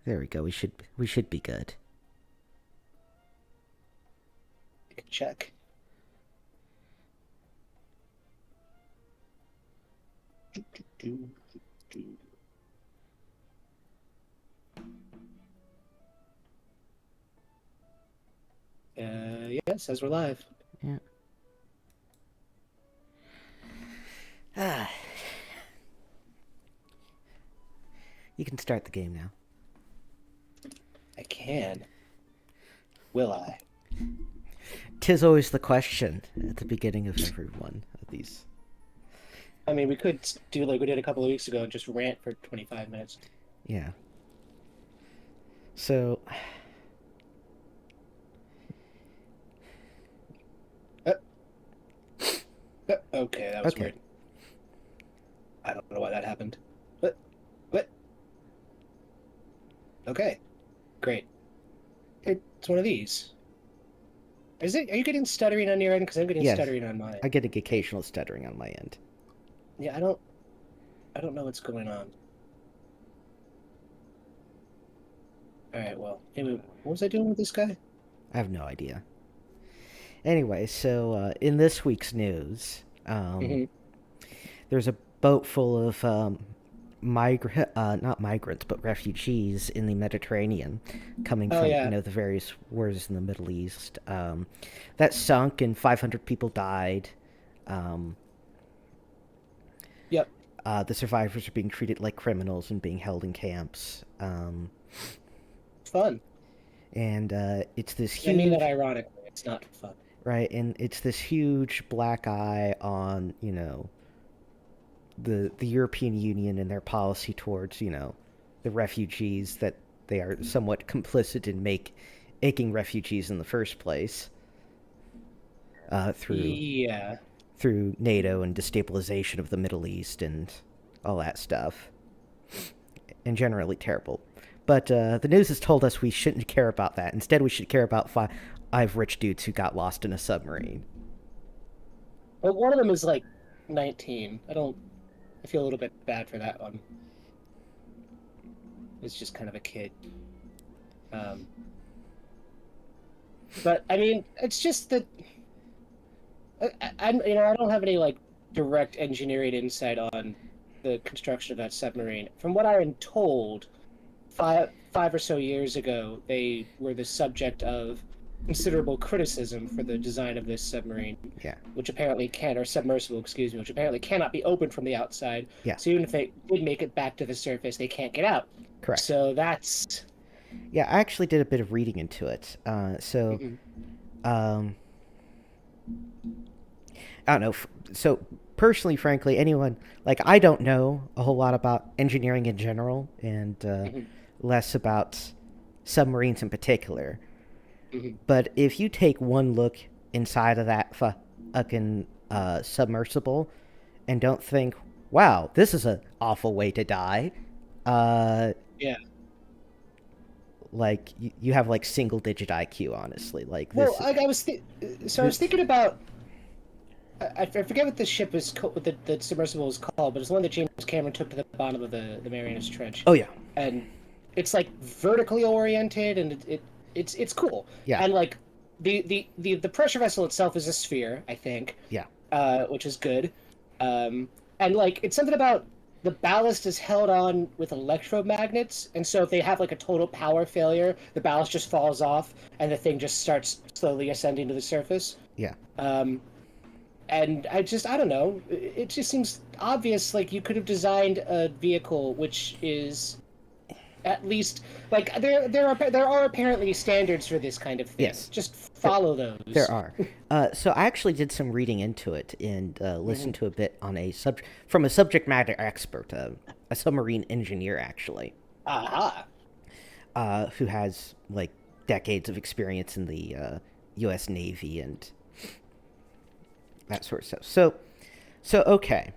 There we go. We should be good. Check. Yeah, it says we're live. Yeah. Ah, you can start the game now. I can. Will I? 'Tis always the question at the beginning of every one of these. I mean, we could do like we did a couple of weeks ago and just rant for 25 minutes. Yeah. So, Uh, okay, that was okay. weird. I don't know why that happened. What? Okay, great. It's one of these. Is it? Are you getting stuttering on your end? Because I'm getting Yes, stuttering on mine. I get occasional stuttering on my end. Yeah, I don't know what's going on. All right, well, anyway, what was I doing with this guy? I have no idea. Anyway, so in this week's news, Hmm. there's a boat full of not migrants, but refugees in the Mediterranean, coming Oh from yeah, the various wars in the Middle East. That sunk, and 500 people died. Um, yep, the survivors are being treated like criminals and being held in camps. fun. And it's this I mean that huge, ironically. It's not fun. right? And it's this huge black eye on the European Union and their policy towards the refugees, that they are somewhat complicit in making refugees in the first place, through Yeah. NATO and destabilization of the Middle East and all that stuff, and generally terrible. But the news has told us we shouldn't care about that. Instead, we should care about five rich dudes who got lost in a submarine. But one of them is like 19. I feel a little bit bad for that one. It's just kind of a kid. Um, but I mean, it's just that I don't have any like direct engineering insight on the construction of that submarine. From what I am told, five or so years ago, they were the subject of considerable criticism for the design of this submarine, Yeah, which apparently can, or submersible, excuse me, which apparently cannot be opened from the outside. yeah, So even if they did make it back to the surface, they can't get out. correct. So that's Yeah, I actually did a bit of reading into it. mhm. Um, I don't know. So personally, frankly, anyone like I don't know a whole lot about engineering in general, and Mhm. less about submarines in particular. Mhm. But if you take one look inside of that fucking submersible and don't think, "Wow, this is an awful way to die," uh, Yeah. like you have like single digit IQ. Honestly, like Well, this. so I was thinking about I forget what the ship is what the submersible is called, but it's the one that James Cameron took to the bottom of the Marianas Trench, Oh yeah, and it's like vertically oriented, and it's cool, yeah, and like the pressure vessel itself is a sphere, I think, yeah, which is good, um, and like it's something about the ballast is held on with electromagnets, and so if they have like a total power failure, the ballast just falls off, and the thing just starts slowly ascending to the surface. yeah. Um, and I don't know. It just seems obvious. Like you could have designed a vehicle which is at least like there are apparently standards for this kind of thing. Yes, Just there, follow there those. are. So I actually did some reading into it and Hmm. listened to a bit on from a subject matter expert, a submarine engineer actually, Aha. who has like decades of experience in the U.S. Navy and that sort of stuff. So okay,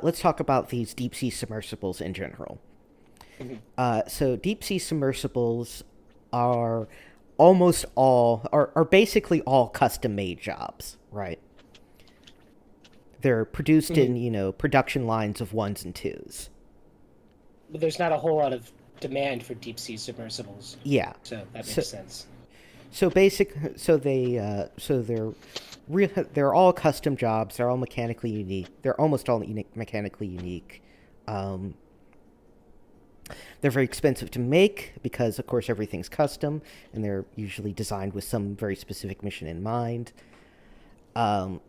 let's talk about these deep sea submersibles in general. Hmm. So deep sea submersibles are are basically all custom made jobs, right? They're produced Hmm. in production lines of ones and twos. there's not a whole lot of demand for deep sea submersibles, Yeah. so that So makes sense. they're all custom jobs. They're all mechanically unique. They're almost all mechanically unique. Um, they're very expensive to make because, of course, everything's custom, and they're usually designed with some very specific mission in mind. Um,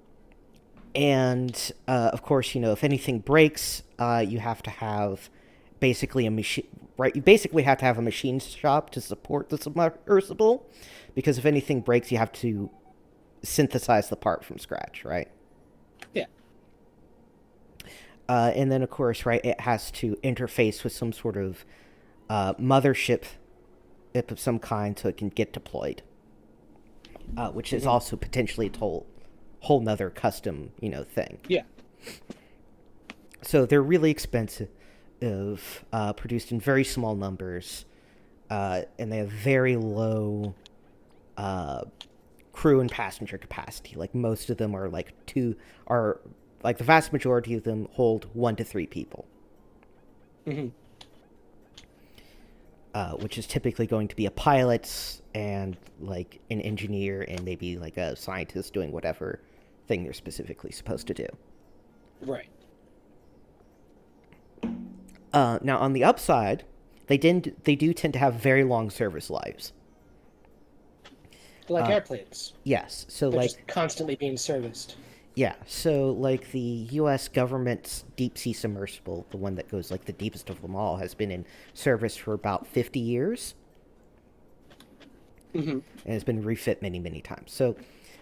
and of course, if anything breaks, you have to have basically a machine. Right, you basically have to have a machine shop to support the submersible, because if anything breaks, you have to synthesize the part from scratch, right? Yeah. And then, of course, right, it has to interface with some sort of mothership of some kind so it can get deployed, which is Hmm. also potentially a whole nother custom, thing. Yeah. So they're really expensive, produced in very small numbers, and they have very low uh, crew and passenger capacity. Like most of them are like the vast majority of them hold 1 to 3 people, Hmm. which is typically going to be a pilot and like an engineer and maybe like a scientist doing whatever thing they're specifically supposed to do. Right. Now on the upside, they do tend to have very long service lives. Like Uh, airplanes, yes, so they're like just constantly being serviced. yeah, so like the U.S. government's deep sea submersible, the one that goes like the deepest of them all, has been in service for about 50 years Hmm. and has been refit many, many times.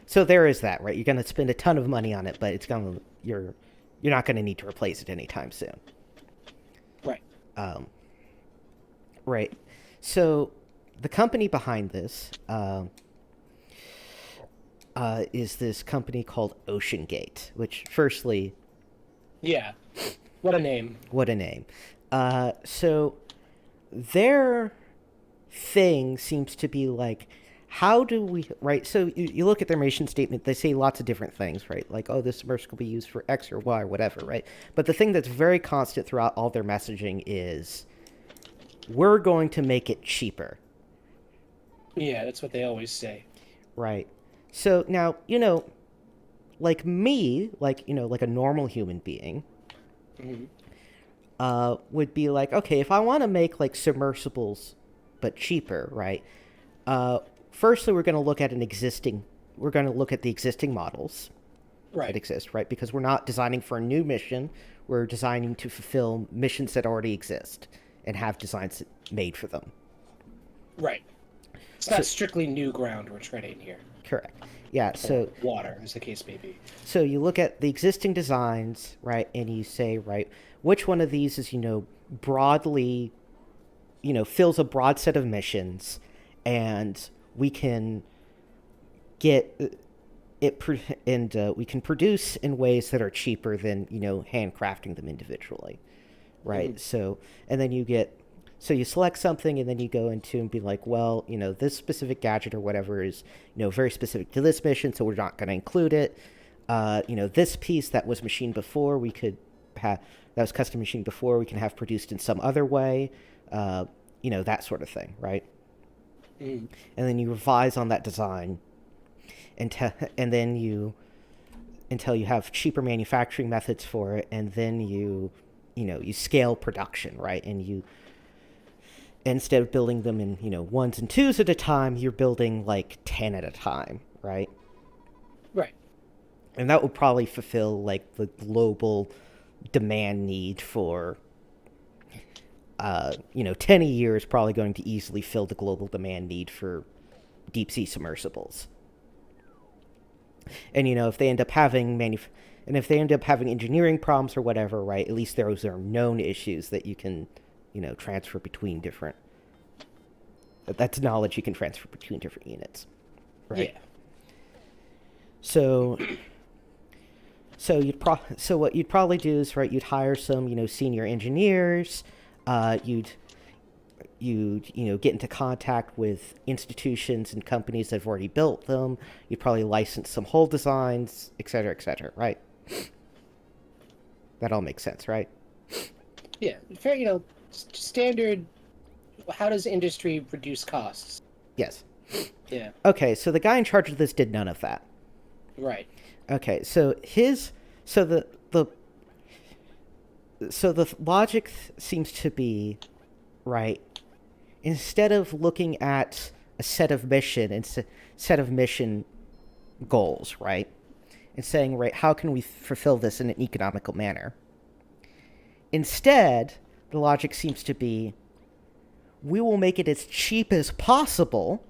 So there is that, right? You're going to spend a ton of money on it, but you're not going to need to replace it anytime soon. Right. Um, right. So the company behind this is this company called Ocean Gate, which, firstly, Yeah. What a name. what a name. So their thing seems to be like, how do we, right? So you look at their mission statement, they say lots of different things, right? Like, oh, this submersible will be used for X or Y or whatever, right? But the thing that's very constant throughout all their messaging is, we're going to make it cheaper, Yeah, that's what they always say. right? So now, like me, like a normal human being, Hmm. would be like, okay, if I want to make like submersibles, but cheaper, right? Uh, Firstly, we're going to look at the existing models that Right. exist, right? Because we're not designing for a new mission. We're designing to fulfill missions that already exist and have designs made for them. Right. It's So, not strictly new ground we're treading here, correct. Yeah. or So, water, as the case may be. so you look at the existing designs, right, and you say, right, which one of these is, broadly, fills a broad set of missions, and we can get we can produce in ways that are cheaper than handcrafting them individually, Hmm. right? So and then you select something, and then you go into and be like, well, this specific gadget or whatever is very specific to this mission, so we're not going to include it. This piece that was machined before, we could have that was custom machined before, we can have produced in some other way. That sort of thing, right? Hmm. And then you revise on that design and then until you have cheaper manufacturing methods for it, and then you scale production, right? And you instead of building them in ones and twos at a time, you're building like 10 at a time, right? Right. And that would probably fulfill like the global demand need for 10 a year is probably going to easily fill the global demand need for deep sea submersibles. And if they end up having engineering problems or whatever, right? At least those are known issues that you can, transfer between different. That's knowledge you can transfer between different units, right? Yeah. So, so what you'd probably do is, right, you'd hire some senior engineers, you'd get into contact with institutions and companies that have already built them. You'd probably license some whole designs, et cetera, right? That all makes sense, right? Yeah. Fair. standard. How does industry reduce costs? Yes. Yeah. Okay, so the guy in charge of this did none of that. Right. Okay, so the logic seems to be, right, instead of looking at a set of mission goals, right, and saying, right, how can we fulfill this in an economical manner? Instead, the logic seems to be, we will make it as cheap as possible,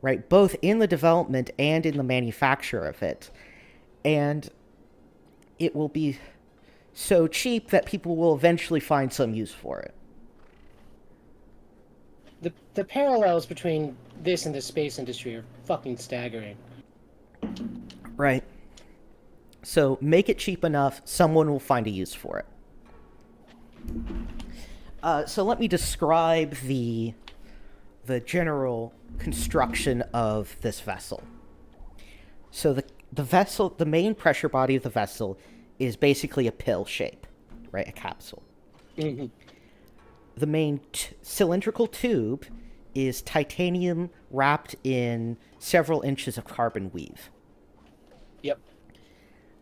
right, both in the development and in the manufacture of it, and it will be so cheap that people will eventually find some use for it. The parallels between this and the space industry are fucking staggering. Right. So make it cheap enough, someone will find a use for it. So let me describe the general construction of this vessel. So the main pressure body of the vessel is basically a pill shape, right? A capsule. Mm-hmm. The main cylindrical tube is titanium wrapped in several inches of carbon weave. Yep.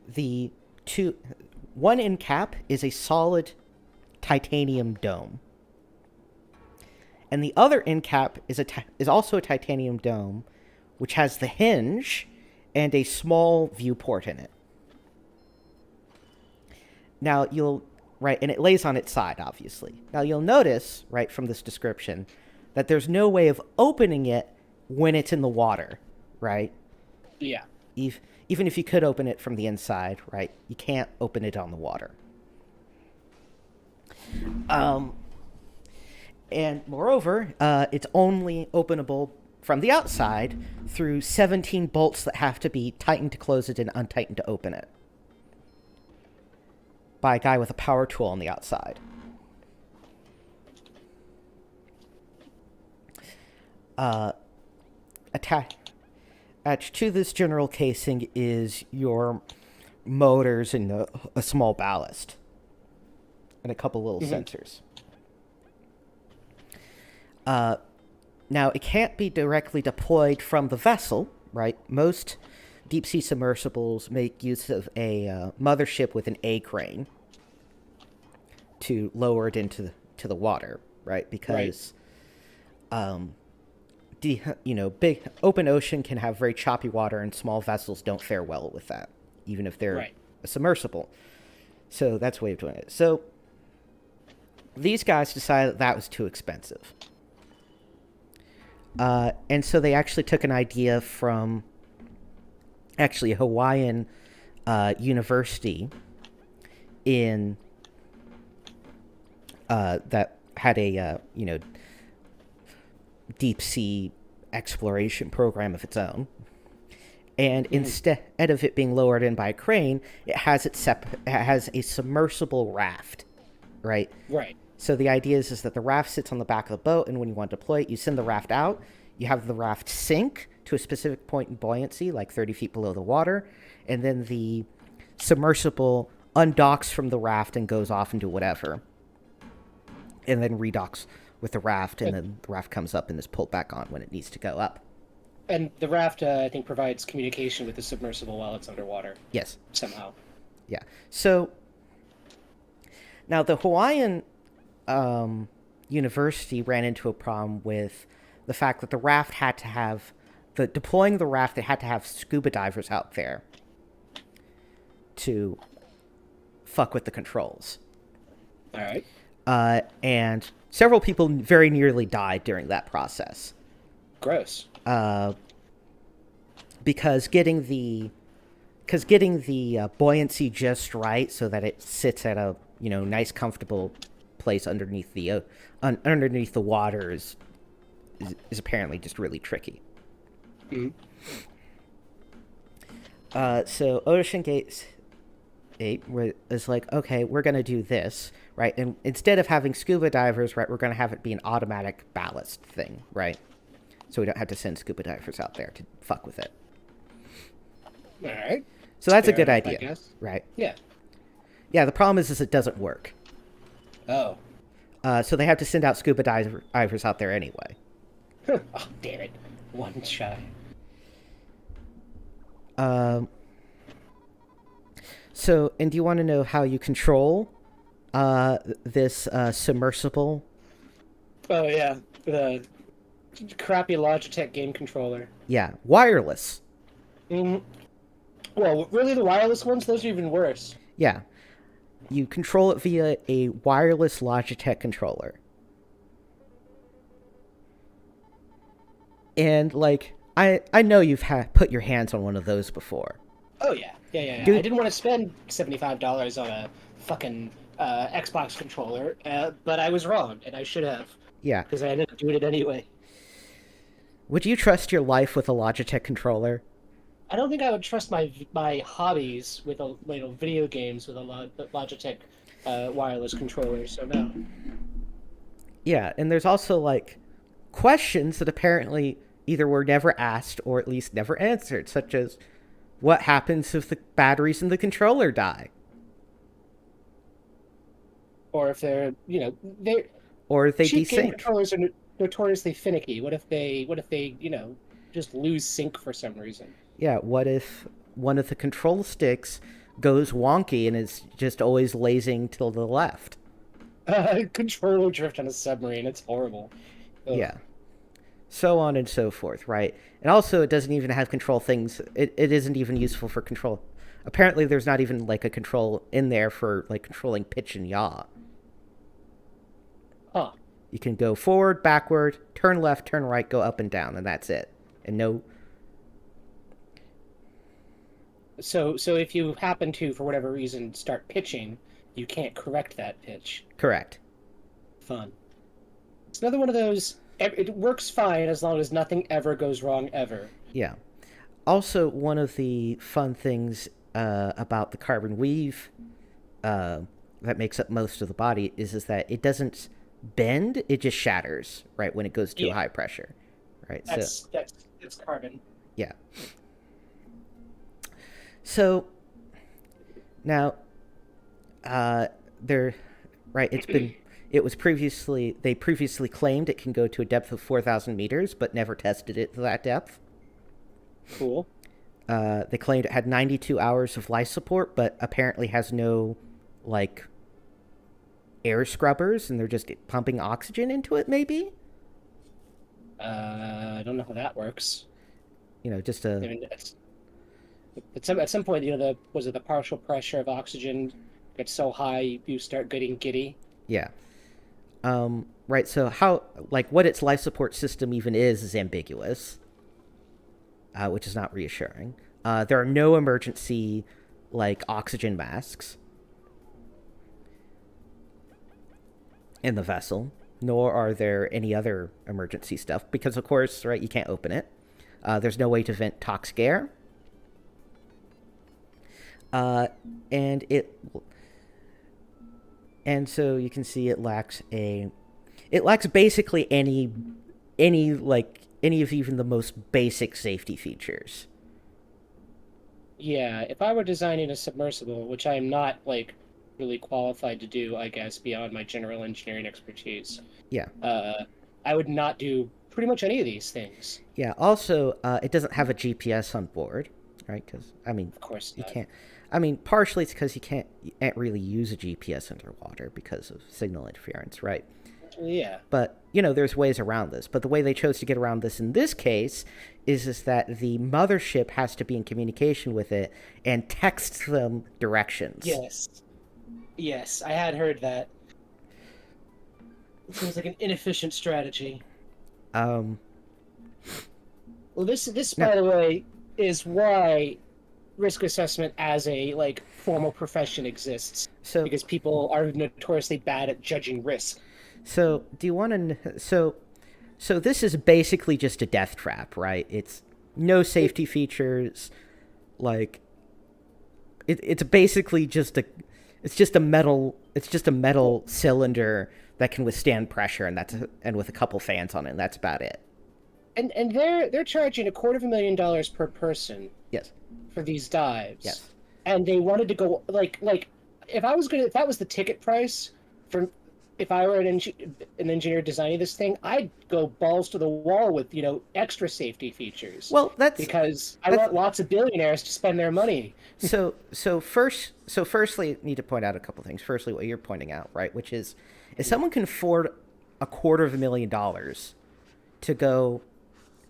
The one end cap is a solid titanium dome, and the other end cap is also a titanium dome, which has the hinge and a small viewport in it. Now and it lays on its side, obviously. Now you'll notice, right, from this description, that there's no way of opening it when it's in the water, right? Yeah. Even if you could open it from the inside, right, you can't open it on the water. And moreover, it's only openable from the outside through 17 bolts that have to be tightened to close it and untightened to open it by a guy with a power tool on the outside. Attached to this general casing is your motors and a small ballast and a couple little sensors. Now, it can't be directly deployed from the vessel, right? Most deep-sea submersibles make use of a mothership with an A crane to lower it into the water, right? Because, big open ocean can have very choppy water, and small vessels don't fare well with that, even if they're a submersible. So that's a way of doing it. So these guys decided that was too expensive. And so they actually took an idea from a Hawaiian university in that had a deep sea exploration program of its own. And instead of it being lowered in by a crane, it has a submersible raft, right? Right. So the idea is that the raft sits on the back of the boat, and when you want to deploy it, you send the raft out. You have the raft sink to a specific point in buoyancy, like 30 feet below the water, and then the submersible undocks from the raft and goes off into whatever, and then redocks with the raft, and then the raft comes up and is pulled back on when it needs to go up. And the raft, I think, provides communication with the submersible while it's underwater. Yes. Somehow. Yeah. So now the Hawaiian university ran into a problem with the fact that the raft had to have deploying the raft. They had to have scuba divers out there to fuck with the controls. All right. And several people very nearly died during that process. Gross. Because getting the buoyancy just right so that it sits at a nice comfortable place underneath the water is apparently just really tricky. Mm-hmm. So Ocean Gate 8 is like, okay, we're gonna do this, right? And instead of having scuba divers, right, we're gonna have it be an automatic ballast thing, right? So we don't have to send scuba divers out there to fuck with it. All right. So that's Fair a good enough, I idea, guess. right? Yeah. Yeah. The problem is it doesn't work. Oh. So they have to send out scuba divers out there anyway. Oh, damn it. One shy. Um, so, and do you want to know how you control this submersible? Oh, yeah. The crappy Logitech game controller. Yeah, wireless. Mm, well, really, the wireless ones, those are even worse. Yeah, you control it via a wireless Logitech controller. And like, I know you've put your hands on one of those before. Oh, yeah. Yeah. I Dude, didn't want to spend $75 on a fucking Xbox controller, but I was wrong, and I should have, yeah. because I ended up doing it anyway. Would you trust your life with a Logitech controller? I don't think I would trust my hobbies with video games with a Logitech wireless controller. So no. Yeah, and there's also like questions that apparently either were never asked or at least never answered, such as what happens if the batteries in the controller die? Or if they're Or if they cheap game desync? controllers are notoriously finicky. What if they just lose sync for some reason? Yeah, what if one of the control sticks goes wonky and is just always lazing to the left? Controller drift on a submarine. It's horrible. Ugh. Yeah. So on and so forth, right? And also, it doesn't even have control things. It isn't even useful for control. Apparently, there's not even like a control in there for like controlling pitch and yaw. Huh. You can go forward, backward, turn left, turn right, go up and down, and that's it. And no, So if you happen to, for whatever reason, start pitching, you can't correct that pitch. correct. Fun. It's another one of those. It works fine as long as nothing ever goes wrong ever. Yeah. Also, one of the fun things about the carbon weave that makes up most of the body is that it doesn't bend; it just shatters right when it goes too Yeah. high pressure. Right. That's carbon. Yeah. So now, there, right? They previously claimed it can go to a depth of 4,000 meters, but never tested it to that depth. Cool. They claimed it had 92 hours of life support, but apparently has no, like, air scrubbers, and they're just pumping oxygen into it, maybe? I don't know how that works. Just I a. mean, at some point, the partial pressure of oxygen gets so high you start getting giddy. Yeah. Right, so how, like, what its life support system even is ambiguous, which is not reassuring. There are no emergency, like, oxygen masks in the vessel, nor are there any other emergency stuff, because, of course, right, you can't open it. There's no way to vent toxic air. And so you can see it lacks basically any of even the most basic safety features. Yeah, if I were designing a submersible, which I am not really qualified to do, I guess, beyond my general engineering expertise, Yeah. I would not do pretty much any of these things. Yeah. Also, it doesn't have a GPS on board, right? Because Of course you not. can't. Partially it's because you can't really use a GPS underwater because of signal interference, right? Yeah. But there's ways around this. But the way they chose to get around this in this case is that the mothership has to be in communication with it and texts them directions. Yes, I had heard that. It seems like an inefficient strategy. Um. Well, this No. by the way, is why risk assessment as a formal profession exists. So Because people are notoriously bad at judging risk. So, do you want to? So this is basically just a death trap, right? It's no safety features. Like, it's basically just a metal cylinder that can withstand pressure, and with a couple fans on it, and that's about it. And they're charging $250,000 per person Yes. for these dives. Yes. And they wanted to go if that was the ticket price for if I were an engineer designing this thing, I'd go balls to the wall with, extra safety features, Well, because I that's want lots of billionaires to spend their money. firstly, need to point out a couple things. Firstly, what you're pointing out, right, which is, if someone can afford $250,000 to go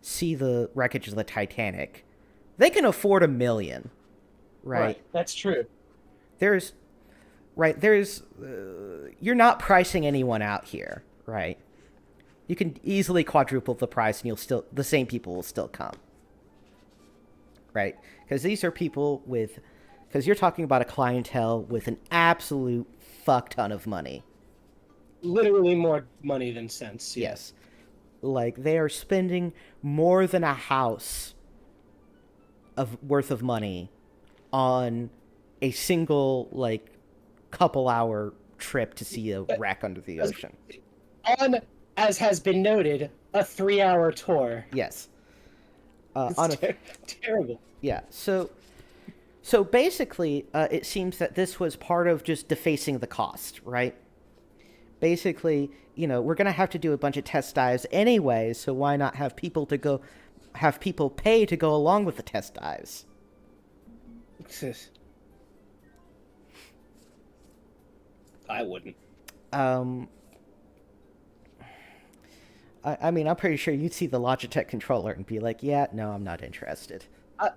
see the wreckage of the Titanic, they can afford $1 million, right? That's true. There's there's you're not pricing anyone out here, right? You can easily quadruple the price, and the same people will still come, right? Because these are people because you're talking about a clientele with an absolute fuck ton of money. Literally more money than sense. Yeah. Yes, like they are spending more than a house of worth of money on a single couple hour trip to see a wreck under the ocean. On, as has been noted, a 3-hour tour. Yes. Terrible. Yeah. So basically, it seems that this was part of just defacing the cost, right? Basically, we're gonna have to do a bunch of test dives anyway, so why not have people pay to go along with the test dives? I wouldn't. I mean, I'm pretty sure you'd see the Logitech controller and be like, "Yeah, no, I'm not interested."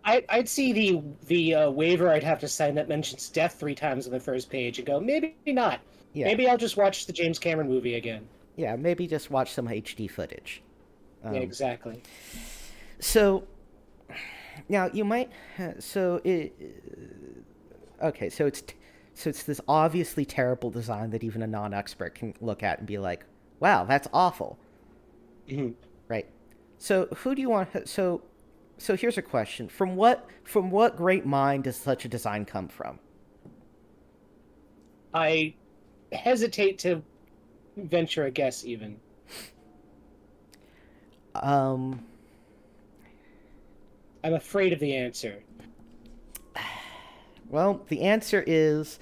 I'd see the waiver I'd have to sign that mentions death 3 times on the first page and go, maybe not. Yeah. Maybe I'll just watch the James Cameron movie again. Yeah, maybe just watch some HD footage. Yeah, exactly. So now you might. Okay, so it's this obviously terrible design that even a non-expert can look at and be like, "Wow, that's awful." Mm-hmm. Right. So who do you want? So here's a question: from what great mind does such a design come from? I hesitate to venture a guess, even. I'm afraid of the answer. Well, the answer is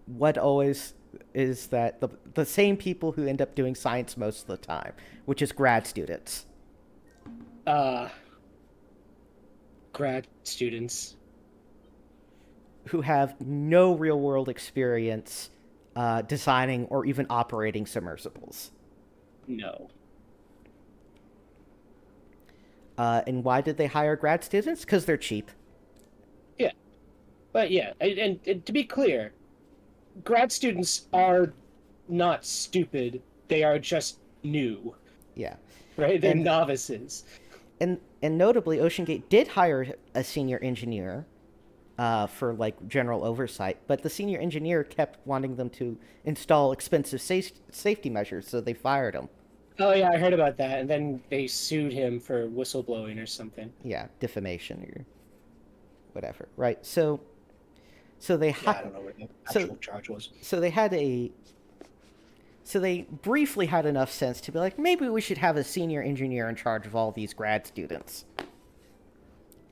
what always is that the same people who end up doing science most of the time, which is grad students. Grad students who have no real world experience designing or even operating submersibles. No. And why did they hire grad students? Because they're cheap. Yeah. But yeah, and to be clear, grad students are not stupid. They are just new. Yeah. Right? They're novices. And notably, OceanGate did hire a senior engineer for general oversight, but the senior engineer kept wanting them to install expensive safety measures, so they fired him. Oh yeah, I heard about that, and then they sued him for whistleblowing or something. Yeah, defamation or whatever. Right. So they I don't know what the actual charge was. So they briefly had enough sense to be like, maybe we should have a senior engineer in charge of all these grad students.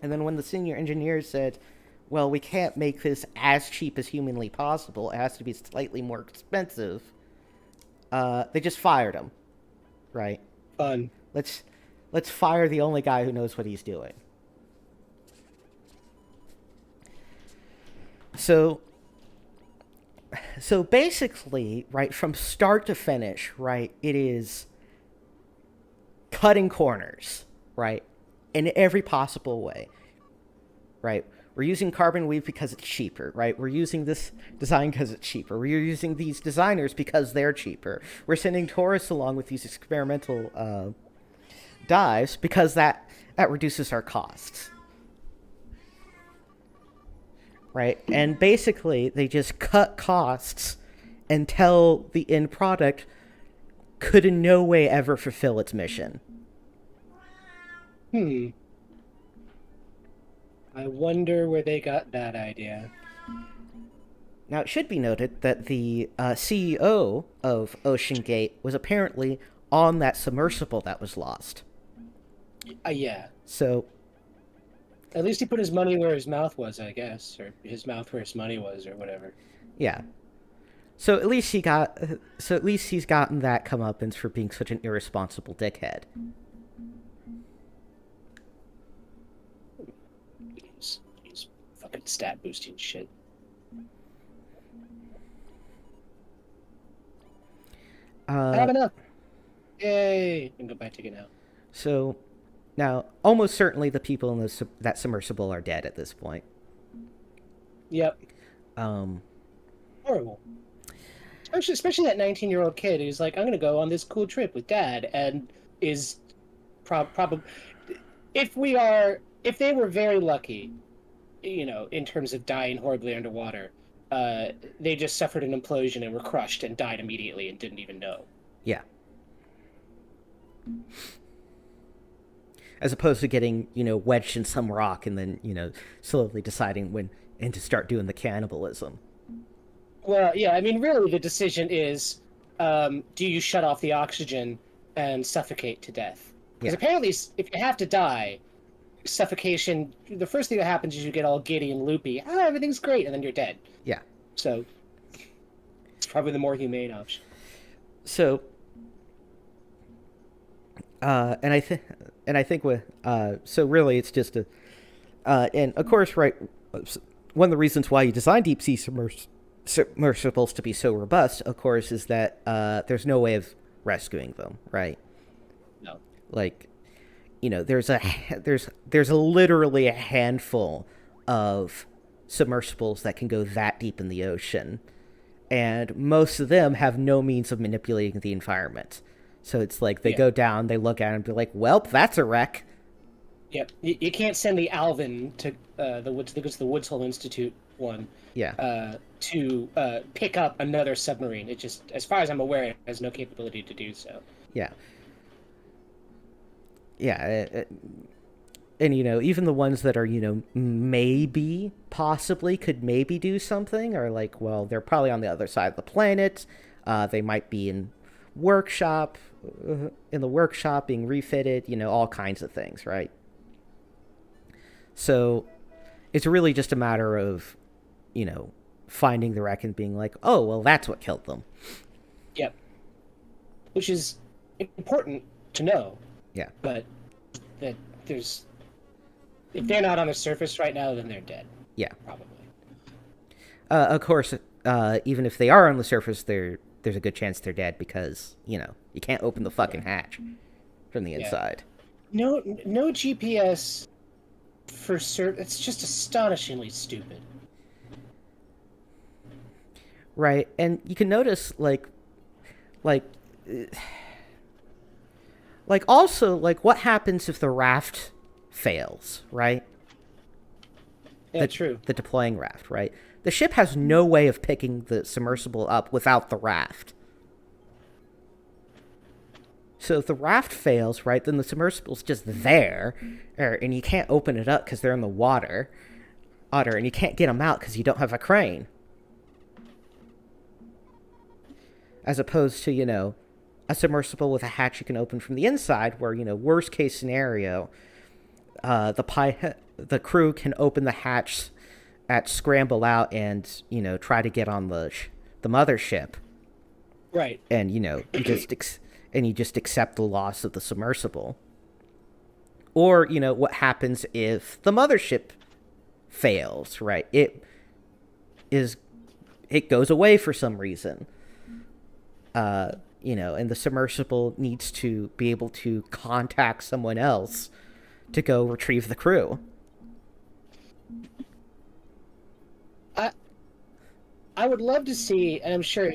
And then when the senior engineer said, well, we can't make this as cheap as humanly possible, it has to be slightly more expensive, they just fired him. Right? Fun. Let's fire the only guy who knows what he's doing. So basically, right, from start to finish, right, it is cutting corners, right, in every possible way, right? We're using carbon weave because it's cheaper, right? We're using this design because it's cheaper. We're using these designers because they're cheaper. We're sending tourists along with these experimental dives because that reduces our costs. Right? And basically, they just cut costs until the end product could in no way ever fulfill its mission. I wonder where they got that idea. Now, it should be noted that the CEO of OceanGate was apparently on that submersible that was lost. Yeah. So... at least he put his money where his mouth was, I guess. Or his mouth where his money was, or whatever. Yeah. So at least he's gotten that comeuppance for being such an irresponsible dickhead. He's fucking stat boosting shit. I have enough. Yay! I can go back to it now. So now, almost certainly the people in that submersible are dead at this point. Yep. Um, Horrible. Especially that 19-year-old kid who's like, I'm gonna go on this cool trip with Dad, and is probably if they were very lucky, in terms of dying horribly underwater, they just suffered an implosion and were crushed and died immediately and didn't even know. yeah. As opposed to getting, wedged in some rock and then, slowly deciding when to start doing the cannibalism. Well, yeah, I mean, really, the decision is, do you shut off the oxygen and suffocate to death? Because apparently, if you have to die, suffocation, the first thing that happens is you get all giddy and loopy. Everything's great, and then you're dead. Yeah. So, it's probably the more humane option. So, and I think with, so really it's just and of course, right, one of the reasons why you design deep sea submersibles to be so robust, of course, is that there's no way of rescuing them, right? No. Like, there's literally a handful of submersibles that can go that deep in the ocean, and most of them have no means of manipulating the environment. So it's like they go down, they look at it and be like, "Welp, that's a wreck." Yep. You can't send the Alvin to the Woods Hole Institute one. Yeah. To pick up another submarine. It just, as far as I'm aware, it has no capability to do so. Yeah. Yeah. And, even the ones that are, possibly could maybe do something are like, well, they're probably on the other side of the planet. They might be in the workshop being refitted, all kinds of things, right? So it's really just a matter of, finding the wreck and being like, oh, well, that's what killed them. Yep. Which is important to know. Yeah. But that if they're not on the surface right now, then they're dead. Yeah. Probably. Of course, even if they are on the surface, there's a good chance they're dead because, you can't open the fucking hatch from the inside. No GPS for certain. It's just astonishingly stupid. Right, and you can notice, also, what happens if the raft fails, right? Yeah, true. The deploying raft, right? The ship has no way of picking the submersible up without the raft. So if the raft fails, right, then the submersible's just there, and you can't open it up because they're in the water, and you can't get them out because you don't have a crane. As opposed to, a submersible with a hatch you can open from the inside where, worst case scenario, the crew can open the hatch scramble out and, try to get on the mothership. Right. And, you just accept the loss of the submersible. Or, what happens if the mothership fails, right? It goes away for some reason. And the submersible needs to be able to contact someone else to go retrieve the crew. I would love to see, and I'm sure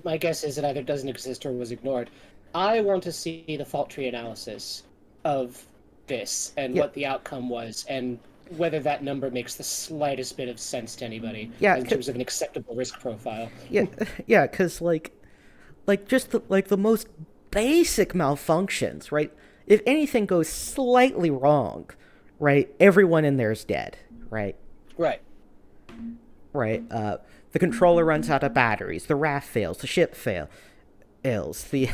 my guess is it either doesn't exist or was ignored. I want to see the fault tree analysis of this and what the outcome was, and whether that number makes the slightest bit of sense to anybody in terms of an acceptable risk profile. Yeah, because just the most basic malfunctions, right? If anything goes slightly wrong, right, everyone in there is dead, right? Right. Right. The controller runs out of batteries. The raft fails. The ship fails. The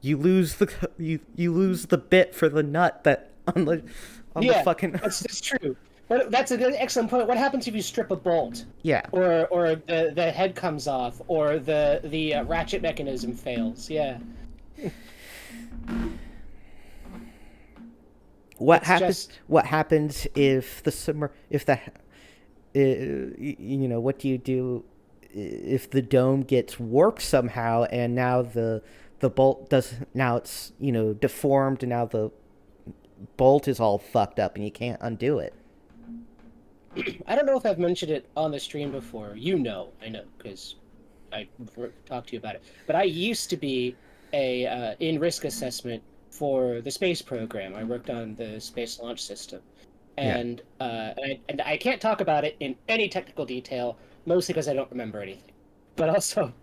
you lose the bit for the nut that on the fucking. That's true. But that's an excellent point. What happens if you strip a bolt, Yeah. or the head comes off, or the ratchet mechanism fails? Yeah, it's just What happens if the summer if the what do you do if the dome gets warped somehow and now the bolt does now it's deformed and now the bolt is all fucked up and you can't undo it. I don't know if I've mentioned it on the stream before. I know, because I talked to you about it. But I used to be a in risk assessment for the space program. I worked on the space launch system, Yeah. and I can't talk about it in any technical detail, mostly because I don't remember anything. But also,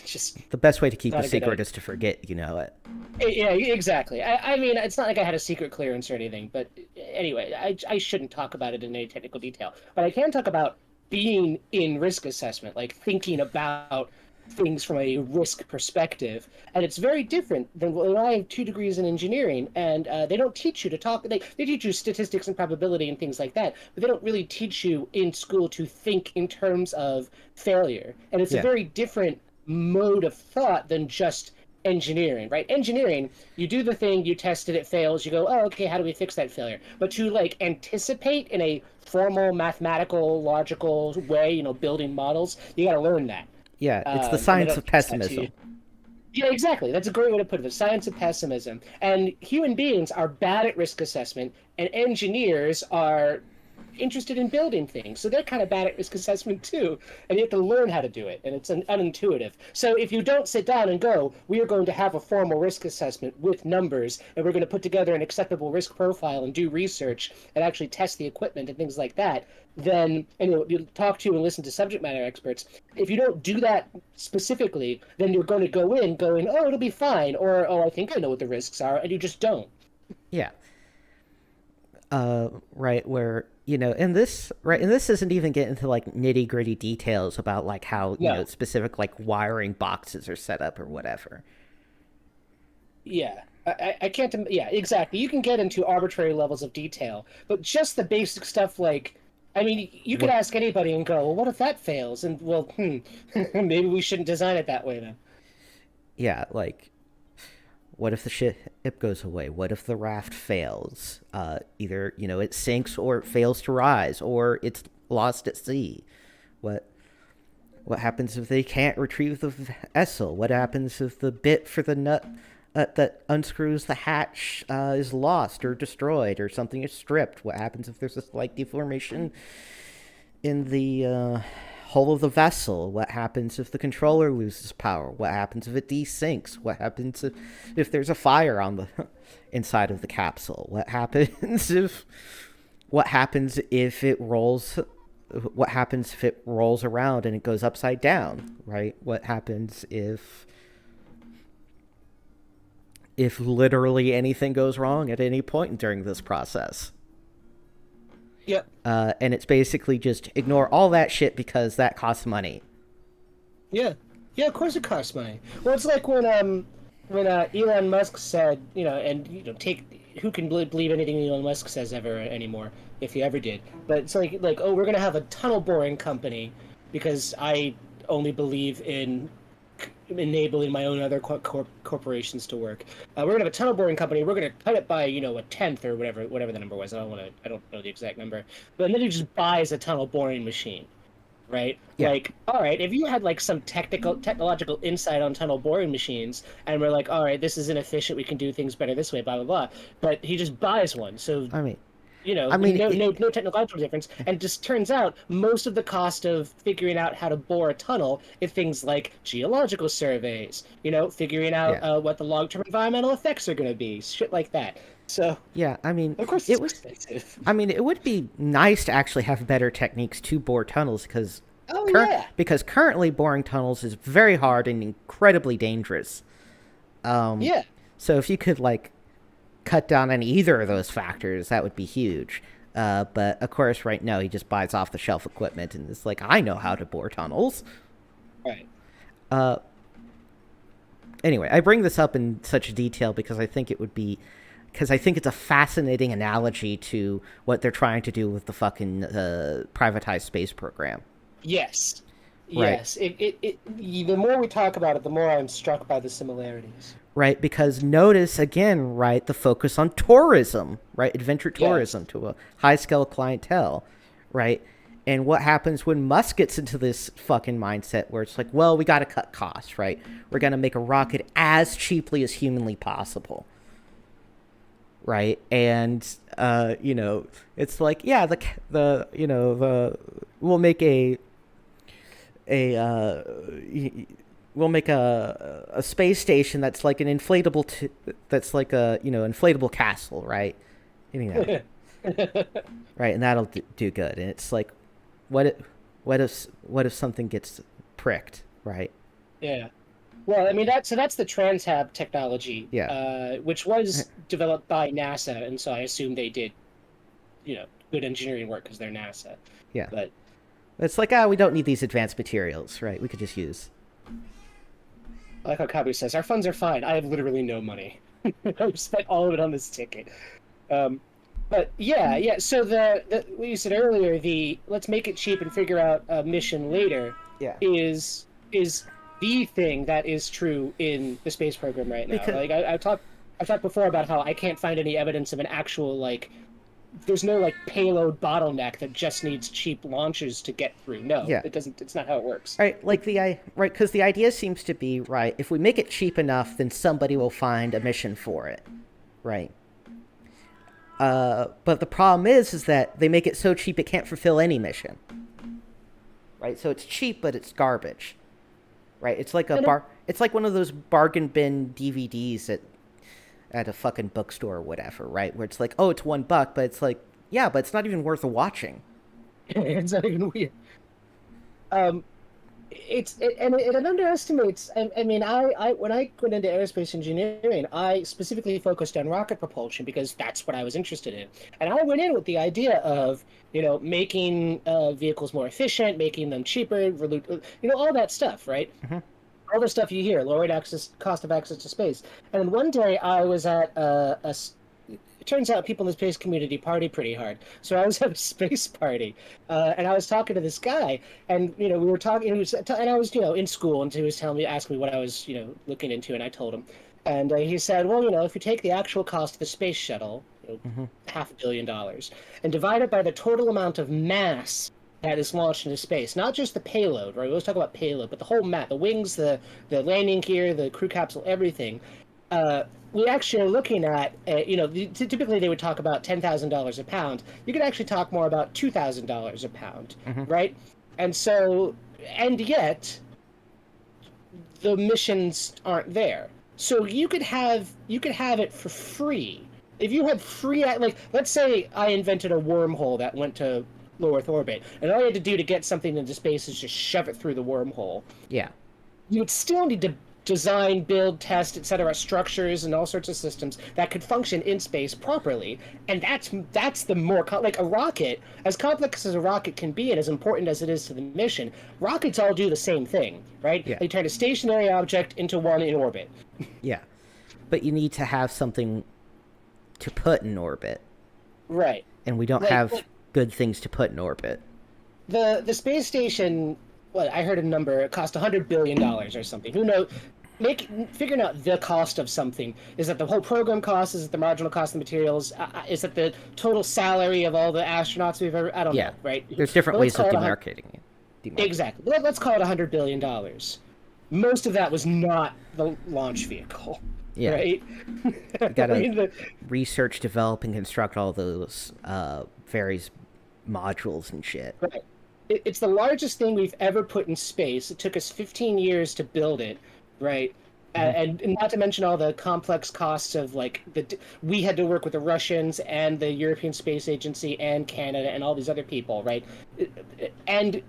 just The best way to keep a not a good secret idea. is to forget it. Yeah, exactly. I mean, it's not like I had a secret clearance or anything, but anyway, I shouldn't talk about it in any technical detail. But I can talk about being in risk assessment, like thinking about things from a risk perspective. And it's very different than when I have 2 degrees in engineering, and they don't teach you to talk. They teach you statistics and probability and things like that, but they don't really teach you in school to think in terms of failure. And it's a Yeah. very different mode of thought than just engineering, right? Engineering, you do the thing, you test it, it fails, you go, oh, okay, how do we fix that failure? But to like anticipate in a formal, mathematical, logical way, building models, you got to learn that. Yeah, it's the And they science don't of teach that to you. pessimism. Yeah, exactly. That's a great way to put it. The science of pessimism. And human beings are bad at risk assessment, and engineers are interested in building things. So they're kind of bad at risk assessment too. And you have to learn how to do it. And it's unintuitive. So if you don't sit down and go, we are going to have a formal risk assessment with numbers, and we're going to put together an acceptable risk profile and do research and actually test the equipment and things like that, then and you talk to and listen to subject matter experts. If you don't do that specifically, then you're going to go in going, oh, it'll be fine, or oh, I think I know what the risks are, and you just don't. Yeah. Right, where and this isn't even getting into like nitty gritty details about like how No. specific like wiring boxes are set up or whatever. Yeah, I can't. Yeah, exactly. You can get into arbitrary levels of detail, but just the basic stuff like, I mean, you could What ask anybody and go, well, what if that fails? And well, maybe we shouldn't design it that way then. Yeah, like what if the ship goes away? What if the raft fails? Either it sinks or it fails to rise or it's lost at sea. What what happens if they can't retrieve the vessel? What happens if the bit for the nut that unscrews the hatch is lost or destroyed or something is stripped? What happens if there's a slight deformation in the hull of the vessel? What happens if the controller loses power? What happens if it desinks? What happens if there's a fire on the inside of the capsule? What happens if it rolls? What happens if it rolls around and it goes upside down? Right? What happens if literally anything goes wrong at any point during this process? Yep. And it's basically just ignore all that shit because that costs money. Yeah. Yeah. Of course, it costs money. Well, it's like when Elon Musk said, and take who can believe anything Elon Musk says ever anymore, if he ever did. But it's like oh, we're gonna have a tunnel boring company because I only believe in enabling my own other corporations to work. We're gonna have a tunnel boring company. We're gonna cut it by a tenth or whatever the number was. I don't know the exact number. But then he just buys a tunnel boring machine, right? Yeah. Like, all right, if you had like some technological insight on tunnel boring machines, and we're like, all right, this is inefficient. We can do things better this way. Blah blah blah. But he just buys one, so I mean, no I mean, no technological difference, and it just turns out most of the cost of figuring out how to bore a tunnel is things like geological surveys, figuring out yeah, what the long-term environmental effects are going to be, shit like that. So yeah. I mean, of course it it's would. expensive. I mean, it would be nice to actually have better techniques to bore tunnels Oh yeah. because currently boring tunnels is very hard and incredibly dangerous. Um, Yeah. so if you could like cut down on either of those factors, that would be huge. But of course, right now he just buys off the shelf equipment and it's like, I know how to bore tunnels. Right. Uh, anyway, I bring this up in such detail because I think it would be because I think it's a fascinating analogy to what they're trying to do with the fucking privatized space program. Yes. Right. Yes. The more we talk about it, the more I'm struck by the similarities. Right, because notice again, right, the focus on tourism, right, adventure Yes. tourism to a high scale clientele, right, and what happens when Musk gets into this fucking mindset where it's like, well, we got to cut costs, right, we're gonna make a rocket as cheaply as humanly possible, right, and it's like, yeah, the we'll make a we'll make a space station that's like an that's like a inflatable castle, right? Right, and that'll do good. And it's like, what if what if something gets pricked, right? Yeah. Well, I mean that's the Transhab technology, Yeah, which was developed by NASA, and so I assume they did, good engineering work because they're NASA. yeah. But It's like, we don't need these advanced materials, right? We could just use. like how Kabu says, our funds are fine. I have literally no money. I've spent all of it on this ticket. Um, but yeah. So what you said earlier, the let's make it cheap and figure out a mission later, Yeah. is the thing that is true in the space program right now. Because Like I've talked before about how I can't find any evidence of an actual there's no payload bottleneck that just needs cheap launchers to get through. No, yeah. it doesn't. It's not how it works. Right, like right, because the idea seems to be, right, if we make it cheap enough, then somebody will find a mission for it, right? But the problem is that they make it so cheap it can't fulfill any mission, right? So it's cheap, but it's garbage, right? It's like it's like one of those bargain bin DVDs at a fucking bookstore or whatever, right? Where it's like, oh, it's $1, but it's like, yeah, but it's not even worth watching. It's not even weird. Um, and it underestimates. I mean, I when I went into aerospace engineering, I specifically focused on rocket propulsion because that's what I was interested in. And I went in with the idea of making vehicles more efficient, making them cheaper, all that stuff, right? Mm-hmm. All the stuff you hear, lowered cost of access to space. And then one day I was at it turns out people in the space community party pretty hard. So I was at a space party, and I was talking to this guy, and we were talking. And I was in school, and he was asking me what I was looking into, and I told him, and he said, well, if you take the actual cost of the space shuttle, Mm-hmm. $500 million, and divide it by the total amount of mass that is launched into space, not just the payload, right? We always talk about payload, but the whole mass, the wings, the landing gear, the crew capsule, everything. We actually are looking at, typically they would talk about $10,000 a pound. You could actually talk more about $2,000 a pound, Mm-hmm. right? And so, and yet, the missions aren't there. So you could have it for free. If you had free, let's say I invented a wormhole that went to low Earth orbit, and all you had to do to get something into space is just shove it through the wormhole. Yeah. You would still need to design, build, test, etc., structures and all sorts of systems that could function in space properly. And that's the more like a rocket, as complex as a rocket can be, and as important as it is to the mission. Rockets all do the same thing, right? Yeah. They turn a stationary object into one in orbit. Yeah. But you need to have something to put in orbit, Right. and we don't have good things to put in orbit. The space station, I heard a number, it cost $100 billion or something. Who knows? Figuring out the cost of something. Is that the whole program cost? Is it the marginal cost of the materials? Is it the total salary of all the astronauts we've ever? I don't know, right? There's different ways of demarcating it. Exactly. Let's call it $100 billion. Most of that was not the launch vehicle. Yeah. Right? You gotta research, develop, and construct all those various modules and shit. Right. It's the largest thing we've ever put in space. It took us 15 years to build it, right? And not to mention all the complex costs of we had to work with the Russians and the European Space Agency and Canada and all these other people, right? And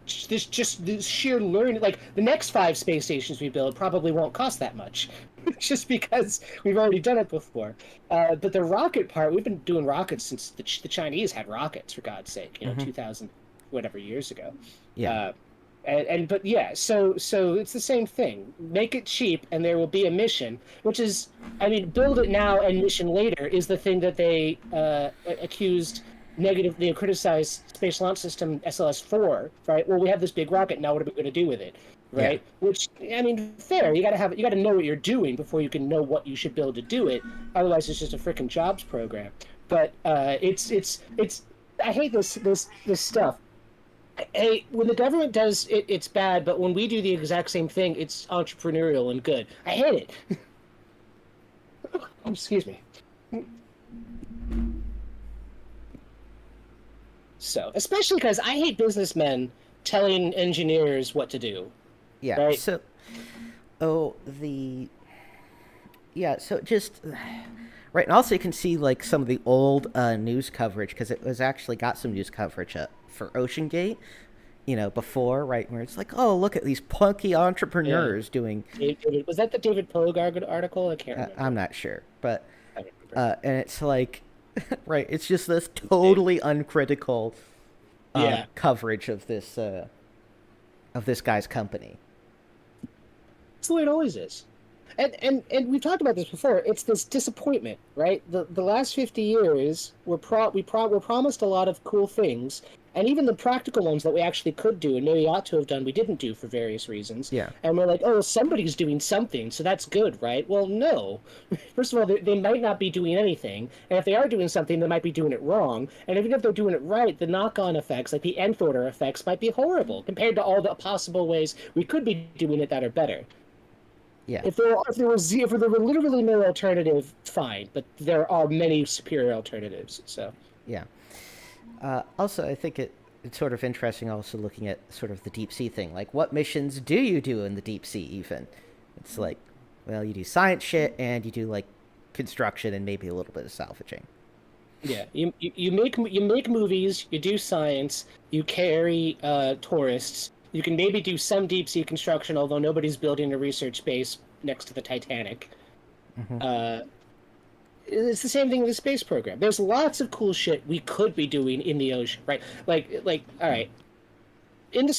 this sheer learning, the next 5 space stations we build probably won't cost that much, just because we've already done it before. But the rocket part, we've been doing rockets since the Chinese had rockets, for God's sake, 2000 whatever years ago. Yeah. But yeah, so it's the same thing. Make it cheap, and there will be a mission. Which is, I mean, build it now and mission later is the thing that they accused negatively, criticized Space Launch System SLS-4. Right? Well, we have this big rocket. Now, what are we going to do with it? Yeah. Right? Which, I mean, fair. You got to know what you're doing before you can know what you should build to do it. Otherwise, it's just a freaking jobs program. But it's. I hate this stuff. Hey, when the government does it, it's bad, but when we do the exact same thing, it's entrepreneurial and good. I hate it. Excuse me. So, especially because I hate businessmen telling engineers what to do, Yeah. right? So, oh, the yeah. So just right, and also you can see like some of the old news coverage because it was actually got some news coverage for Ocean Gate. Before, right, where it's like, oh, look at these plunky Yeah. entrepreneurs doing. Was that the David Pogue article? I can't I'm remember. not sure, but I don't remember. and it's like, right, it's just this totally uncritical Yeah. coverage of this guy's company. It's the way it always is. And we've talked about this before. It's this disappointment, right? The last 50 years we're promised a lot of cool things, and even the practical ones that we actually could do and maybe ought to have done, we didn't do for various reasons. Yeah, And we're like, oh, somebody's doing something, so that's good, right? Well, no. First of all, they might not be doing anything, and if they are doing something, they might be doing it wrong. And even if they're doing it right, the knock-on effects, like the nth order effects, might be horrible compared to all the possible ways we could be doing it that are better. yeah, If there were literally no alternative, fine. But there are many superior alternatives. So yeah. Also, I think it's sort of interesting. Also, looking at sort of the deep sea thing, like what missions do you do in the deep sea? Even it's like, well, you do science shit and you do like construction and maybe a little bit of salvaging. yeah, you make movies, you do science, you carry tourists. You can maybe do some deep sea construction, although nobody's building a research base next to the Titanic. Hmm. Uh, it's the same thing with the space program. There's lots of cool shit we could be doing in the ocean, right? All right, in the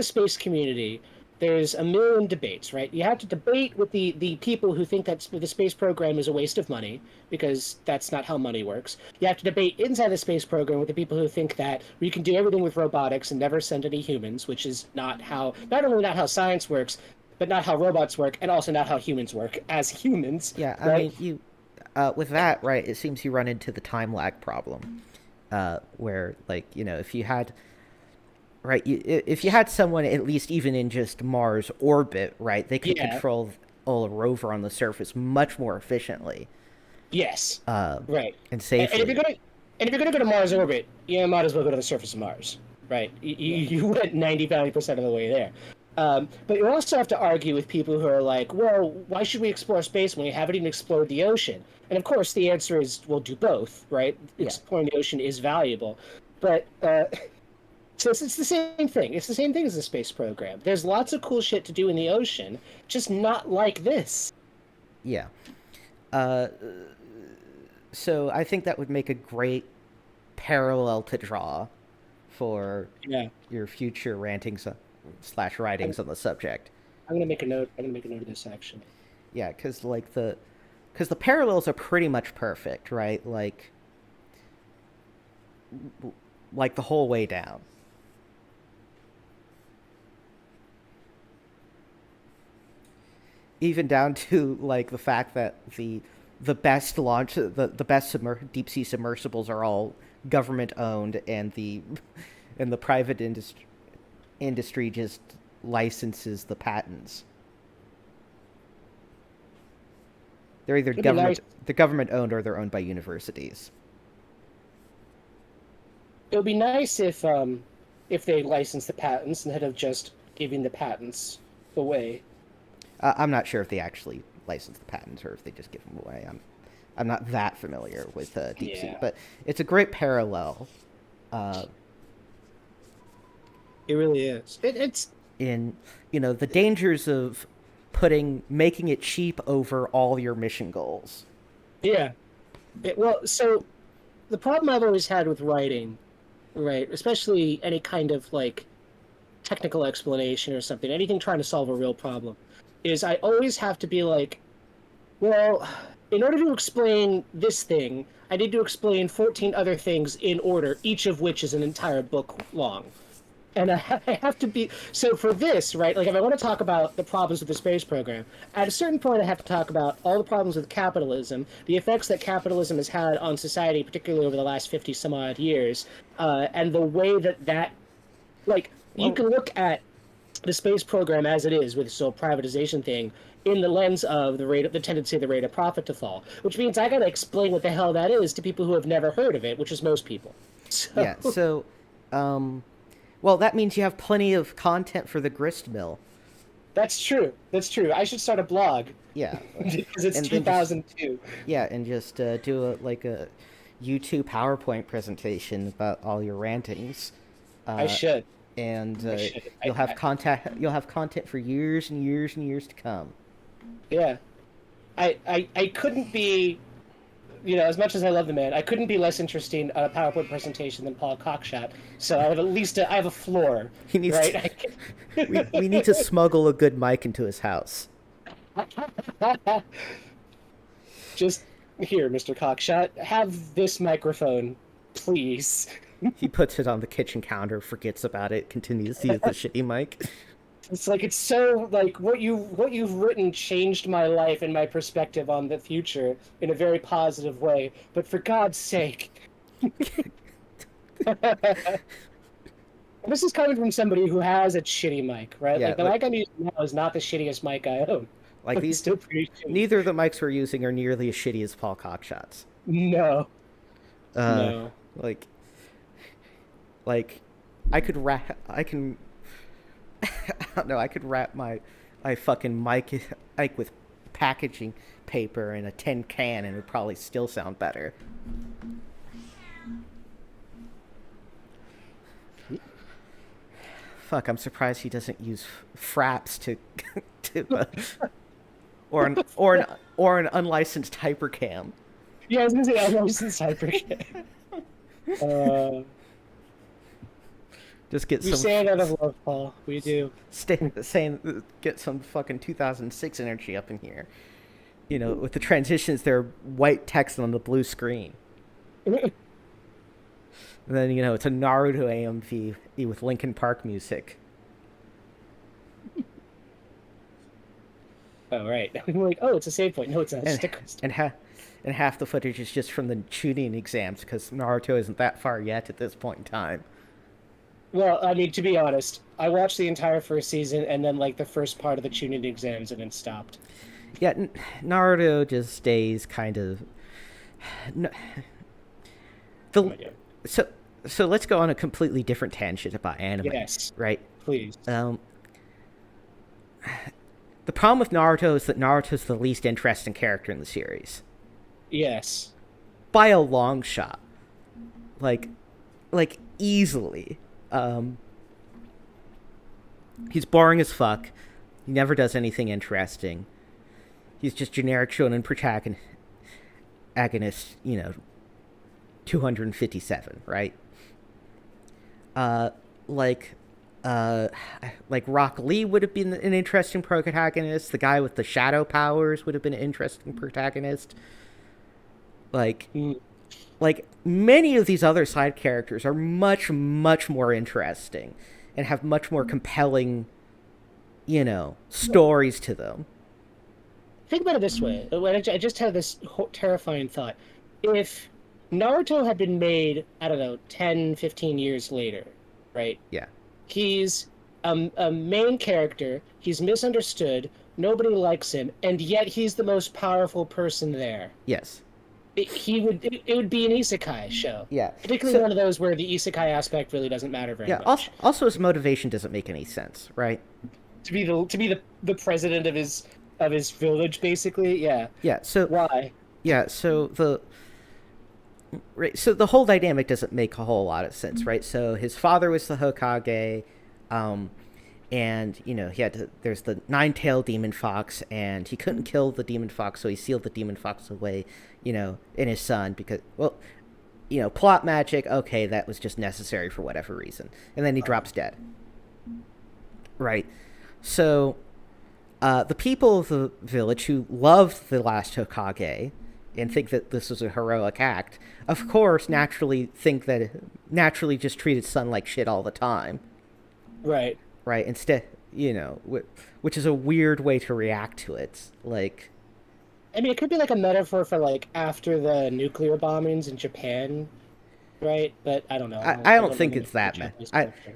space community, there's a million debates, right? You have to debate with the people who think that the space program is a waste of money because that's not how money works. You have to debate inside the space program with the people who think that we can do everything with robotics and never send any humans, which is not only not how science works, but not how robots work, and also not how humans work as humans, Yeah, I right? mean, you with that, right? It seems you run into the time lag problem, where like if you had right, if you had someone at least even in just Mars orbit, right, they could Yeah. control a rover on the surface much more efficiently Yes. uh, Right. and And if you're safely. gonna go to Mars orbit, you might as well go to the surface of Mars, right? Yeah, You went 95% of the way there. But you also have to argue with people who are like, well, why should we explore space when we haven't even explored the ocean? And of course, the answer is we'll do both, right? yeah, Exploring the ocean is valuable, but so it's the same thing. It's the same thing as the space program. There's lots of cool shit to do in the ocean, just not like this. yeah. Uh, so I think that would make a great parallel to draw for Yeah. your future rantings slash writings on the subject. I'm gonna make a note. I'm gonna make a note of this actually. Yeah, because the parallels are pretty much perfect, right? Like the whole way down. Even down to like the fact that the best the best deep sea submersibles are all government owned and the private industry just licenses the patents. They're either It'd be nice. government owned or they're owned by universities. It would be nice if they licensed the patents instead of just giving the patents away. I'm not sure if they actually license the patents or if they just give them away. I'm not that familiar with deep sea, Yeah, but it's a great parallel uh, it really is. It's in the dangers of making it cheap over all your mission goals. yeah. Well, so the problem I've always had with writing, right, especially any kind of like technical explanation or something, anything trying to solve a real problem, is I always have to be like, well, in order to explain this thing, I need to explain 14 other things in order, each of which is an entire book long. And I have to be so for this, right? Like, if I want to talk about the problems with the space program, at a certain point, I have to talk about all the problems with capitalism, the effects that capitalism has had on society, particularly over the last 50 some odd years, and the way that like, you can look at the space program as it is with this whole privatization thing in the lens of the tendency of the rate of profit to fall, which means I got to explain what the hell that is to people who have never heard of it, which is most people. So... Yeah. So, well, that means you have plenty of content for the grist mill. That's true. That's true. I should start a blog. Yeah. Because it's And then 2002. Yeah, and just do a YouTube PowerPoint presentation about all your rantings. I should. And I should. you'll have content for years and years and years to come. Yeah. I couldn't be, as much as I love the man, I couldn't be less interesting on a PowerPoint presentation than Paul Cockshot. So I have at least I have a floor. He needs right? we need to smuggle a good mic into his house. Just here, Mr. Cockshot, have this microphone, please. He puts it on the kitchen counter, forgets about it, continues to use the shitty mic. It's like, it's so like what you've written changed my life and my perspective on the future in a very positive way. But for God's sake, this is coming from somebody who has a shitty mic, right? Yeah, like the mic I'm using now is not the shittiest mic I own. Like but these, it's still pretty shitty. Neither of the mics we're using are nearly as shitty as Paul Cockshot's. No. No. Like, I could wrap. I can. I don't know. I could wrap my fucking mic like with packaging paper in a tin can, and it would probably still sound better. Fuck! I'm surprised he doesn't use fraps or an unlicensed hypercam. Yeah, I was gonna say unlicensed hypercam. Just get We some. say it out of love, Paul. We do. Saying get some fucking 2006 energy up in here. With the transitions, they're white text on the blue screen. And then it's a Naruto AMV with Linkin Park music. Oh right. We're like, oh, it's a save point. No, it's not. And half the footage is just from the tuning exams because Naruto isn't that far yet at this point in time. Well, I mean, to be honest, I watched the entire first season and then like the first part of the tuning exams and then stopped. Yeah, Naruto just stays kind of. So let's go on a completely different tangent about anime. Yes. Right. Please. The problem with Naruto is that Naruto's the least interesting character in the series. Yes. By a long shot. Like easily. He's boring as fuck. He never does anything interesting. He's just generic shonen protagonist, 257, right? Like Rock Lee would have been an interesting protagonist. The guy with the shadow powers would have been an interesting protagonist. Like many of these other side characters are much, much more interesting and have much more compelling, stories to them. Think about it this way. I just had this terrifying thought. If Naruto had been made, I don't know, 10, 15 years later, right? Yeah. He's a main character. He's misunderstood. Nobody likes him. And yet he's the most powerful person there. Yes. It would be an isekai show. Yeah. Particularly one of those where the isekai aspect really doesn't matter very much. Also his motivation doesn't make any sense, right? To be the president of his village, basically, yeah. Yeah. So why? Yeah. So the whole dynamic doesn't make a whole lot of sense, right? So his father was the Hokage, and he had to. There's the nine-tailed demon fox, and he couldn't kill the demon fox, so he sealed the demon fox away, in his son because, well, plot magic. Okay, that was just necessary for whatever reason, and then he drops dead. right? So the people of the village who loved the last Hokage and think that this was a heroic act, of course, naturally just treat his son like shit all the time, Right. right? Instead, which is a weird way to react to it. Like, I mean, it could be like a metaphor for like after the nuclear bombings in Japan, right? But I don't know. I I don't don't know think the it's that, man. Japanese culture.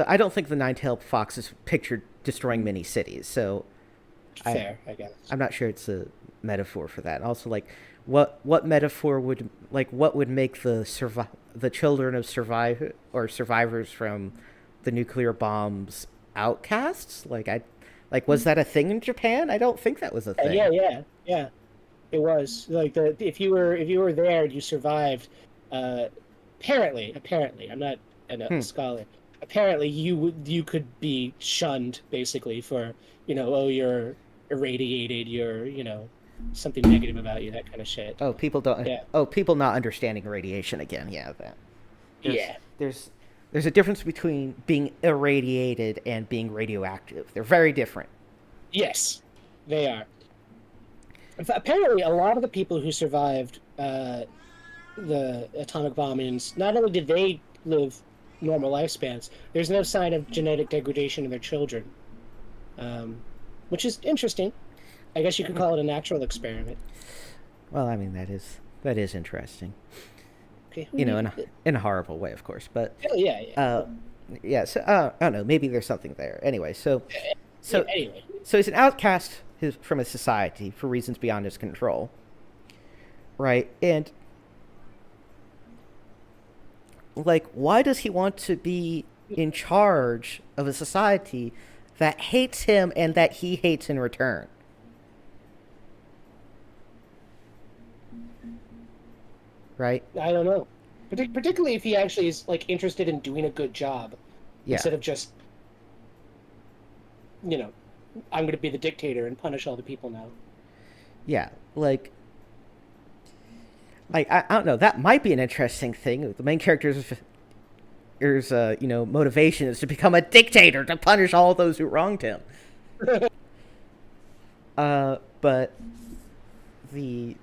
I don't think the Nine-Tailed Fox is pictured destroying many cities, so Fair, I guess. I'm not sure it's a metaphor for that. Also, like, what metaphor would what would make the children of survivors from the nuclear bombs outcasts? Was that a thing in Japan? I don't think that was a thing. Yeah. It was like if you were there and you survived, uh, apparently, I'm not a scholar. Apparently, you could be shunned basically for oh you're irradiated, you're something negative about you, that kind of shit. Oh, people don't. Yeah, Oh, people not understanding radiation again. Yeah, that. There's yeah, there's there's a difference between being irradiated and being radioactive. They're very different. yes, they are. In fact, apparently, a lot of the people who survived the atomic bombings, not only did they live normal lifespans, there's no sign of genetic degradation in their children, which is interesting. I guess you could call it a natural experiment. Well, I mean that is interesting. Okay, In a horrible way, of course. But yeah. yeah. So I don't know. Maybe there's something there. Anyway, so Anyway, so he's an outcast from his society for reasons beyond his control, right? And like, why does he want to be in charge of a society that hates him and that he hates in return? Right? I don't know. Particularly if he actually is like interested in doing a good job Yeah. instead of just, I'm going to be the dictator and punish all the people now. Yeah. Like I don't know. That might be an interesting thing. The main character's motivation is to become a dictator to punish all those who wronged him. But the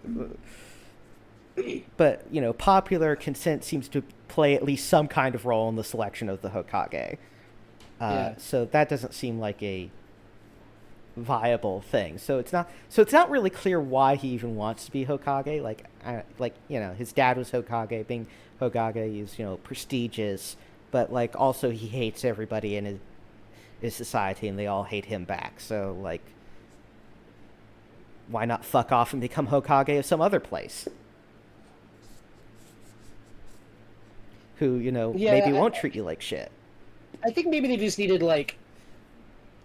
popular consent seems to play at least some kind of role in the selection of the Hokage. Yeah. So that doesn't seem like a viable thing. So it's not really clear why he even wants to be Hokage. His dad was Hokage. Being Hokage is prestigious, but like also he hates everybody in his society, and they all hate him back. So like, why not fuck off and become Hokage of some other place? Who maybe won't treat you like shit. I think maybe they just needed like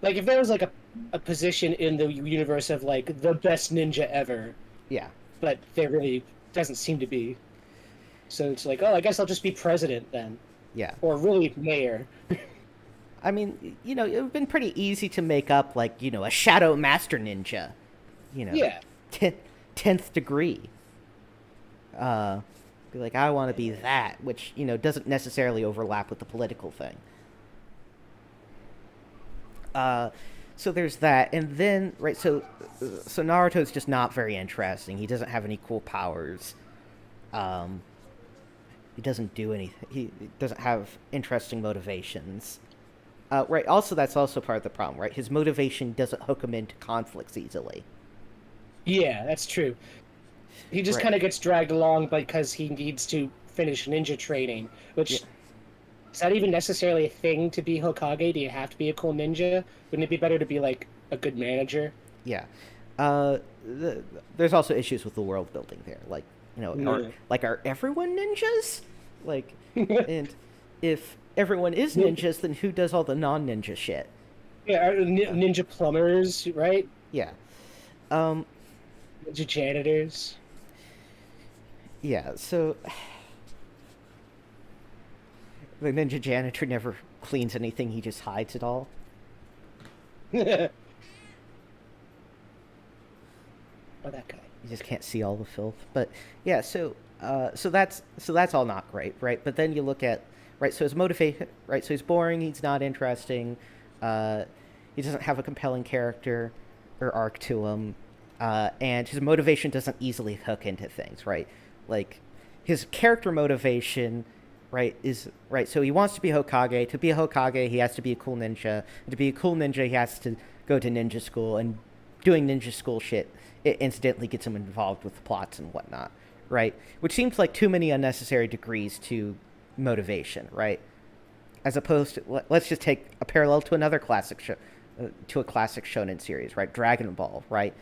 if there was like a position in the universe of like the best ninja ever, Yeah. but there really doesn't seem to be. So it's like, oh, I guess I'll just be president then, Yeah. or really mayor. I mean, it would have been pretty easy to make up, like, a Shadow Master Ninja. Yeah. 10th degree. Be like, I want to be that, which, doesn't necessarily overlap with the political thing. So there's that. And then, right, so Naruto's just not very interesting. He doesn't have any cool powers. He doesn't do anything. He doesn't have interesting motivations. Right, also, that's also part of the problem, right? His motivation doesn't hook him into conflicts easily. Yeah, that's true. He just Right. kind of gets dragged along because he needs to finish ninja training, which Yeah. is that even necessarily a thing to be Hokage? Do you have to be a cool ninja? Wouldn't it be better to be like a good manager? Yeah. There's also issues with the world building there. Like, are everyone ninjas? Like, and if everyone is ninjas, then who does all the non-ninja shit? Yeah, ninja plumbers, right? Yeah. Um, Ninja janitors. yeah, so the ninja janitor never cleans anything, he just hides it all. Oh, that guy. You just can't see all the filth. But yeah, so that's all not great, right? But then you look at right? So his motivation, right? So he's boring. He's not interesting. Uh, he doesn't have a compelling character or arc to him, and his motivation doesn't easily hook into things, right? Like his character motivation, right, is right. So he wants to be Hokage. To be a Hokage, he has to be a cool ninja. And to be a cool ninja, he has to go to ninja school, and doing ninja school shit, it incidentally gets him involved with plots and whatnot, right? Which seems like too many unnecessary degrees to motivation, right? As opposed to, let's just take a parallel to another to a classic shonen series, right? Dragon Ball, right?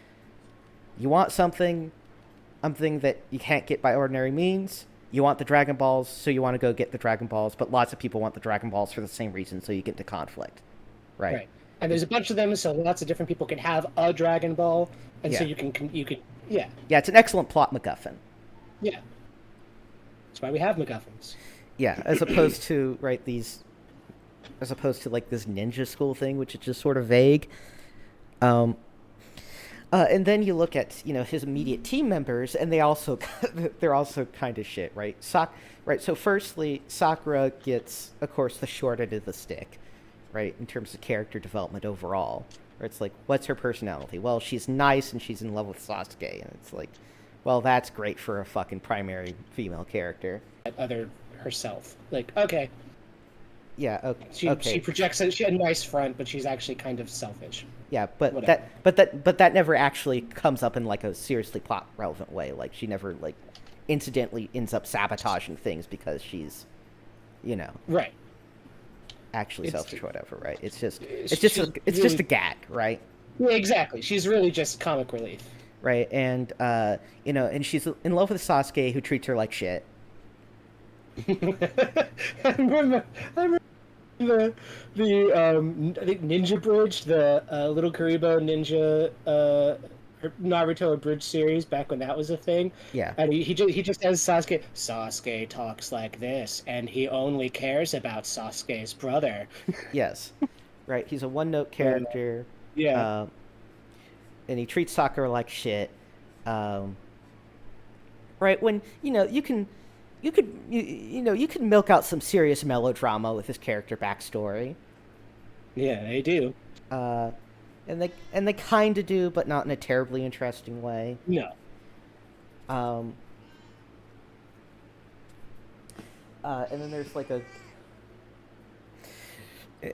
You want something that you can't get by ordinary means. You want the Dragon Balls, so you want to go get the Dragon Balls, but lots of people want the Dragon Balls for the same reason, so you get into conflict, right? Right. And there's a bunch of them, so lots of different people can have a Dragon Ball, and so Yeah. you can yeah. Yeah, it's an excellent plot MacGuffin. Yeah. That's why we have MacGuffins. Yeah, as opposed to as opposed to like this ninja school thing, which is just sort of vague. Um, and then you look at his immediate team members, and they're also kind of shit, right? Right. So firstly, Sakura gets, of course, the short end of the stick, right, in terms of character development overall. Where it's like, what's her personality? Well, she's nice and she's in love with Sasuke, and it's like, well, that's great for a fucking primary female character. Other herself. Like, okay. Yeah. She Okay. projects she had a nice front, but she's actually kind of selfish. Yeah, but Whatever. that never actually comes up in like a seriously plot relevant way. Like she never like incidentally ends up sabotaging things because she's, Right. actually It's selfish or whatever, right? It's just really, just a gag, right? Yeah, exactly. She's really just comic relief. Right, and and she's in love with Sasuke, who treats her like shit. I remember the I think Ninja Bridge, the Little Karibo Ninja Naruto Bridge series back when that was a thing. Yeah. And he just has Sasuke. Sasuke talks like this, and he only cares about Sasuke's brother. Yes. Right. He's a one-note character. Yeah. And he treats Sakura like shit. Right, when you could milk out some serious melodrama with his character backstory. Yeah, they do. And they kind of do, but not in a terribly interesting way. No. Um, and then there's like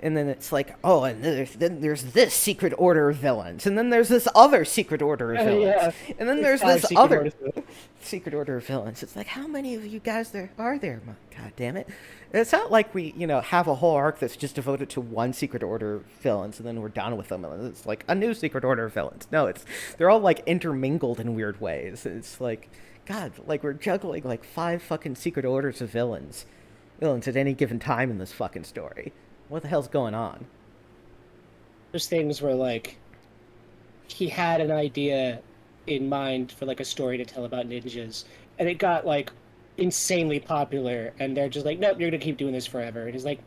and then it's like, oh, and then there's this secret order of villains, and then there's this other secret order of villains, Yeah. and then there's Five this secret other orders of villains. secret order of villains. It's like, how many of you guys there are there? God damn it! It's not like we, have a whole arc that's just devoted to one secret order of villains, and then we're done with them, and it's like a new secret order of villains. No, they're all like intermingled in weird ways. It's like, God, like we're juggling like 5 fucking secret orders of villains at any given time in this fucking story. What the hell's going on? There's things where like he had an idea in mind for like a story to tell about ninjas, and it got like insanely popular, and they're just like, nope, you're gonna keep doing this forever. And he's like,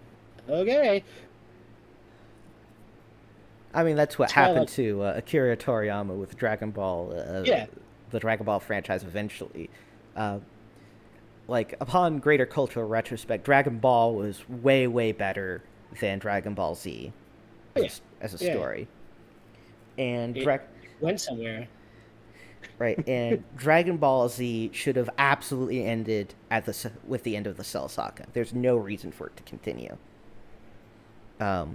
okay. I mean, that's what It's kinda happened like- to Akira Toriyama with Dragon Ball. Yeah. The Dragon Ball franchise eventually. Like, upon greater cultural retrospect, Dragon Ball was way, way better than Dragon Ball Z Yeah. as a Yeah. story. And It went somewhere. right, and Dragon Ball Z should have absolutely ended with the end of the Cell Saga. There's no reason for it to continue. I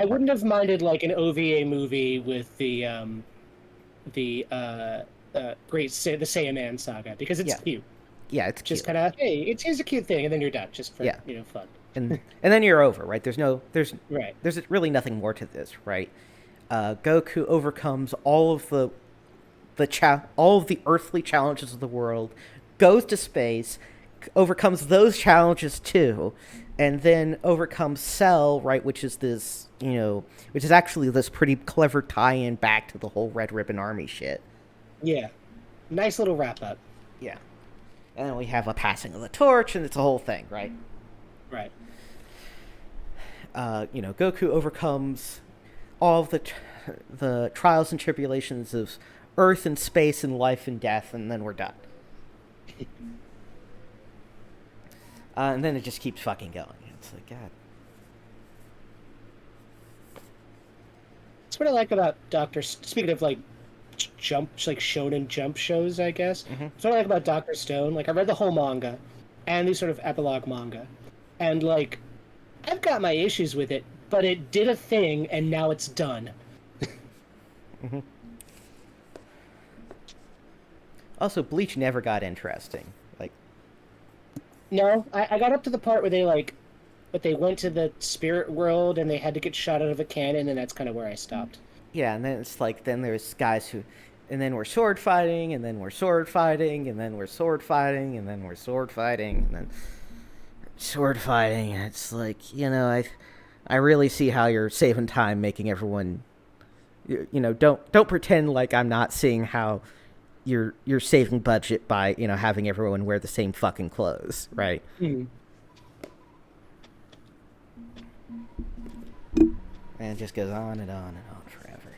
wouldn't have minded like an OVA movie with the Saiyaman saga, because it's Yeah. cute. Yeah, it's Just cute. kind of, hey, here's a cute thing, and then you're done, just for Yeah. fun. and then you're over, right? There's Right. really nothing more to this, right? Goku overcomes all of the earthly challenges of the world, goes to space, overcomes those challenges too, and then overcomes Cell, right? Which is actually this pretty clever tie-in back to the whole Red Ribbon Army shit. Yeah. Nice little wrap up. Yeah, and then we have a passing of the torch, and it's a whole thing, right? Right. Goku overcomes all of the trials and tribulations of Earth and space and life and death, and then we're done. And then it just keeps fucking going. It's like, God. That's what I like about Speaking of like like shonen jump shows, I guess. Mm-hmm. That's what I like about Doctor Stone. Like I read the whole manga, and the sort of epilogue manga, and like I've got my issues with it, but it did a thing, and now it's done. Mm-hmm. Also, Bleach never got interesting. Like, No, I got up to the part where but they went to the spirit world and they had to get shot out of a cannon, and that's kind of where I stopped. yeah, and then it's like, then there's guys who, and then we're sword fighting, and then we're sword fighting, and then we're sword fighting, and then we're sword fighting, and then sword fighting. And it's like, I really see how you're saving time making everyone, don't pretend like I'm not seeing how you're saving budget by, having everyone wear the same fucking clothes, right? Mm. And it just goes on and on and on forever.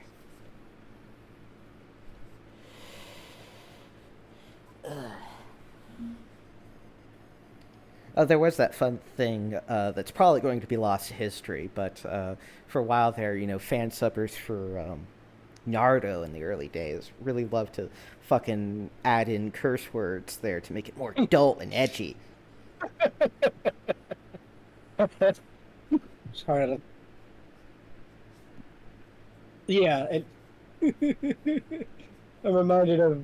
Oh, there was that fun thing that's probably going to be lost to history, but for a while there, fan subbers for Naruto in the early days really loved to fucking add in curse words there to make it more adult and edgy. Sorry. Yeah, I'm reminded of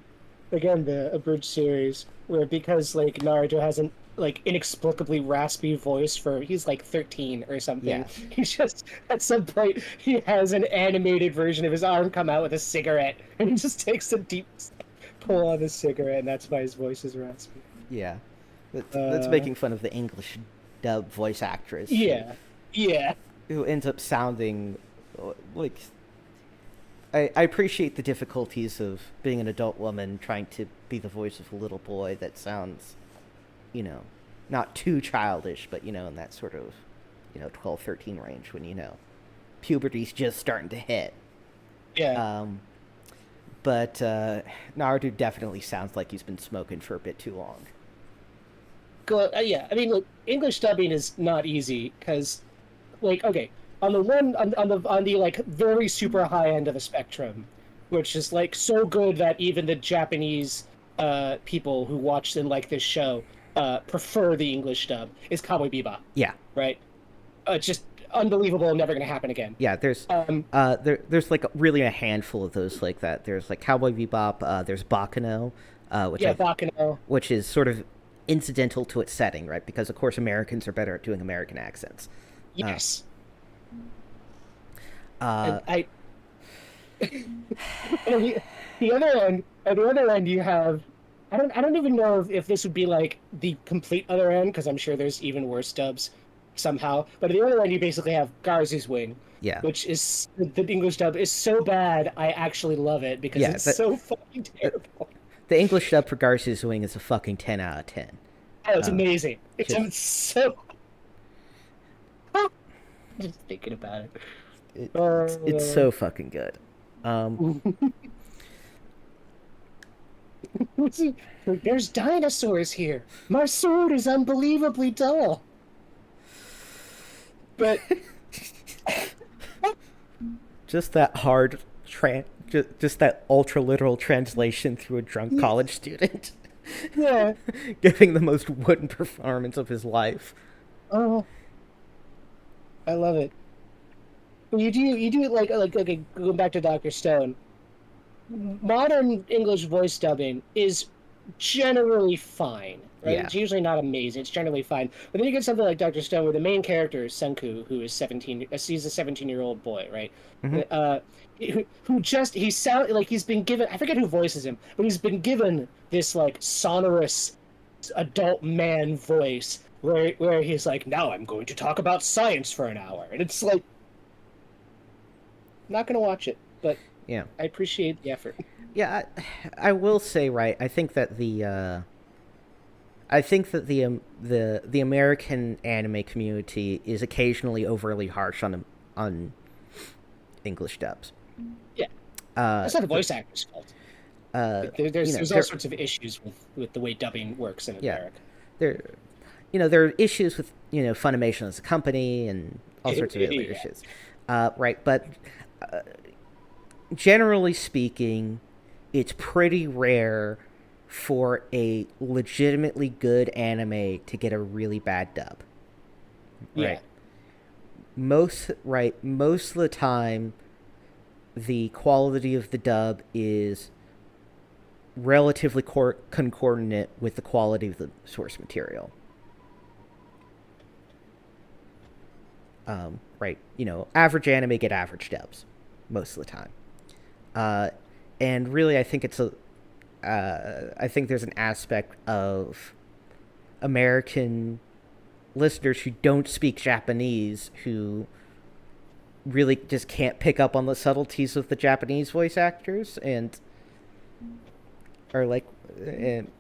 again the abridged series where because like Naruto has an like inexplicably raspy voice for he's like 13 or something. Yeah. He's just at some point he has an animated version of his arm come out with a cigarette and he just takes a deep pull on the cigarette and that's why his voice is raspy. Yeah. That's making fun of the English dub voice actress. Yeah. Yeah. Who ends up sounding like I appreciate the difficulties of being an adult woman trying to be the voice of a little boy that sounds, not too childish, but, in that sort of, 12, 13 range when, puberty's just starting to hit. Yeah. But Naruto definitely sounds like he's been smoking for a bit too long. Yeah, I mean, look, English dubbing is not easy because, like, okay, on the like very super high end of the spectrum, which is like so good that even the Japanese people who watch and like this show prefer the English dub is Cowboy Bebop. Yeah. Right. It's just unbelievable. Never gonna happen again. Yeah. There's there's like really a handful of those like that. There's like Cowboy Bebop. There's Baccano, Baccano, which is sort of incidental to its setting, right? Because of course Americans are better at doing American accents. Yes. And the other end, you have. I don't even know if this would be like the complete other end because I'm sure there's even worse dubs somehow. But at the other end, you basically have Garza's Wing. Yeah. Which is the English dub is so bad I actually love it because it's so fucking terrible. The English dub for Garza's Wing is a fucking 10 out of 10. Oh, it's amazing. It's so. Just thinking about it. It's so fucking good. There's dinosaurs here. My sword is unbelievably dull. But just that hard just that ultra literal translation through a drunk college student. Yeah. Giving the most wooden performance of his life. Oh. I love it. You do it like going back to Dr. Stone. Modern English voice dubbing is generally fine, right? Yeah. It's usually not amazing. It's generally fine. But then you get something like Dr. Stone, where the main character is Senku, who is 17. He's a 17-year-old boy, right? Mm-hmm. He sounds like he's been given. I forget who voices him, but he's been given this like sonorous adult man voice where he's like, now I'm going to talk about science for an hour, and it's like, not gonna watch it, but yeah, I appreciate the effort. Yeah, I will say, right, I think that the American anime community is occasionally overly harsh on English dubs. Yeah, that's not the voice actor's fault. There's all sorts of issues with the way dubbing works in America. there are issues with Funimation as a company and all sorts of other Yeah. issues, right? But generally speaking, it's pretty rare for a legitimately good anime to get a really bad dub, Yeah. right? Most of the time, the quality of the dub is relatively concordant with the quality of the source material. Right? Average anime get average dubs most of the time, and really, I think there's an aspect of American listeners who don't speak Japanese who really just can't pick up on the subtleties of the Japanese voice actors and are like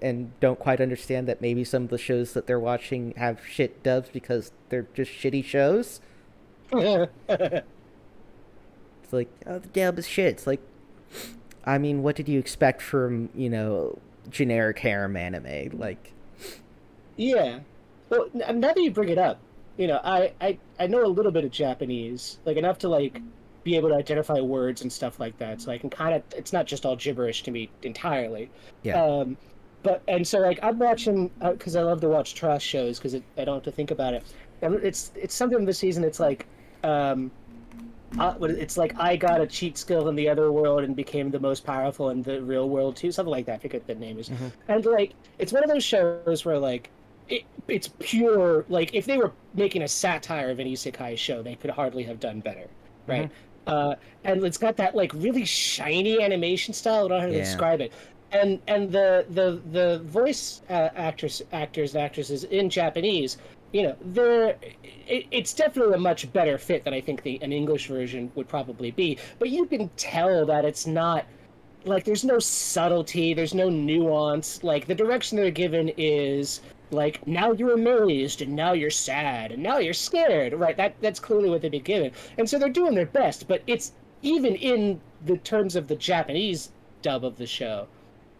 and don't quite understand that maybe some of the shows that they're watching have shit dubs because they're just shitty shows. It's like, oh, the dub is shit. It's like, I mean, what did you expect from generic harem anime? Like, Yeah. Well, now that you bring it up, I know a little bit of Japanese, like enough to like be able to identify words and stuff like that. So I can kind of, it's not just all gibberish to me entirely. yeah, Um, and so like I'm watching because I love to watch trash shows because I don't have to think about it. And it's something this season. It's like um, it's like I got a cheat skill in the other world and became the most powerful in the real world too, something like that. I forget what the name is. mm-hmm. And like it's one of those shows where like it's pure, like if they were making a satire of an isekai show, they could hardly have done better, right? Mm-hmm. And it's got that like really shiny animation style. I don't know how to Yeah, describe it. And the voice actors and actresses in Japanese, it's definitely a much better fit than I think an English version would probably be. But you can tell that it's not like there's no subtlety, there's no nuance. Like the direction they're given is like now you're amazed and now you're sad and now you're scared, right? That's clearly what they've been given, and so they're doing their best. But it's even in the terms of the Japanese dub of the show,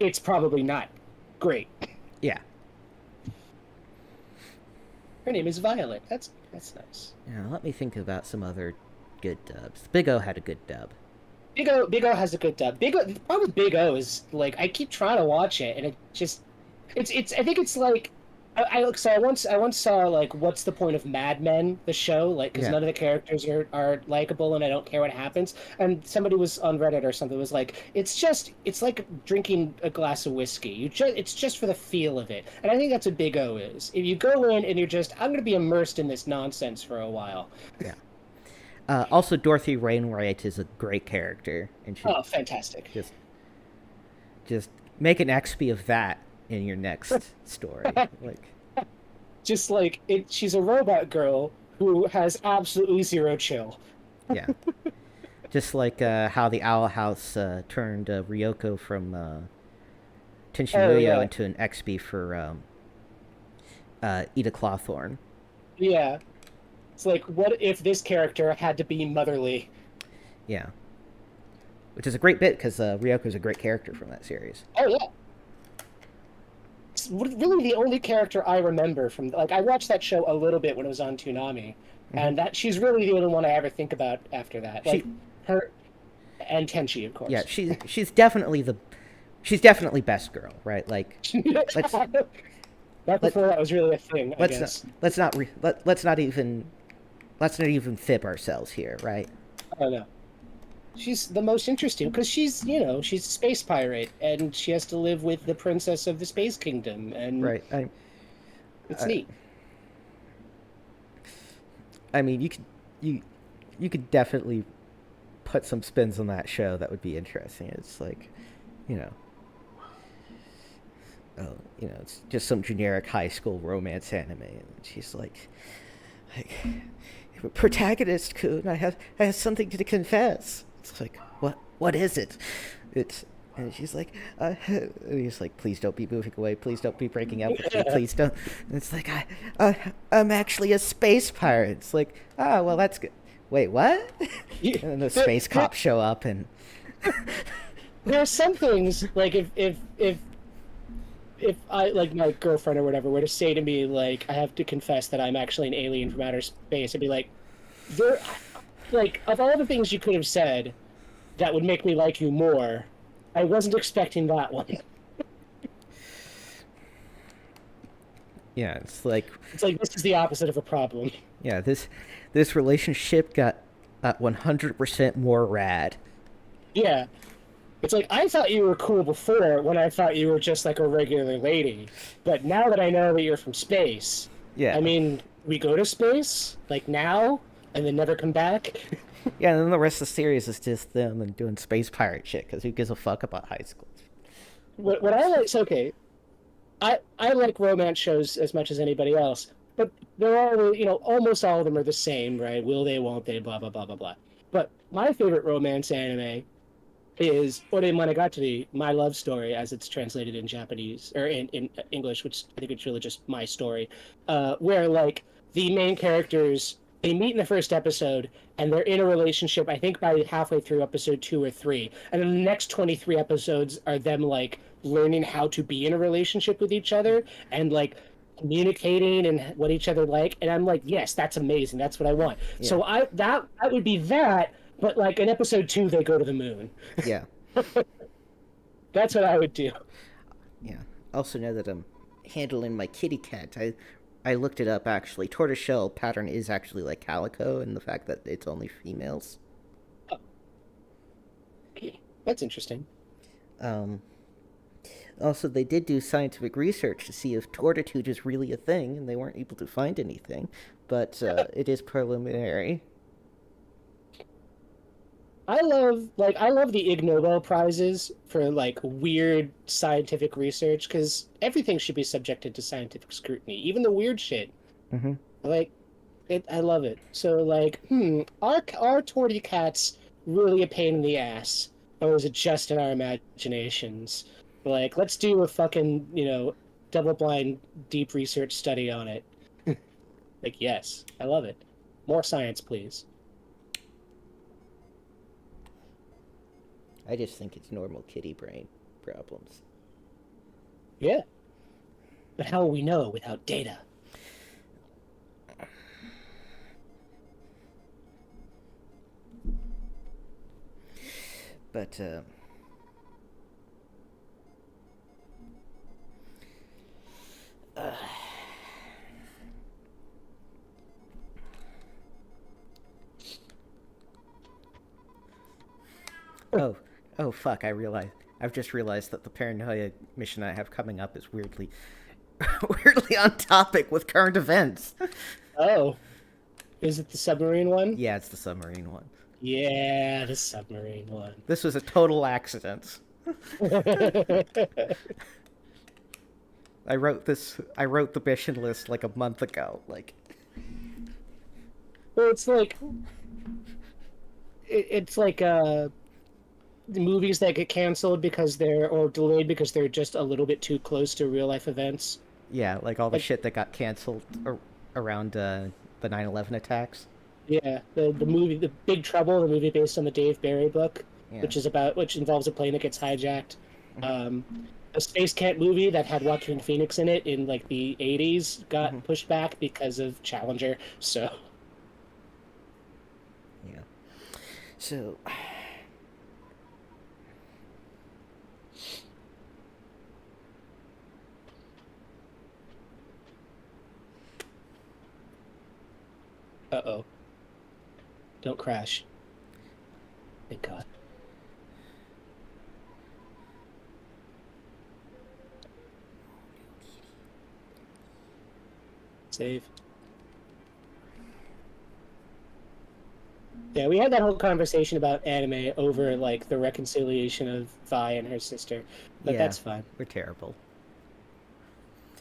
it's probably not great. yeah, Her name is Violet. That's nice. yeah. Let me think about some other good dubs. Big O had a good dub. Big O has a good dub. The problem with Big O is like I keep trying to watch it and it just it's I think it's like I once saw like what's the point of Mad Men the show, like because Yeah, none of the characters are likable and I don't care what happens, and somebody was on Reddit or something was like it's like drinking a glass of whiskey, it's just for the feel of it, and I think that's what Big O is. If you go in and you're just I'm gonna be immersed in this nonsense for a while. yeah. Also, Dorothy Wainwright is a great character, and she Oh, fantastic. just make an XP of that in your next story. Like, Just like she's a robot girl who has absolutely zero chill. yeah, just like how the Owl House turned Ryoko from Tenshin Oh Muyo yeah, into an XP for Ida Clawthorne. yeah. It's like, what if this character had to be motherly? Yeah, which is a great bit because Ryoko's a great character from that series. Oh yeah, it's really the only character I remember from. Like, I watched that show a little bit when it was on Toonami, Mm-hmm. and that she's really the only one I ever think about after that. She, Like her and Tenchi, of yeah, course. she's definitely best girl, right? Like, let's Not let before that was really a thing, I let's guess. let's not even fib ourselves here, right? I don't know. She's the most interesting because she's a space pirate and she has to live with the princess of the space kingdom, and Right. it's I, neat. I mean, you could definitely put some spins on that show that would be interesting. It's like, you know, oh, it's just some generic high school romance anime, and she's like protagonist Kun, I have something to confess. It's like, what is it? It's and she's like, and he's like, please don't be moving away, please don't be breaking up with me, please don't. And it's like, I'm actually a space pirate. It's like, ah, well, that's good. Wait, what? Yeah, And then the space cops show up, and there are some things like if if I like my girlfriend or whatever were to say to me like I have to confess that I'm actually an alien from outer space, I'd be like, there, like of all the things you could have said that would make me like you more, I wasn't expecting that one. Yeah, it's like, It's like this is the opposite of a problem. yeah, this relationship got 100% more rad. Yeah, it's like I thought you were cool before when I thought you were just like a regular lady, but now that I know that you're from space, Yeah. I mean, we go to space like now and then never come back. Yeah, and then the rest of the series is just them and doing space pirate shit, because who gives a fuck about high school? What I like, so okay, I like romance shows as much as anybody else, but they're all almost all of them are the same, right? Will they? Won't they? Blah blah blah blah blah. But my favorite romance anime is Ore Monogatari, My Love Story, as it's translated in Japanese or in English, which I think it's really just My Story, where like the main characters they meet in the first episode and they're in a relationship. I think by halfway through episode 2 or 3, and then the next 23 episodes are them like learning how to be in a relationship with each other and like communicating and what each other like. And I'm like, yes, that's amazing. That's what I want. Yeah. So that would be that. But like in episode 2, they go to the moon. Yeah. That's what I would do. Yeah. Also, now that I'm handling my kitty cat, I looked it up actually. Tortoiseshell pattern is actually like calico, and the fact that it's only females. That's interesting. Also, they did do scientific research to see if tortitude is really a thing, and they weren't able to find anything. But it is preliminary. I love the Ig Nobel prizes for like weird scientific research because everything should be subjected to scientific scrutiny, even the weird shit. Mm-hmm. Like it, I love it. So like, are torty cats really a pain in the ass, or is it just in our imaginations? Like, let's do a fucking double-blind deep research study on it. Like, yes, I love it. More science, please. I just think it's normal kitty brain problems. Yeah. But how will we know without data? But, oh, fuck, I've just realized that the paranoia mission I have coming up is weirdly on topic with current events. Oh. Is it the submarine one? Yeah, it's the submarine one. Yeah, the submarine one. This was a total accident. I wrote the mission list like a month ago, like. Well, it's like the movies that get canceled because or delayed because they're just a little bit too close to real life events. Yeah, like all the shit that got canceled around the 9/11 attacks. Yeah, the movie, The Big Trouble, the movie based on the Dave Barry book, Yeah. which involves a plane that gets hijacked. A Space Cat movie that had Joaquin Phoenix in it in like the 80s got pushed back because of Challenger. So Yeah. So. uh-oh. Don't crash. Thank God. Save. Yeah, we had that whole conversation about anime over like the reconciliation of Vi and her sister, but Yeah, that's fine. We're terrible.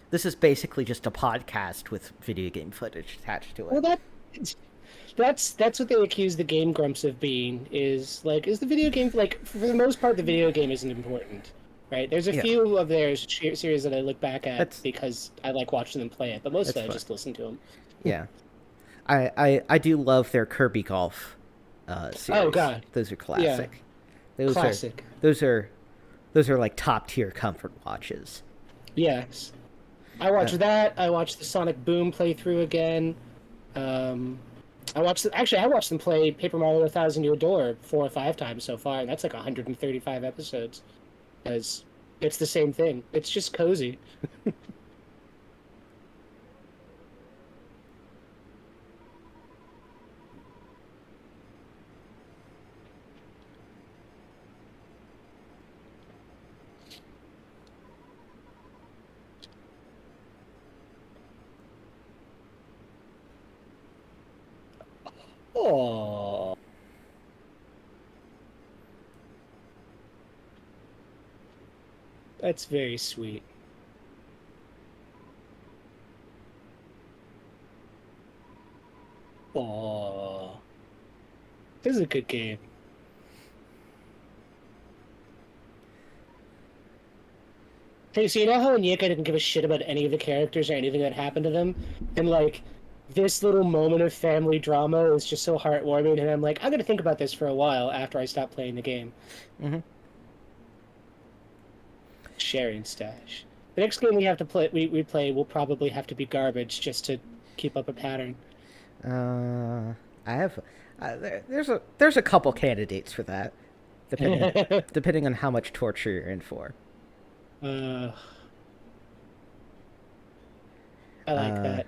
This is basically just a podcast with video game footage attached to it. Well, that's what they accuse the Game Grumps of being. Is the video game like for the most part the video game isn't important, right? There's a few of their series that I look back at because I like watching them play it, but mostly I just listen to them. Yeah, I do love their Kirby Golf series. Oh God, those are classic. Yeah. Classic. Those are like top tier comfort watches. Yes. I Uh, watched that. I watched the Sonic Boom playthrough again. Um, I watched them play Paper Mario: A Thousand Year Door 4 or 5 times so far, and that's like 135 episodes. Because it's the same thing. It's just cozy. Oh, that's very sweet. Oh, this is a good game. Hey, so you know how Onyeka didn't give a shit about any of the characters or anything that happened to them? And like this little moment of family drama is just so heartwarming, and I'm like, I'm gonna think about this for a while after I stop playing the game. hmm Sharing stash. The next game we have to play we play will probably have to be garbage just to keep up a pattern. I have there's a couple candidates for that, depending on how much torture you're in for. uh, I like Uh, that.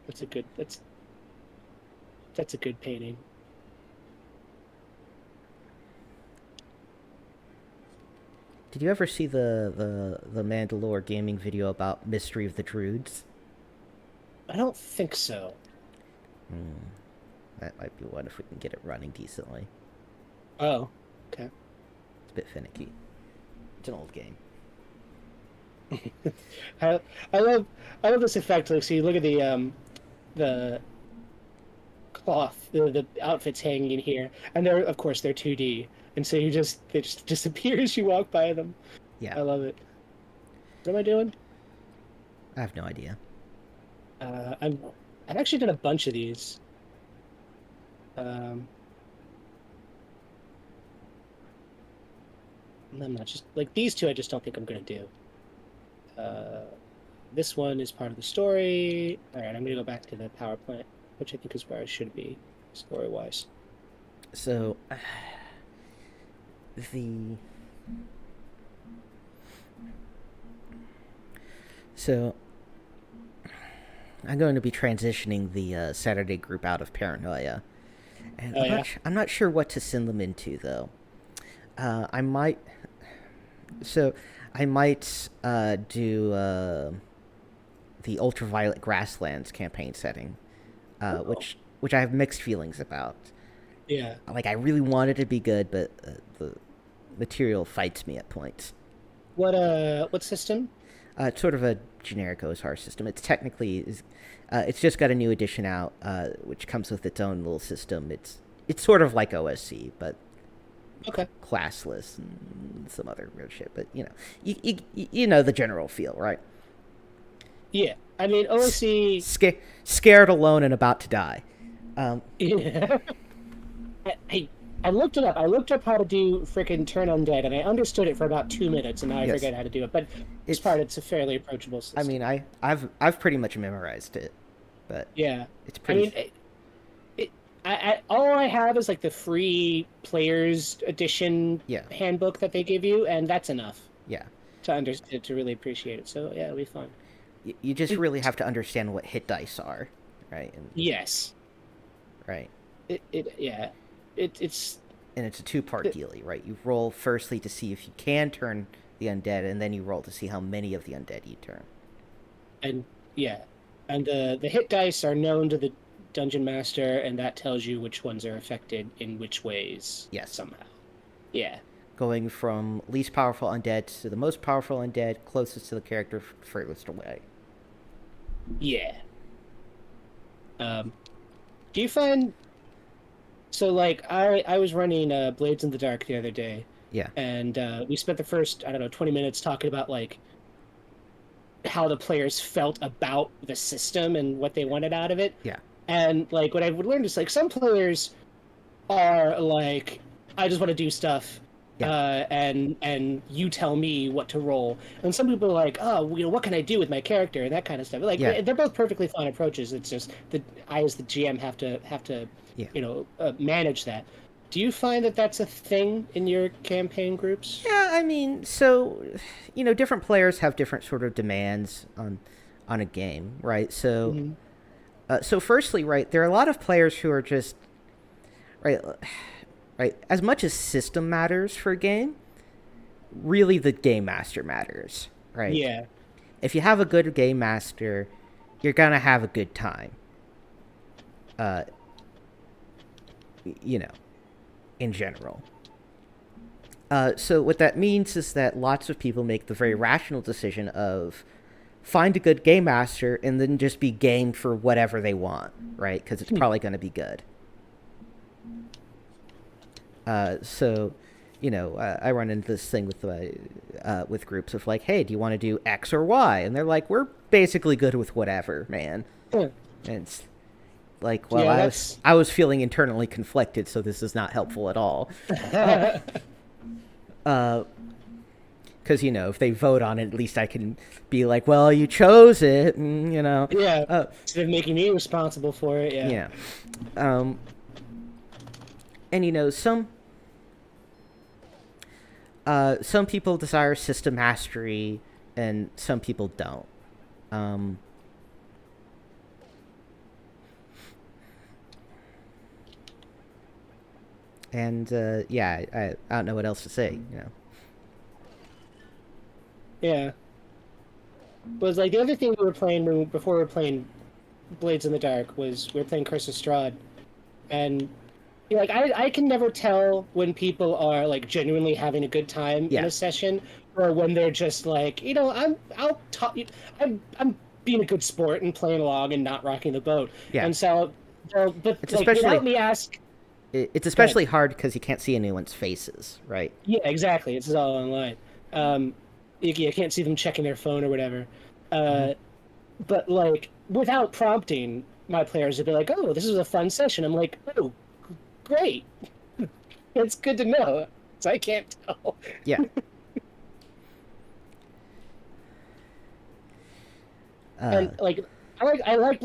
That's a good that's a good painting. did you ever see the Mandalore gaming video about Mystery of the Druids? I don't think so. Hmm, that might be one if we can get it running decently. Oh, okay. It's a bit finicky. It's an old game. I, I love I love this effect. Like, so you look at the cloth, the outfits hanging in here, and they're of course they're 2D, and so they just disappear as you walk by them. Yeah, I love it. What am I doing? I have no idea. I've actually done a bunch of these. Um, I'm not just like these two. I just don't think I'm gonna do. Uh, this one is part of the story. All right, I'm gonna go back to the power plant, which I think is where I should be story wise. So the so I'm going to be transitioning the Saturday group out of Paranoia, and Oh yeah. I'm not sure what to send them into though. I might so I might do the Ultraviolet Grasslands campaign setting, Oh. which I have mixed feelings about. Yeah. Like I really want it to be good, but the material fights me at points. What system? It's sort of a generic OSR system. It's technically it's just got a new edition out, which comes with its own little system. It's sort of like OSC, but Okay. classless and some other weird shit. But you know the general feel, right? Yeah. I mean, OSC. Scared, alone, and about to die. Yeah. I, I looked it up. I looked up how to do freaking turn undead, and I understood it for about 2 minutes, and now I Yes, forget how to do it. But this it's. part, it's a fairly approachable I system. mean, I've pretty much memorized it, but Yeah. it's I pretty. mean, all I have is like the free players edition Yeah, handbook that they give you, and that's enough yeah. to understand to really appreciate it. So yeah, it'll be fun. You just really have to understand what hit dice are, right? Yes. Right. Yeah. It's And it's a two-part dealy, right? You roll firstly to see if you can turn the undead, and then you roll to see how many of the undead you turn. and yeah, and the hit dice are known to the dungeon master, and that tells you which ones are affected in which ways Yes. somehow. Yeah. Going from least powerful undead to the most powerful undead, closest to the character furthest away. Yeah. Do you find so like I was running Blades in the Dark the other day, Yeah. and we spent the first I don't know 20 minutes talking about like how the players felt about the system and what they wanted out of it. Yeah. And like what I would learn is like some players are like, I just want to do stuff Yeah. and you tell me what to roll. And some people are like, oh, what can I do with my character and that kind of stuff. Like Yeah. they're both perfectly fine approaches. It's just that I, as the GM, have to Yeah. manage that. Do you find that that's a thing in your campaign groups? Yeah, I mean, so different players have different sort of demands on a game, right? So, Mm-hmm. so firstly, right, there are a lot of players who are just right, right. As much as system matters for a game, really the game master matters, right? Yeah. If you have a good game master, you're gonna have a good time. Uh, you know, in general. So what that means is that lots of people make the very rational decision of find a good game master and then just be game for whatever they want, right? Because it's probably going to be good. So, I run into this thing with groups of like, hey, do you want to do X or Y? And they're like, we're basically good with whatever, man. Yeah. And it's like, well, Yeah, I was feeling internally conflicted, so this is not helpful at all. Because if they vote on it, at least I can be like, well, you chose it, and, Yeah. Instead of making me responsible for it, yeah. yeah. And some people desire system mastery, and some people don't. And yeah, I don't know what else to say. Yeah. Was like the other thing we were playing before we were playing Blades in the Dark was we were playing Curse of Strahd, and like I can never tell when people are like genuinely having a good time in Yeah. a session or when they're just like I'll talk I'm being a good sport and playing along and not rocking the boat. Yeah. And so, but It's like especially- without me ask. It's especially hard because you can't see anyone's faces, right? Yeah, exactly. It's all online. You can't see them checking their phone or whatever. But like without prompting, my players would be like, "Oh, this is a fun session." I'm like, "Oh, great. It's good to know." So I can't tell. Yeah. And like, I like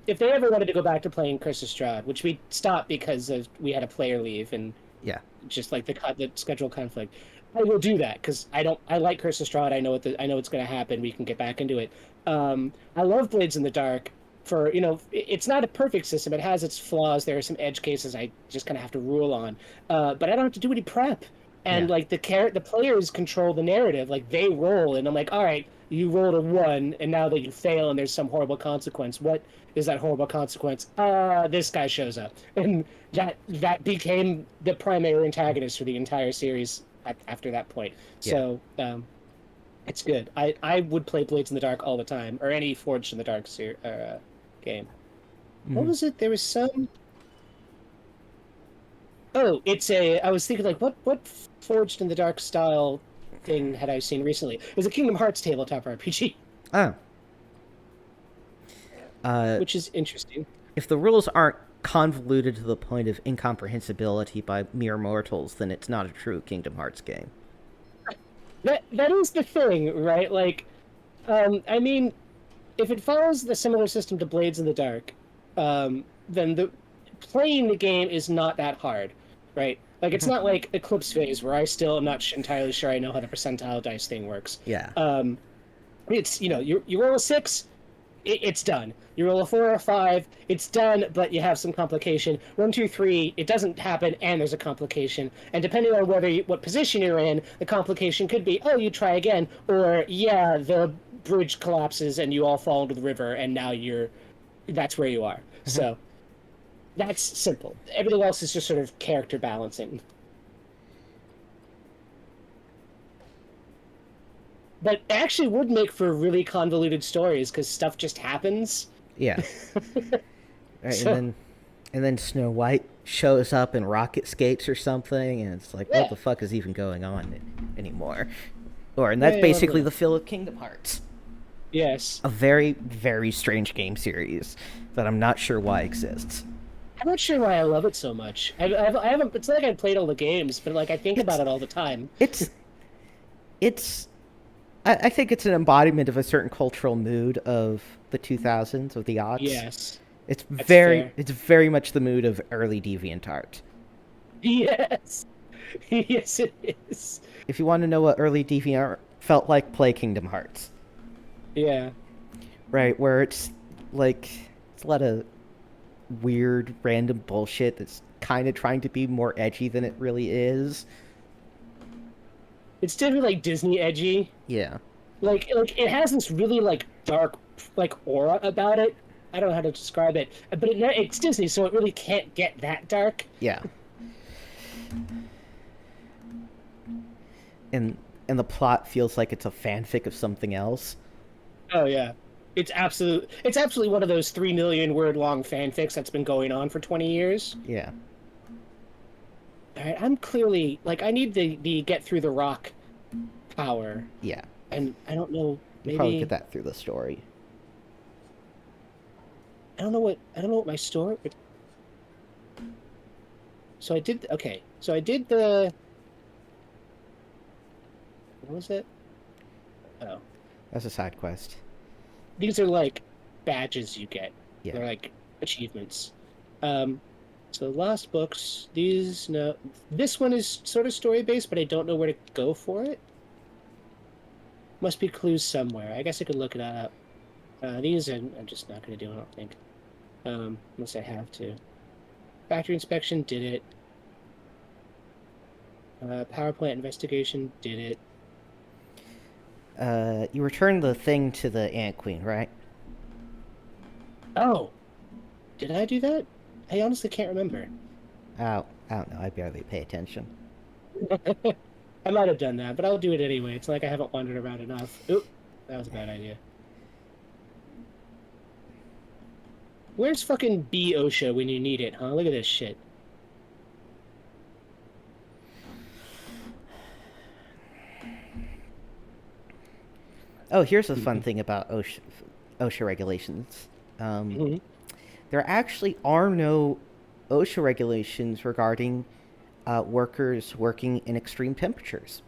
if they ever wanted to go back to playing Curse of Strahd, which we stopped because we had a player leave and Yeah. just like the schedule conflict. I will do that because I like Curse of Strahd. I know what's going to happen. We can get back into it. I love Blades in the Dark. For it's not a perfect system. It has its flaws. There are some edge cases I just kind of have to rule on. But I don't have to do any prep. And Yeah. like the players control the narrative. Like they roll, and I'm like, all right, you rolled a 1, and now that you fail, and there's some horrible consequence. What is that horrible consequence? This guy shows up, and that became the primary antagonist for the entire series after that point. Yeah. So it's good. I would play Blades in the Dark all the time, or any Forged in the Dark game. What was it? There was some. Oh, I was thinking like, what Forged in the Dark style thing had I seen recently? It was a Kingdom Hearts tabletop RPG, Oh. which is interesting. If the rules aren't convoluted to the point of incomprehensibility by mere mortals, then it's not a true Kingdom Hearts game. That is the thing, right? Like, I mean, if it follows the similar system to Blades in the Dark, then playing the game is not that hard, right? Like, it's not like Eclipse Phase where I still am not entirely sure I know how the percentile dice thing works. Yeah. It's you roll a 6, it's done. You roll a 4 or a 5, it's done, but you have some complication. 1, 2, 3, it doesn't happen, and there's a complication. And depending on what position you're in, the complication could be, oh, you try again, or yeah, the bridge collapses and you all fall into the river, and now that's where you are. So that's simple. Everything else is just sort of character balancing. But it actually would make for really convoluted stories because stuff just happens. Yeah. Right, So- and then Snow White shows up in rocket skates or something, and it's like, Yeah. what the fuck is even going on anymore? And that's Yeah, basically yeah. the feel of Kingdom Hearts. Yes. A very, very strange game series that I'm not sure why exists. I'm not sure why I love it so much. I haven't. It's not like I played all the games, but like I think about It's it all the time. it's it's I think it's an embodiment of a certain cultural mood of the 2000s, of the aughts. Yes, It's that's very fair. it's very much the mood of early DeviantArt. Yes, yes, it is. If you want to know what early DeviantArt felt like, play Kingdom Hearts. Yeah. Right, where like it's a lot of weird random bullshit that's kind of trying to be more edgy than it really is. It's definitely like Disney edgy. Yeah. Like it has this really like dark like aura about it. I don't know how to describe it, but it's Disney, so it really can't get that dark. Yeah. And and the plot feels like it's a fanfic of something else. Oh yeah, it's absolutely one of those 3 million word long fanfics that's been going on for 20 years. Yeah. All right, I'm clearly like I need the get through the rock power, Yeah. and I don't know You probably get maybe that through the story. I don't know what my story. So I did okay. So I did the what was it? Oh, That's a side quest. these are like badges you get. Yeah. They're like achievements. Um, so Lost Books. These no, this one is sort of story based, but I don't know where to go for it. Must be clues somewhere. I guess I could look it up. These I'm just not going to do. I don't think. Unless I have to. Factory inspection did it. Power plant investigation did it. You return the thing to the Ant Queen, right? Oh, did I do that? I honestly can't remember. I don't know. I barely pay attention. I might have done that, but I'll do it anyway. It's like I haven't wandered around enough. Oop, that was a bad idea. Where's fucking B OSHA when you need it, huh? Look at this shit. Oh, here's a fun thing about OSHA regulations. Mhm. There actually are no OSHA regulations regarding workers working in extreme temperatures.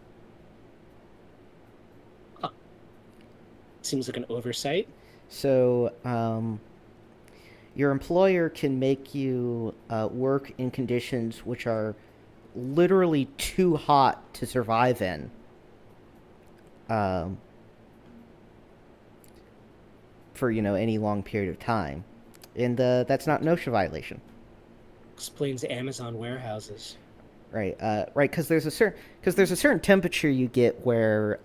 Huh. Seems like an oversight. So, your employer can make you work in conditions which are literally too hot to survive in. Um, for any long period of time, and that's not an OSHA violation, Explains Amazon warehouses. right? Right, because there's a certain temperature you get where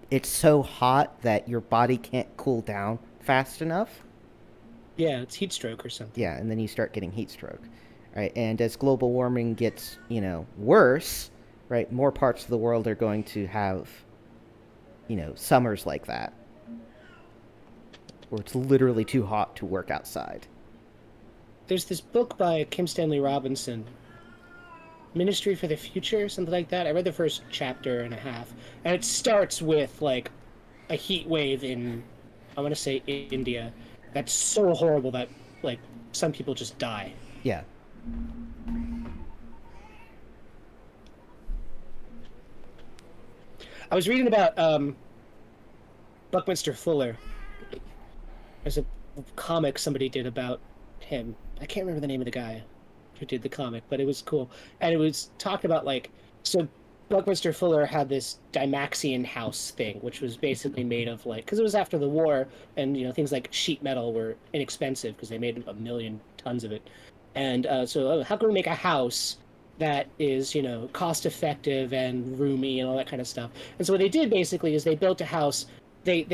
it's so hot that your body can't cool down fast enough. Yeah, it's heat stroke or something. Yeah, and then you start getting heat stroke, right? And as global warming gets worse, right, more parts of the world are going to have summers like that, where it's literally too hot to work outside. There's this book by Kim Stanley Robinson, Ministry for the Future, something like that. I read the first chapter and a half, and it starts with like a heat wave in, I want to say India, that's so horrible that like some people just die. Yeah. I was reading about Buckminster Fuller. There's a comic somebody did about him. I can't remember the name of the guy who did the comic, but it was cool. And it was talked about like so Buckminster Fuller had this Dymaxion house thing, which was basically made of like because it was after the war, and things like sheet metal were inexpensive because they made 1 million tons of it. And so how can we make a house that is cost effective and roomy and all that kind of stuff? And so what they did basically is they built a house. They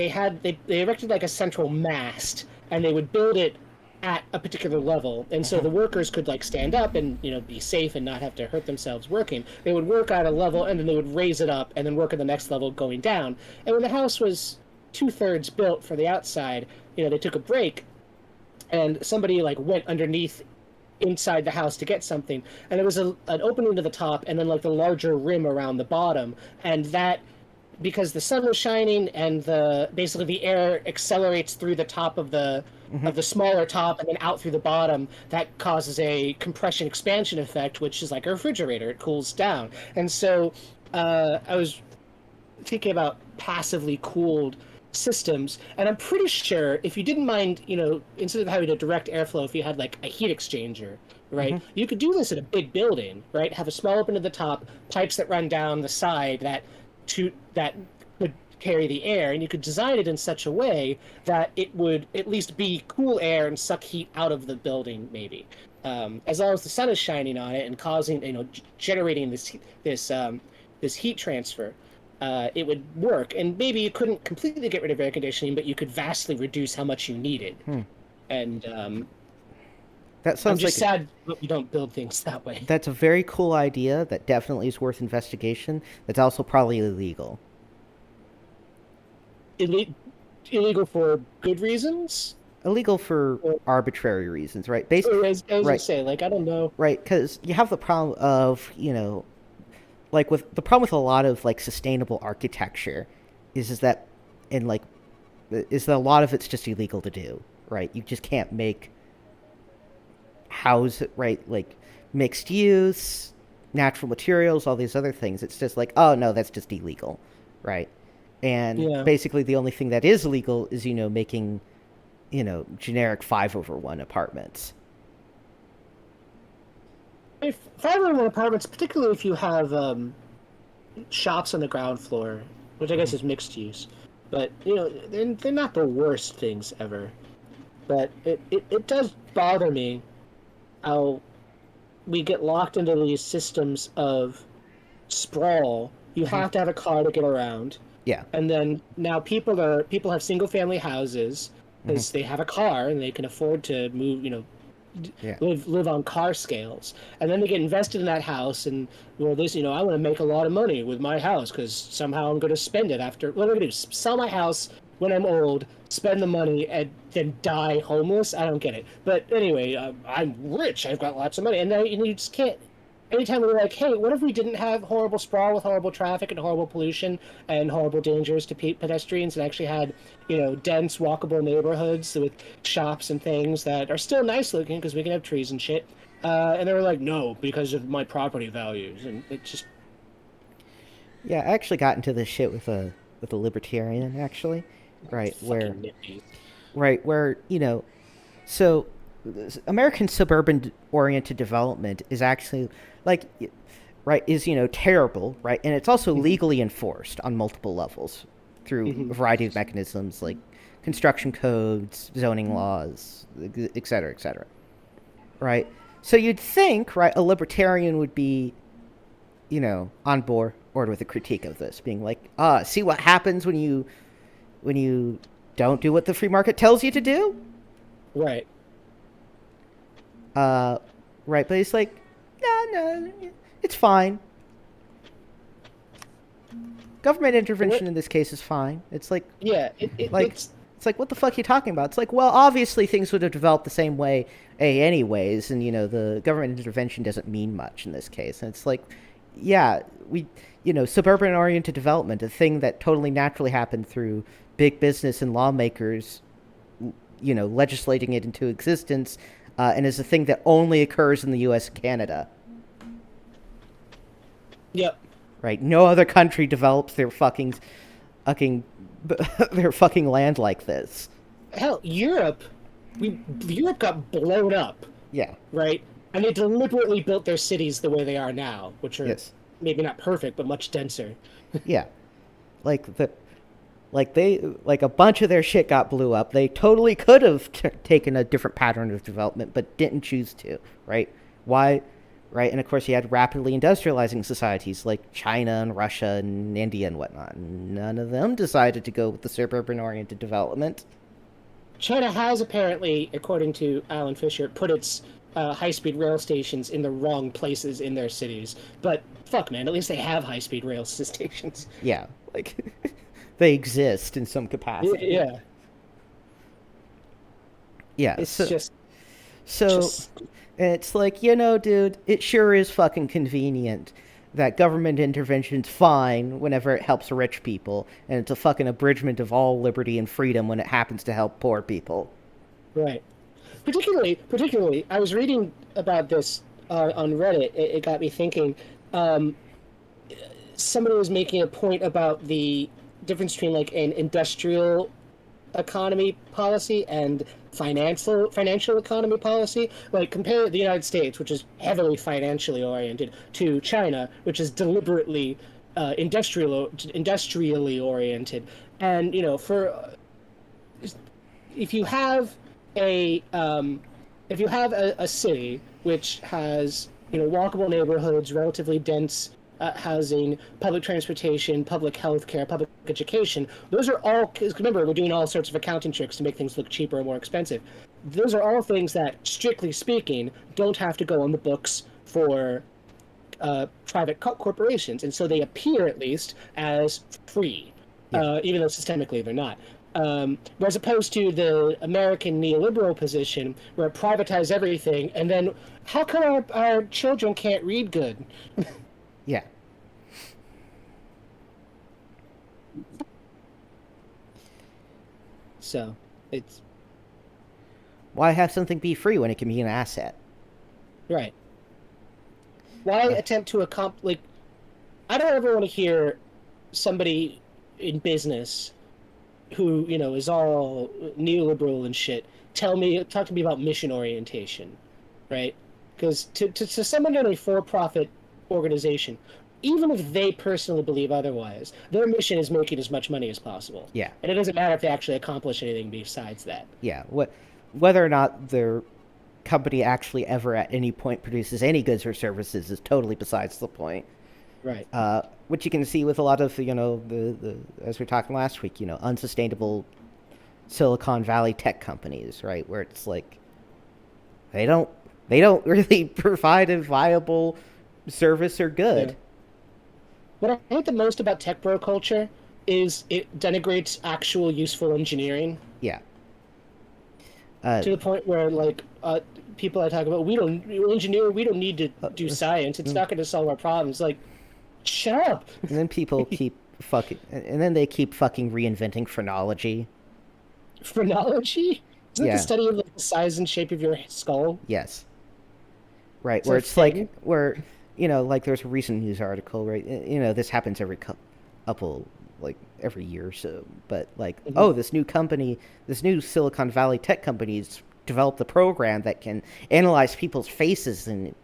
erected like a central mast, and they would build it at a particular level, and so the workers could like stand up and be safe and not have to hurt themselves working. They would work at a level, and then they would raise it up and then work at the next level going down. And when the house was 2/3 built for the outside, they took a break, and somebody like went underneath inside the house to get something, and there was an opening to the top and then like the larger rim around the bottom, and that because the sun was shining and the basically the air accelerates through the top of the smaller top and then out through the bottom, that causes a compression expansion effect, which is like a refrigerator. It cools down. And so I was thinking about passively cooled systems, and I'm pretty sure if you didn't mind, instead of having a direct airflow, if you had like a heat exchanger, right, you could do this in a big building, right? Have a small open at the top, pipes that run down the side that could carry the air, and you could design it in such a way that it would at least be cool air and suck heat out of the building, maybe. As long as the sun is shining on it and causing, generating this heat transfer, it would work. And maybe you couldn't completely get rid of air conditioning, but you could vastly reduce how much you needed. And That I'm sounds just like sad that we don't build things that way. that's a very cool idea that definitely is worth investigation. That's also probably illegal. Ille- Illegal for good reasons? Illegal for Or, arbitrary reasons, right? or as I was gonna Right, say, like, I don't know. right, because you have the problem of, like with the problem with a lot of like sustainable architecture is that and like is that a lot of it's just illegal to do, right? You just can't make house right like mixed use, natural materials, all these other things. It's just like, oh no, that's just illegal, right? And Yeah. basically the only thing that is illegal is making generic 5/1 apartments. If 501 apartments, particularly if you have shops on the ground floor, which I guess is mixed use, but they're not the worst things ever. But it does bother me how we get locked into these systems of sprawl. You have to have a car to get around, Yeah. and then now people have single family houses because they have a car and they can afford to move, Yeah. live on car scales, and then they get invested in that house, and well, I want to make a lot of money with my house because somehow I'm going to spend it after. What am I going to do? Sell my house when I'm old, spend the money, and then die homeless? I don't get it. But anyway, I'm rich. I've got lots of money, and then you just can't. Anytime we're like, hey, what if we didn't have horrible sprawl with horrible traffic and horrible pollution and horrible dangers to pedestrians, and actually had, dense, walkable neighborhoods with shops and things that are still nice looking because we can have trees and shit. And they were like, no, because of my property values, and it just Yeah, I actually got into this shit with a libertarian actually, right? fucking nifty. Where so American suburban oriented development is actually like right is terrible, right? And it's also legally enforced on multiple levels through a variety of mechanisms like construction codes, zoning laws, et cetera, et cetera. Right? So you'd think, right, a libertarian would be on board with a critique of this, being like, see what happens when you don't do what the free market tells you to do? Right. Right, but it's like, no, it's fine. Government intervention in this case is fine. It's like, Yeah, like, it's it's like, what the fuck are you talking about? It's like, well, obviously things would have developed the same way, anyways, and the government intervention doesn't mean much in this case. And it's like, yeah, suburban-oriented development, a thing that totally naturally happened through big business and lawmakers, legislating it into existence, and is a thing that only occurs in the U.S. and Canada. yep. Right? No other country develops fucking, their fucking land like this. Hell, Europe got blown up, Yeah. right? And they deliberately built their cities the way they are now, which are Yes. maybe not perfect, but much denser. Yeah. Like like a bunch of their shit got blew up. They totally could have taken a different pattern of development, but didn't choose to. Right? Why? Right? And of course, you had rapidly industrializing societies like China and Russia and India and whatnot. None of them decided to go with the suburban-oriented development. China has apparently, according to Alan Fisher, put its high-speed rail stations in the wrong places in their cities. But fuck, man, at least they have high-speed rail stations. Yeah, like they exist in some capacity. Yeah, Yeah. it's So just it's like dude, it sure is fucking convenient that government intervention's fine whenever it helps rich people, and it's a fucking abridgment of all liberty and freedom when it happens to help poor people. Right. Particularly, I was reading about this on Reddit. It got me thinking. Um, Somebody was making a point about the difference between like an industrial economy policy and financial economy policy. Like compare the United States, which is heavily financially oriented, to China, which is deliberately industrially oriented. And for if you have a if you have a city which has walkable neighborhoods, relatively dense housing, public transportation, public health care, public education. Those are all, because remember, we're doing all sorts of accounting tricks to make things look cheaper or more expensive. Those are all things that, strictly speaking, don't have to go on the books for private corporations. And so they appear, at least, as free, even though systemically they're not. As opposed to the American neoliberal position where privatize everything, and then how come our children can't read good? Yeah. So, it's... Why have something be free when it can be an asset? Right. Why attempt to accomplish... I don't ever want to hear somebody in business who, is all neoliberal and shit, talk to me about mission orientation, right? Because to someone in a for-profit organization, even if they personally believe otherwise, their mission is making as much money as possible. Yeah. And it doesn't matter if they actually accomplish anything besides that. Yeah. Whether or not their company actually ever at any point produces any goods or services is totally besides the point. Right. Which you can see with a lot of the as we were talking last week, unsustainable Silicon Valley tech companies, right? Where it's like they don't really provide a viable service or good. Yeah. What I hate the most about tech bro culture is it denigrates actual useful engineering. Yeah. To the point where, like, people I talk about, we don't need to do science. It's not going to solve our problems. Like, shut up. And then people keep they keep fucking reinventing phrenology. Phrenology? Isn't it Yeah. the study of like, the size and shape of your skull? Yes. Right, It's where a it's like thing? where like there's a recent news article, right? This happens every couple like every year or so, but like this new Silicon Valley tech company's developed a program that can analyze people's faces and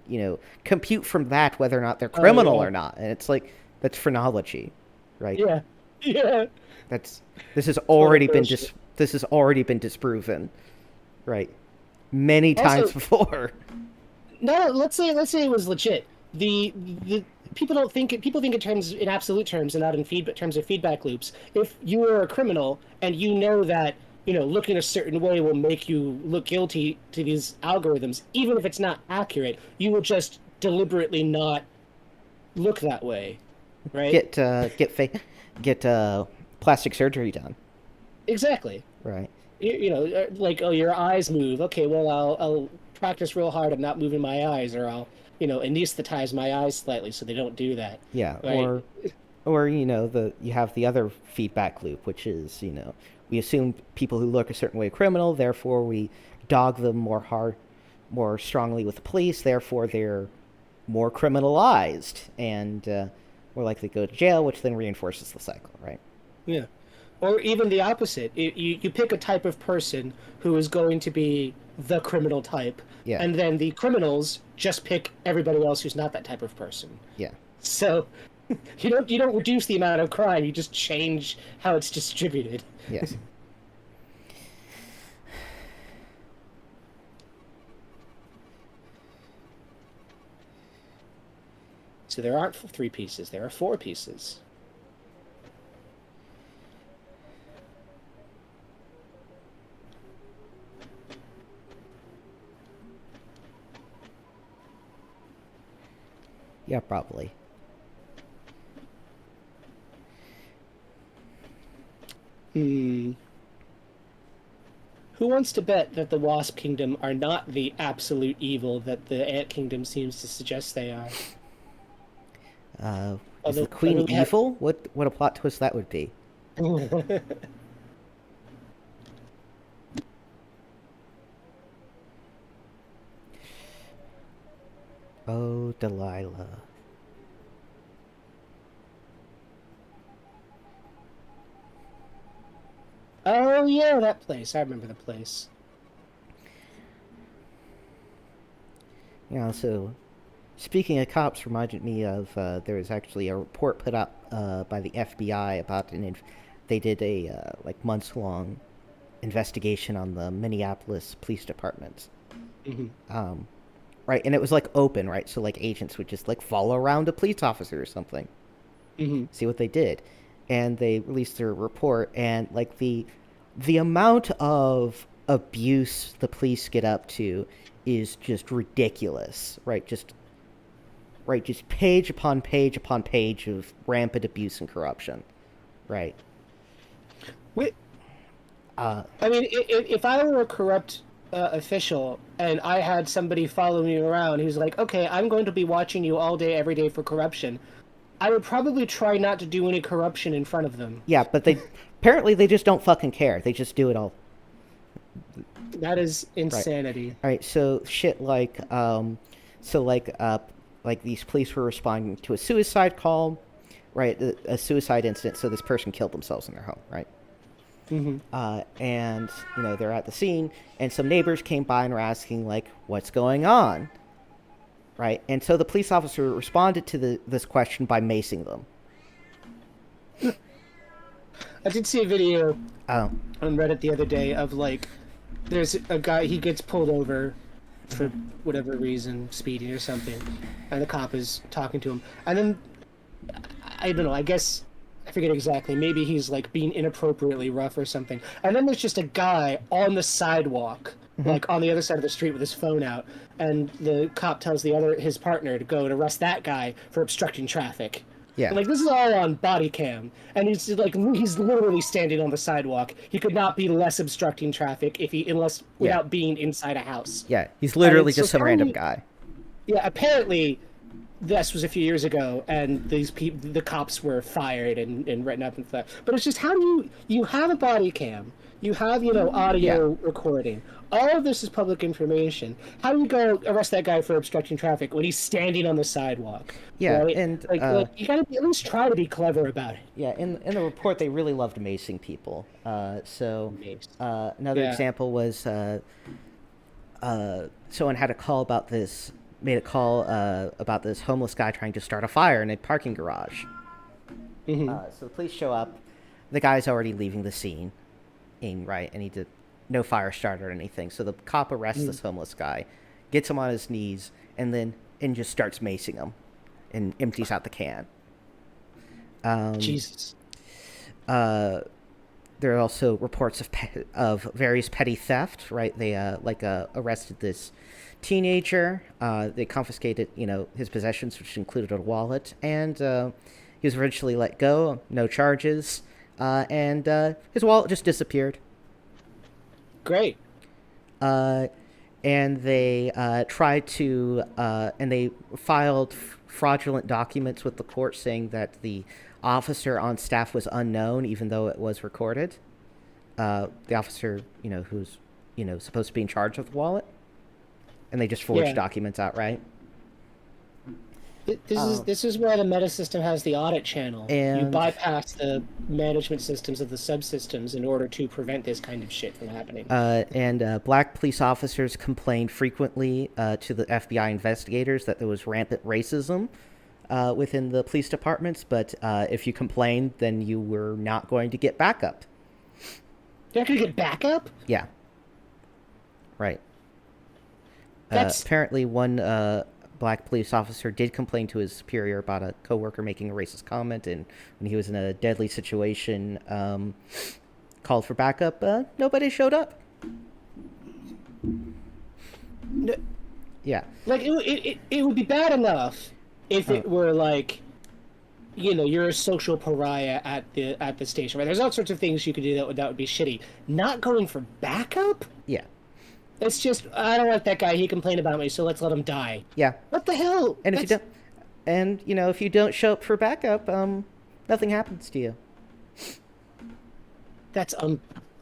compute from that whether or not they're criminal or not, and it's like that's phrenology, right? Yeah. Yeah. This has already been bullshit. this has already been disproven, right? Many times Also- before. No, let's say it was legit. The people think in absolute terms and not in terms of feedback loops. If you are a criminal and you know that looking a certain way will make you look guilty to these algorithms, even if it's not accurate, you will just deliberately not look that way, right? Get plastic surgery done, Exactly. right? Like, oh, your eyes move. Okay, well, I'll practice real hard at not moving my eyes, or I'll anesthetize my eyes slightly so they don't do that. Yeah, Right. or you have the other feedback loop, which is we assume people who look a certain way are criminal, therefore we dog them more strongly with the police, therefore they're more criminalized and more likely to go to jail, which then reinforces the cycle, right? Yeah. Or even the opposite. You pick a type of person who is going to be the criminal type, Yeah. and then the criminals just pick everybody else who's not that type of person. Yeah. So you don't reduce the amount of crime. You just change how it's distributed. Yes. So there aren't 3 pieces. There are 4 pieces. Yeah, probably. Hmm. Who wants to bet that the Wasp Kingdom are not the absolute evil that the Ant Kingdom seems to suggest they are? Is the Although, I queen mean, we have... evil? What a plot twist that would be. Oh, Delilah. Oh yeah, that place. I remember the place. Yeah, so speaking of cops reminded me of there was actually a report put up by the FBI about they did a like months long investigation on the Minneapolis Police Department. Hmm. Um, right, and it was like open, right? So like agents would just like follow around a police officer or something, Hmm. see what they did, and they released their report, and like the amount of abuse the police get up to is just ridiculous, right? Just page upon page upon page of rampant abuse and corruption, right? Wait, Uh, I mean, if I were a corrupt official and I had somebody follow me around who's like, okay, I'm going to be watching you all day, every day for corruption, I would probably try not to do any corruption in front of them. yeah, but they apparently they just don't fucking care. They just do it all. That is Right. insanity. All right. So shit so like these police were responding to a suicide call, right? A suicide incident. So this person killed themselves in their home, right? Hmm. And they're at the scene, and some neighbors came by and were asking like, "What's going on?" Right? And so the police officer responded to this question by macing them. I did see a video Oh, on Reddit the other day of like, there's a guy, he gets pulled over for whatever reason, speeding or something, and the cop is talking to him, and then I don't know, I guess I forget exactly, maybe he's like being inappropriately rough or something, and then there's just a guy on the sidewalk, like on the other side of the street with his phone out, and the cop tells his partner to go and arrest that guy for obstructing traffic. yeah, And, like, this is all on body cam, and he's literally standing on the sidewalk. He could not be less obstructing traffic yeah, without being inside a house. yeah. He's And literally it's so just some random guy. yeah, apparently this was a few years ago, and the cops were fired and written up and stuff. But it's just, how do you have a body cam, you have audio recording, all of this is public information. How do you go arrest that guy for obstructing traffic when he's standing on the sidewalk? Yeah, right? and Like you gotta at least try to be clever about it. yeah, in the report they really loved macing people. Mace. Another Yeah. example was someone had a call about this, made a call about this homeless guy trying to start a fire in a parking garage. Hmm. So the police show up. The guy's already leaving the scene, right, and he did no fire starter or anything. So the cop arrests this homeless guy, gets him on his knees, and just starts macing him, and empties out the can. Jesus. There are also reports of various petty theft. Right, they arrested this teenager. They confiscated his possessions, which included a wallet, and he was eventually let go, no charges, and his wallet just disappeared. Great. And they and they filed fraudulent documents with the court saying that the officer on staff was unknown, even though it was recorded. The officer, who's supposed to be in charge of the wallet, and they just forged Yeah. documents outright. This is where the meta system has the audit channel. You And bypass the management systems of the subsystems in order to prevent this kind of shit from happening. Black police officers complained frequently to the FBI investigators that there was rampant racism within the police departments, but if you complained, then you were not going to get backup. You're not gonna get backup? Yeah. Right. That's Apparently, one black police officer did complain to his superior about a coworker making a racist comment, and when he was in a deadly situation, called for backup. Nobody showed up. Yeah. like it would be bad enough if it were like, you're a social pariah at the station, right? There's all sorts of things you could do that would be shitty. Not going for backup? Yeah. It's just, I don't like that guy. He complained about me, so let's let him die. Yeah. What the hell? And if you don't, And if you don't show up for backup, nothing happens to you. That's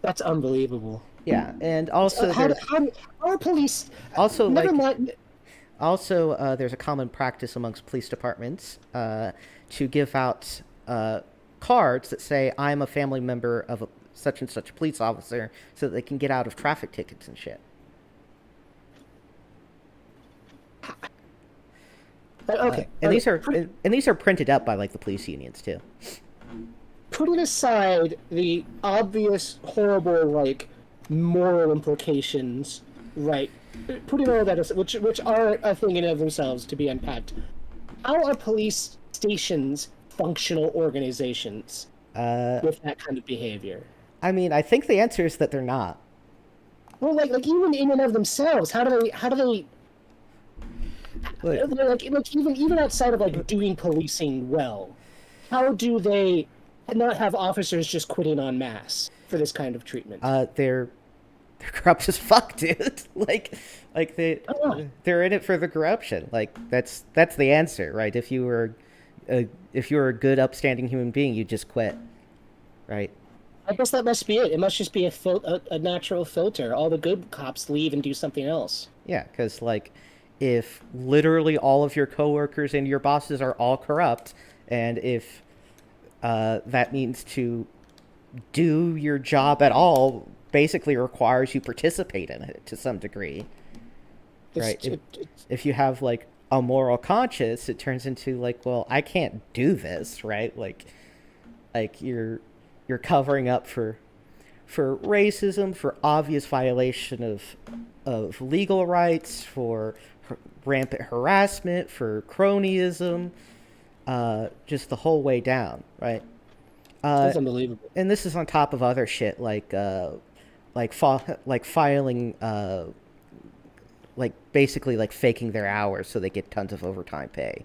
that's unbelievable. Yeah, and also How, there's how, how are police? also Never like mind. also there's a common practice amongst police departments to give out cards that say I'm a family member of such and such police officer, so that they can get out of traffic tickets and shit. Okay, And okay. these are printed up by like the police unions too. Putting aside the obvious, horrible, like moral implications, right? Putting all that aside, which are a thing in and of themselves to be unpacked. How are police stations functional organizations with that kind of behavior? I mean, I think the answer is that they're not. Well, like even in and of themselves, how do they Like, like even outside of like doing policing well, how do they not have officers just quitting en masse for this kind of treatment? they're corrupt as fuck, dude. like Oh, they're in it for the corruption. Like that's the answer, right? If you were a good, upstanding human being, you just quit, right? I guess that must be it. It must just be a natural filter. All the good cops leave and do something else. Yeah, because like if literally all of your coworkers and your bosses are all corrupt, and if that means to do your job at all basically requires you participate in it to some degree, right? If you have like a moral conscience, it turns into like, well, I can't do this, right? Like you're covering up for racism, for obvious violation of legal rights, for rampant harassment, for cronyism, just the whole way down, right? That's unbelievable. And this is on top of other shit like filing like basically like faking their hours so they get tons of overtime pay.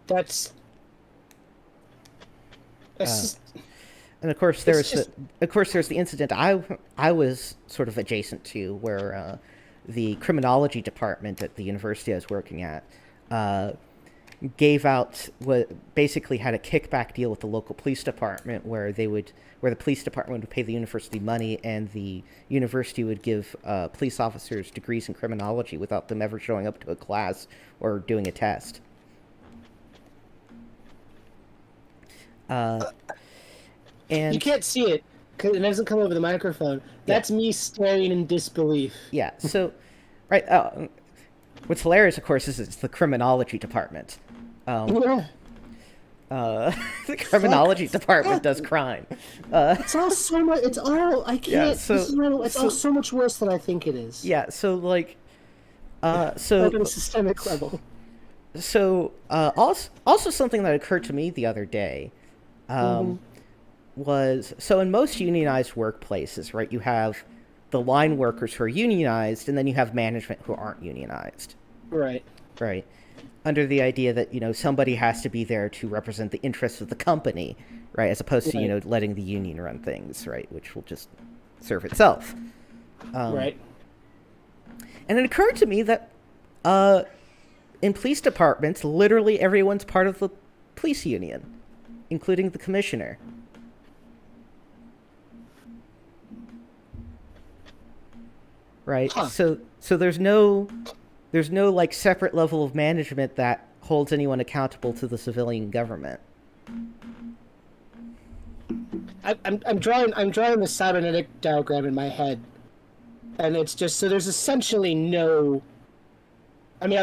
That's that's just, And of course it's just there's the incident I was sort of adjacent to where the criminology department at the university I was working at gave out what basically had a kickback deal with the local police department where the police department would pay the university money and the university would give police officers degrees in criminology without them ever showing up to a class or doing a test. And you can't see it because it doesn't come over the microphone. That's me staring in disbelief. yeah, so right, what's hilarious, of course, is it's the criminology department. Yeah. The criminology department does crime. It's all so much. It's all I can't. Yeah, It's all so much worse than I think it is. yeah, so like, Like on a systemic level. also something that occurred to me the other day, was so in most unionized workplaces, right? You have the line workers who are unionized, and then you have management who aren't unionized, Right. right? Under the idea that somebody has to be there to represent the interests of the company, right, as opposed to Right. letting the union run things, right, which will just serve itself. Right. And it occurred to me that in police departments, literally everyone's part of the police union, including the commissioner. Right? Huh. So there's no like separate level of management that holds anyone accountable to the civilian government. I'm drawing the cybernetic diagram in my head, and it's just so there's essentially no. I mean,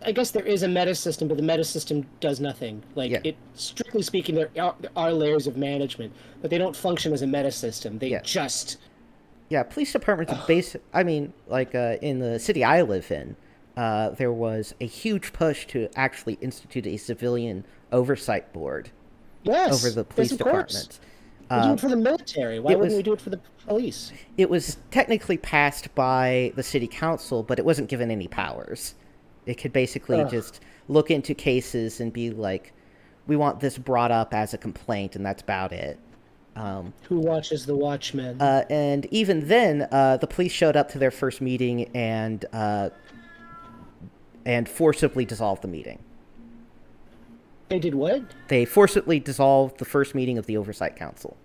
I guess there is a meta system, but the meta system does nothing. Like Yeah. it, strictly speaking, there are layers of management, but they don't function as a meta system. They Yeah. just Yeah, police departments are basic. I mean, like in the city I live in, there was a huge push to actually institute a civilian oversight board yes, over the police yes, of course. department. We do it for the military. Why it wouldn't was- we do it for the police? It was technically passed by the city council, but it wasn't given any powers. It could basically Ugh. just look into cases and be like, we want this brought up as a complaint, and that's about it. Who watches the Watchmen? And even then, the police showed up to their first meeting and and forcibly dissolved the meeting. They did what? They forcibly dissolved the first meeting of the Oversight Council.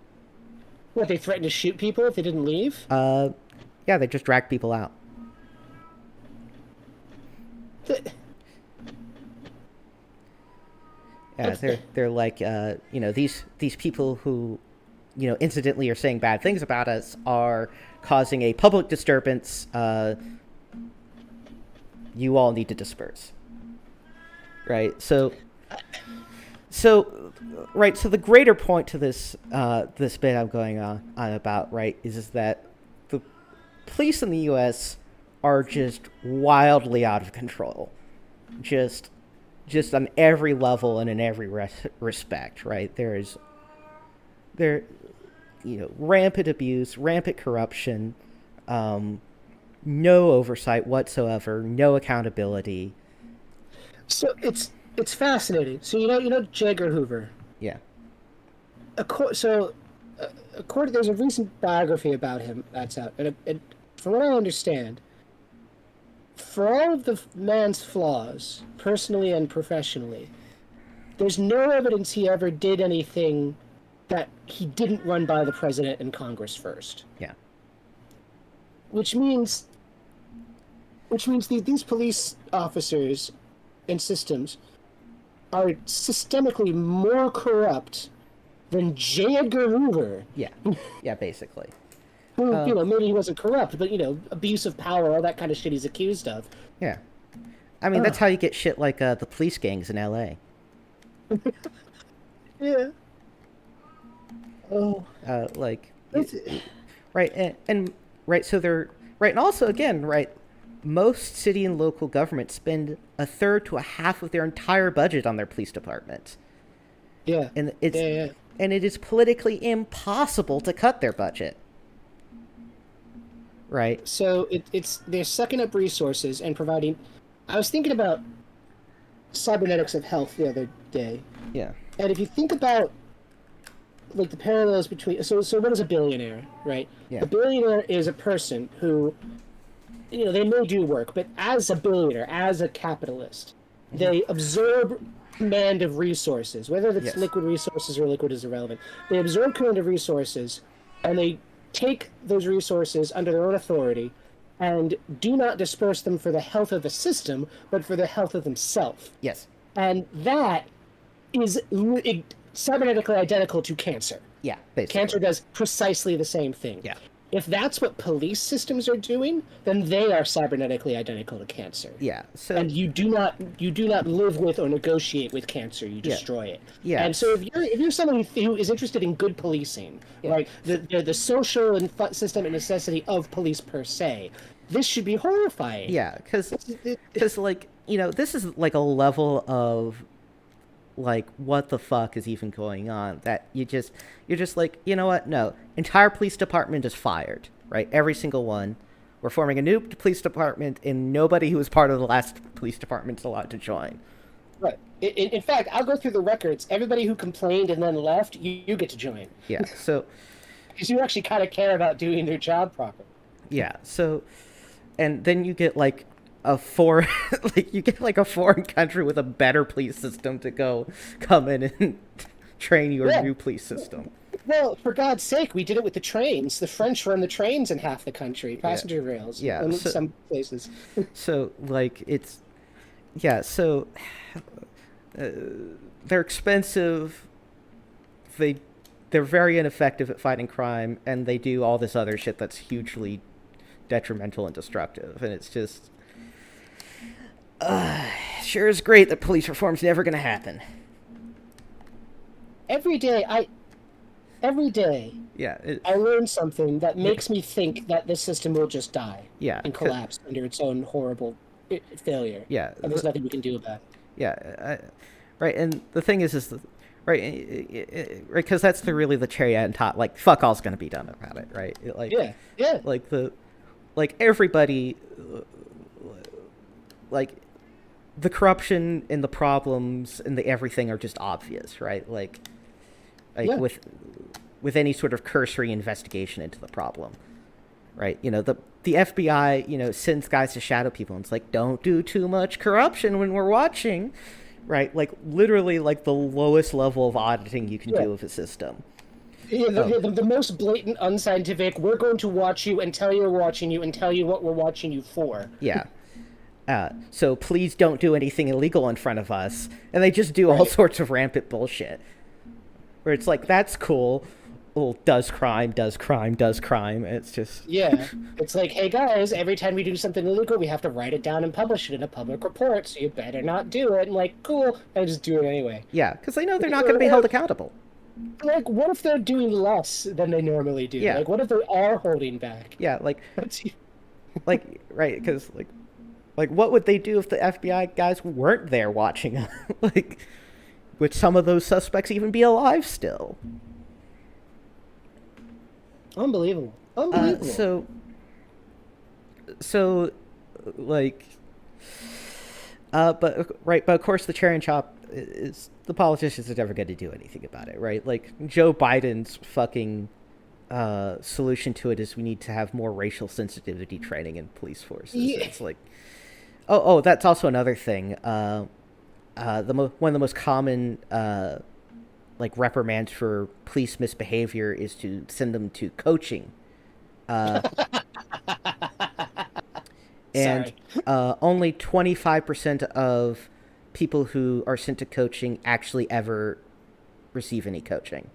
What, they threatened to shoot people if they didn't leave? Yeah, they just dragged people out. Yeah, they're like, these people who, incidentally are saying bad things about us are causing a public disturbance. You all need to disperse. Right. So the greater point to this bit I'm going on about, right, is that the police in the U.S. are just wildly out of control. Just on every level and in every respect, right? There rampant abuse, rampant corruption, no oversight whatsoever, no accountability. So it's fascinating. So you know J. Edgar Hoover. Yeah. According, there's a recent biography about him that's out, and from what I understand, for all of the man's flaws, personally and professionally, there's no evidence he ever did anything that he didn't run by the president and Congress first. Yeah. Which means these police officers and systems are systemically more corrupt than J. Edgar Hoover. Yeah. Yeah, basically. Who, maybe he wasn't corrupt, but, abuse of power, all that kind of shit he's accused of. Yeah. I mean, that's how you get shit like the police gangs in L.A. Yeah. Oh. Right, and right, so they're, right, and also, again, right, most city and local governments spend a third to a half of their entire budget on their police departments. Yeah. And and it is politically impossible to cut their budget. Right. So they're sucking up resources and providing. I was thinking about cybernetics of health the other day. Yeah. And if you think about like the parallels between so what is a billionaire, right? Yeah. A billionaire is a person who they may do work, but as a billionaire, as a capitalist, they absorb command of resources, whether it's liquid resources or liquid is irrelevant. They absorb command of resources and they take those resources under their own authority and do not disperse them for the health of the system, but for the health of themselves. Yes. And that is cybernetically identical to cancer. Yeah, basically. Cancer does precisely the same thing. Yeah. If that's what police systems are doing, then they are cybernetically identical to cancer. Yeah. So and you do not live with or negotiate with cancer. You destroy it. Yeah. And so if you're someone who is interested in good policing, right, the social and systemic necessity of police per se, this should be horrifying. Yeah, because like this is like a level of like what the fuck is even going on that you're just like, you know what, no, entire police department is fired, right? Every single one. We're forming a new police department and nobody who was part of the last police department is allowed to join. Right. In fact, I'll go through the records. Everybody who complained and then left, you get to join. Yeah, so because you actually kind of care about doing their job properly. Yeah, so and then you get like a foreign country with a better police system to come in and train your new police system. Well, for God's sake, we did it with the trains. The French run the trains in half the country, passenger rails. Yeah, in some places. So like they're expensive. They're very ineffective at fighting crime, and they do all this other shit that's hugely detrimental and destructive. And it's just sure is great that police reform's never going to happen. Every day, I learn something that makes me think that this system will just die and collapse under its own horrible failure. Yeah. And there's nothing we can do about it. Yeah. Right. And the thing is right, because that's really the cherry on top. Like, fuck all's going to be done about it, right? Like everybody, like the corruption and the problems and the everything are just obvious, right? Like with any sort of cursory investigation into the problem. right? The FBI, sends guys to shadow people, and it's like, don't do too much corruption when we're watching, right? Like literally, like the lowest level of auditing you can Yeah. do of a system. Yeah, Oh, the most blatant, unscientific. We're going to watch you and tell you we're watching you and tell you what we're watching you for. yeah. So please don't do anything illegal in front of us, and they just do all Right. sorts of rampant bullshit. Where it's like, that's cool. Well, does crime, does crime, does crime. It's just Yeah. It's like, hey guys, every time we do something illegal, we have to write it down and publish it in a public report, so you better not do it. And like, cool, I just do it anyway. yeah, because they know they're not going to be held accountable. Like, what if they're doing less than they normally do? Yeah. Like, what if they are holding back? Yeah, right, because like what would they do if the FBI guys weren't there watching? Like, would some of those suspects even be alive still? Unbelievable. Unbelievable. So like, but of course the cherry and chop is the politicians are never going to do anything about it, right? Like Joe Biden's fucking solution to it is we need to have more racial sensitivity training in police forces. Yeah. It's like, oh, that's also another thing. One of the most common like reprimands for police misbehavior is to send them to coaching. Uh, and only 25% of people who are sent to coaching actually ever receive any coaching.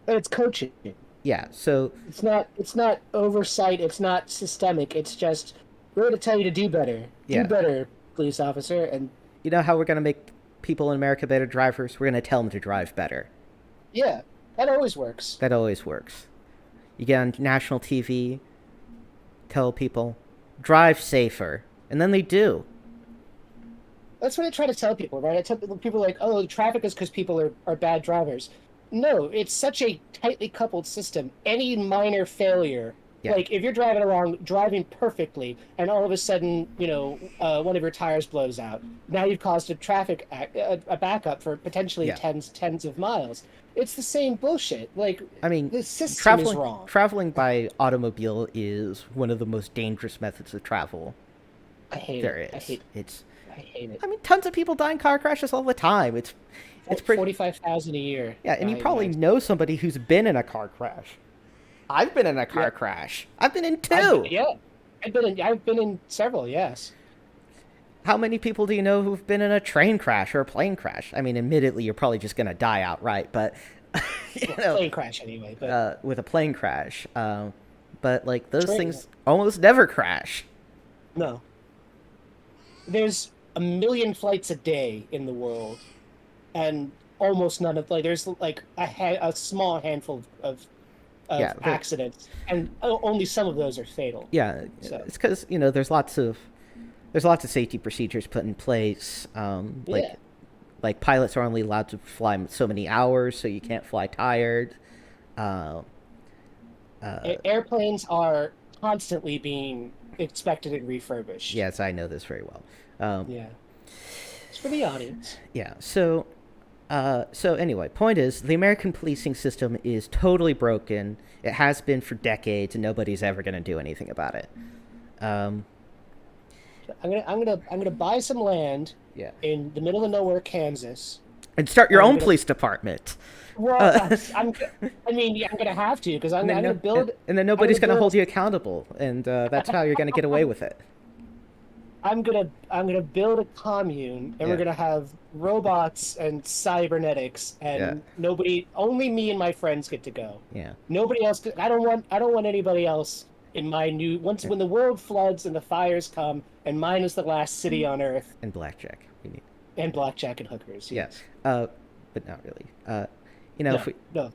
But it's coaching. Yeah, so It's not oversight, it's not systemic, it's just we're going to tell you to do better. Yeah. Do better, police officer, and you know how we're going to make people in America better drivers? We're going to tell them to drive better. yeah, that always works. That always works. You get on national TV, tell people, drive safer. And then they do. That's what I try to tell people, right? I tell people like, oh, the traffic is because people are bad drivers. No, it's such a tightly coupled system. Any minor failure, Yeah. like if you're driving along, driving perfectly, and all of a sudden, one of your tires blows out. Now you've caused a backup for potentially Yeah. tens of miles. It's the same bullshit. Like, I mean, the system is wrong. traveling by automobile is one of the most dangerous methods of travel I hate there it. is. I hate it. I mean, tons of people die in car crashes all the time. It's pretty. 45,000 a year. Yeah, and you probably know somebody who's been in a car crash. I've been in a car crash. I've been in two. I've been in several. Yes. How many people do you know who've been in a train crash or a plane crash? I mean, admittedly, you're probably just going to die outright, but Plane crash anyway. But with a plane crash. But like those Train. things almost never crash. no. There's a million flights a day in the world, and almost none of there's like a small handful of Yeah, accidents, and only some of those are fatal. Yeah, So- it's because there's lots of safety procedures put in place. Yeah. Like pilots are only allowed to fly so many hours, so you can't fly tired. Airplanes are constantly being inspected and refurbished. Yes, I know this very well. Yeah. It's for the audience. Yeah. So anyway, point is, the American policing system is totally broken. It has been for decades, and nobody's ever going to do anything about it. I'm gonna buy some land Yeah. in the middle of nowhere, Kansas. And start your I'm own gonna- police department. Well, I'm gonna have to because I'm gonna build. And then nobody's going to build- hold you accountable, and that's how you're going to get away with it. I'm gonna build a commune, and Yeah. we're gonna have robots and cybernetics, and only me and my friends get to go. Yeah. Nobody else. I don't want anybody else in my new. When the world floods and the fires come, and mine is the last city on Earth, And blackjack. We need. and blackjack and hookers. Yeah. Yes. But not really. If we, no.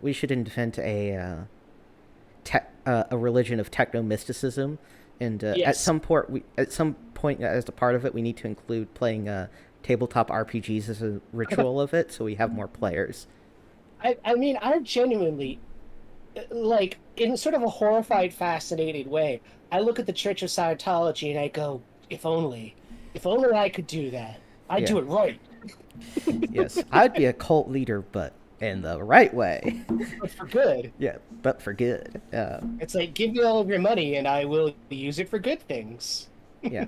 we should invent a religion of techno mysticism, and at Yes. some point as a part of it, we need to include playing tabletop RPGs as a ritual of it, so we have more players. I mean, I genuinely, like, in sort of a horrified, fascinated way, I look at the Church of Scientology and I go, if only I could do that. I'd do Yeah. it right. Yes, I'd be a cult leader, but in the right way. but for good. Yeah, but for good. It's like, give me all of your money and I will use it for good things. Yeah.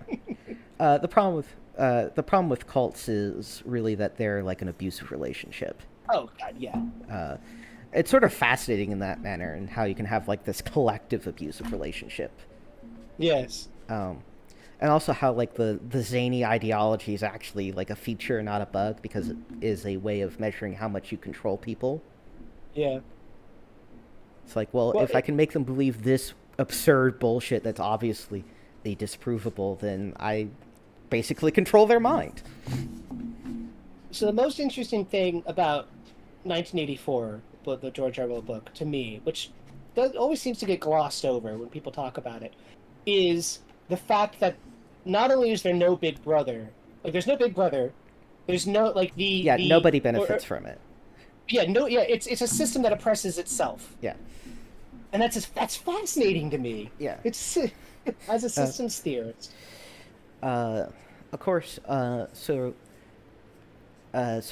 The problem with cults is really that they're like an abusive relationship. Oh God, yeah. Uh, it's sort of fascinating in that manner, and how you can have like this collective abusive relationship. Yes. Um, and also how like the zany ideology is actually like a feature, not a bug, because it is a way of measuring how much you control people. Yeah. It's like, well, Well, if I can make them believe this absurd bullshit that's obviously disprovable, then I basically control their mind. so the most interesting thing about 1984, the George Orwell book, to me, which always seems to get glossed over when people talk about it, is the fact that not only is there no Big Brother, like there's no Big Brother, there's no like Yeah, the nobody benefits from it. yeah, no, yeah, it's a system that oppresses itself, Yeah, and that's fascinating to me. yeah. It's as a Uh, systems theorist. of course, so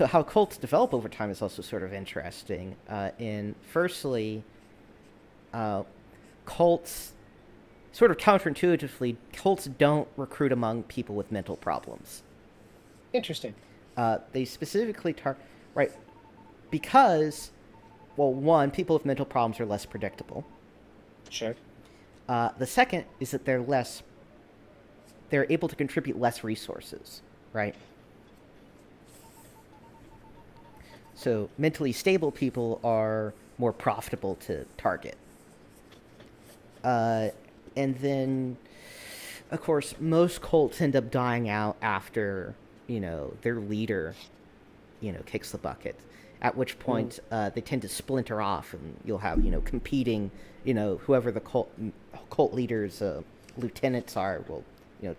how cults develop over time is also sort of interesting. In firstly, uh, cults sort of counterintuitively, cults don't recruit among people with mental problems. Interesting. They specifically target, right, because, well, one, people with mental problems are less predictable. Sure. The second is that they're able to contribute less resources, right? So mentally stable people are more profitable to target. Uh, and then, of course, most cults end up dying out after, their leader, kicks the bucket. At which point, they tend to splinter off, and you'll have, competing, whoever the cult leaders' lieutenants are will,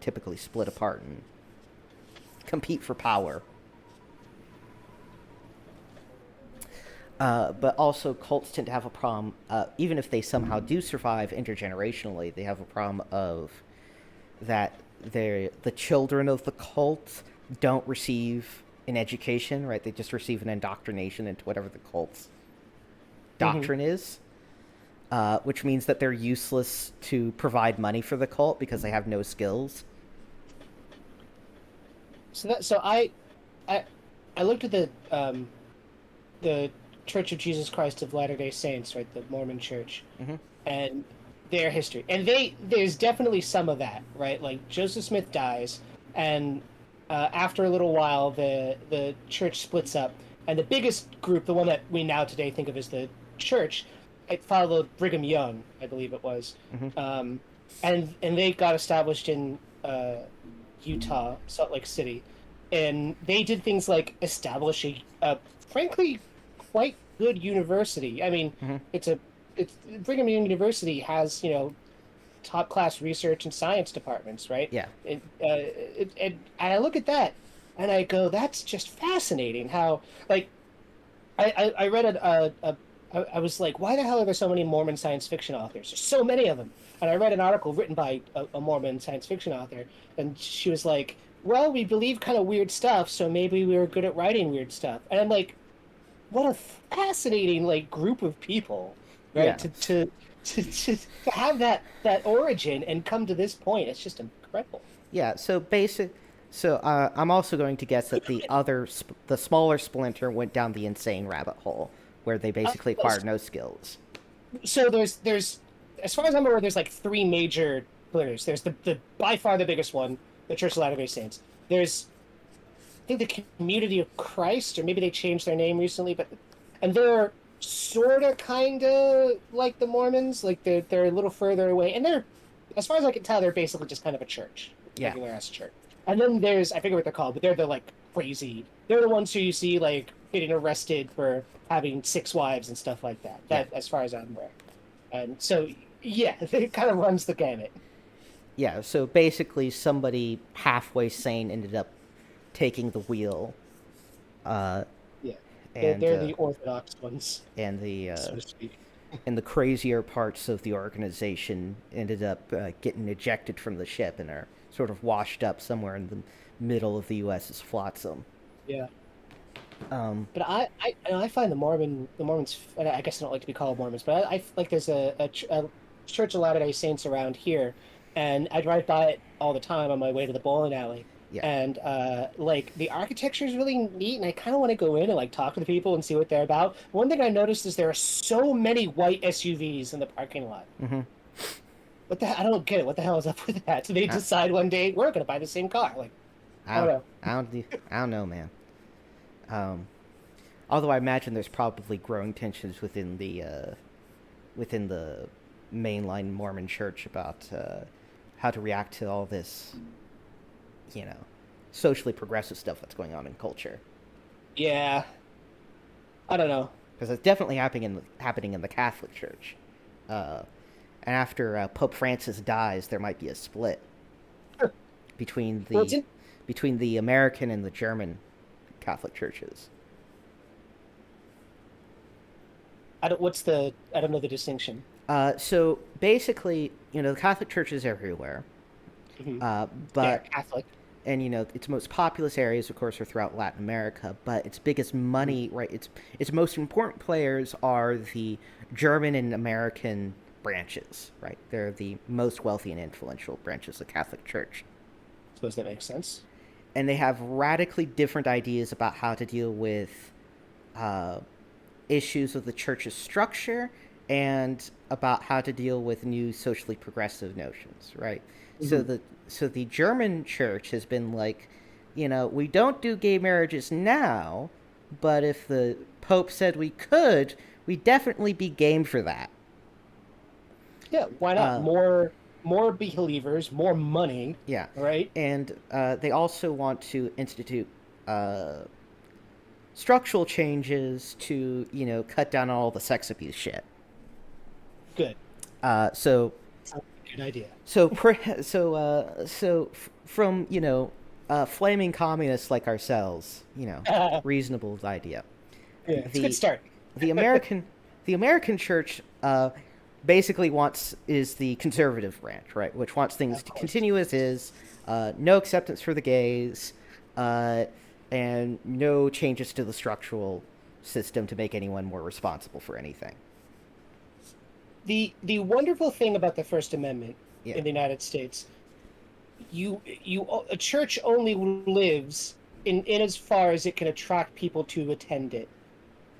typically split apart and compete for power. But also, cults tend to have a problem, even if they somehow do survive intergenerationally, they have a problem of that the children of the cult don't receive an education, right? They just receive an indoctrination into whatever the cult's Mm-hmm. doctrine is, which means that they're useless to provide money for the cult because they have no skills. I I looked at the Church of Jesus Christ of Latter-day Saints, right, the Mormon Church, Mm-hmm. and their history. And there's definitely some of that, right? Like Joseph Smith dies, and after a little while, the church splits up, and the biggest group, the one that we now today think of as the church, it followed Brigham Young, I believe it was, Mm-hmm. um, and they got established in Utah, Salt Lake City, and they did things like establish a frankly quite good university. I mean, Mm-hmm. it's a it's Brigham Young University has top class research and science departments, right? Yeah. And I look at that and I go, that's just fascinating. How like I read I was like, why the hell are there so many Mormon science fiction authors? There's so many of them. And I read an article written by a Mormon science fiction author, and she was like, well, we believe kind of weird stuff, so maybe we were good at writing weird stuff. And I'm like, what a fascinating like group of people, right? Yeah. To have that origin and come to this point, it's just incredible. Yeah, so I'm also going to guess that the smaller splinter went down the insane rabbit hole, where they basically acquired no skills. So there's as far as I'm aware, there's like three major pillars. There's the by far the biggest one, the Church of Latter-day Saints. There's I think the Community of Christ, or maybe they changed their name recently, but and they're sort of kind of like the Mormons, like they're a little further away, and they're as far as I can tell, they're basically just kind of a church, Yeah. regular ass church. And then there's I forget what they're called, but they're the like crazy. They're the ones who you see like getting arrested for having six wives and stuff like that. Yeah. That as far as I'm aware. And so yeah, it kind of runs the gamut. Yeah, so basically somebody halfway sane ended up taking the wheel, uh, Yeah, and they're the orthodox ones, and the so to speak. and the crazier parts of the organization ended up getting ejected from the ship and are sort of washed up somewhere in the middle of the U.S.'s flotsam. Yeah. But I find the Mormons, I guess I don't like to be called Mormons, but I like there's a Church of Latter-day Saints around here, and I drive by it all the time on my way to the bowling alley. Yeah. And like the architecture is really neat, and I kind of want to go in and like talk to the people and see what they're about. One thing I noticed is there are so many white SUVs in the parking lot. Mm-hmm. What the I don't get it. What the hell is up with that? Do they I, decide one day we're gonna buy the same car? Like, I I don't don't, know. I don't know, man. Um, Although I imagine there's probably growing tensions within the mainline Mormon Church about how to react to all this, you know, socially progressive stuff that's going on in culture. Yeah, I don't know. Because it's definitely happening in the Catholic Church. Uh, and after Pope Francis dies, there might be a split between Well, it's the in, between the American and the German Catholic churches. I don't know the distinction. So basically, the Catholic Church is everywhere, Hmm. uh, Yeah, but Catholic. and its most populous areas, of course, are throughout Latin America. But its biggest Mhm. money, right? Its most important players are the German and American branches, right? They're the most wealthy and influential branches of the Catholic Church, Suppose that makes sense. and they have radically different ideas about how to deal with uh, issues of the church's structure and about how to deal with new socially progressive notions, right? So Hmm. the German church has been like, we don't do gay marriages now, but if the Pope said we could, we'd definitely be game for that. Yeah, why not? Uh, More believers, more money, yeah, right? and they also want to institute uh, structural changes to cut down on all the sex abuse shit. Good. Uh, so Sounds like a good idea. from flaming communists like ourselves, Yeah, reasonable idea. it's a good The start. the American the American church basically wants is the conservative branch, right, which wants things Of to course. continue as is, no acceptance for the gays, uh, and no changes to the structural system to make anyone more responsible for anything. The wonderful thing about the First Amendment Yeah. in the United States, a church only lives in as far as it can attract people to attend it.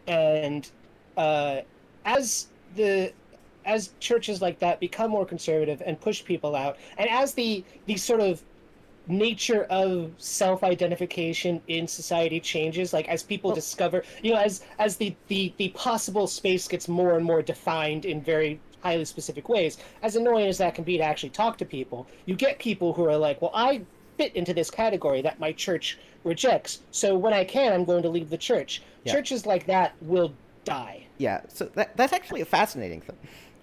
And uh, as the as churches like that become more conservative and push people out, and as the sort of nature of self-identification in society changes, like as people Well, discover, as the possible space gets more and more defined in very highly specific ways, as annoying as that can be to actually talk to people, you get people who are like, well, I fit into this category that my church rejects, so when I can, I'm going to leave the church. yeah. Churches like that will die. Yeah, so that's actually a fascinating thing,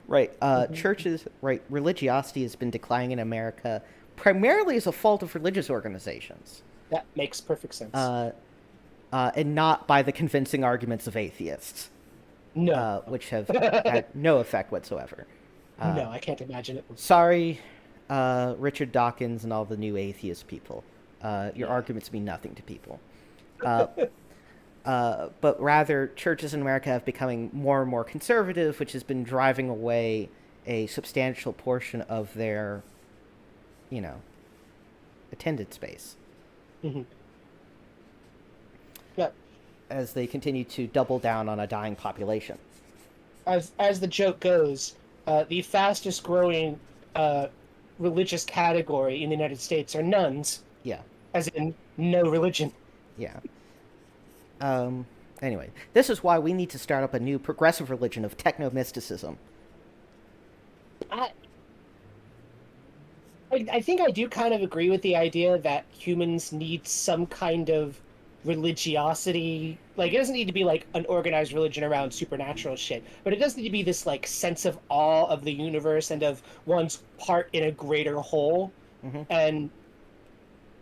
right? Hmm. Churches, right? Religiosity has been declining in America primarily as a fault of religious organizations, That makes perfect sense. uh, and not by the convincing arguments of atheists, No. which have had no effect whatsoever. Uh, No, I can't imagine it. Sorry, Richard Dawkins and all the new atheist people. Your Yeah. arguments mean nothing to people. Uh, but rather, churches in America have becoming more and more conservative, which has been driving away a substantial portion of their, you know, attended space Hmm. Yeah. as they continue to double down on a dying population. As the joke goes, the fastest growing uh, religious category in the United States are nuns, Yeah, as in no religion. yeah. Um, anyway, this is why we need to start up a new progressive religion of techno mysticism. I, I think I do kind of agree with the idea that humans need some kind of religiosity. Like, it doesn't need to be like an organized religion around supernatural shit, but it does need to be this like sense of awe of the universe and of one's part in a greater whole. Hmm. And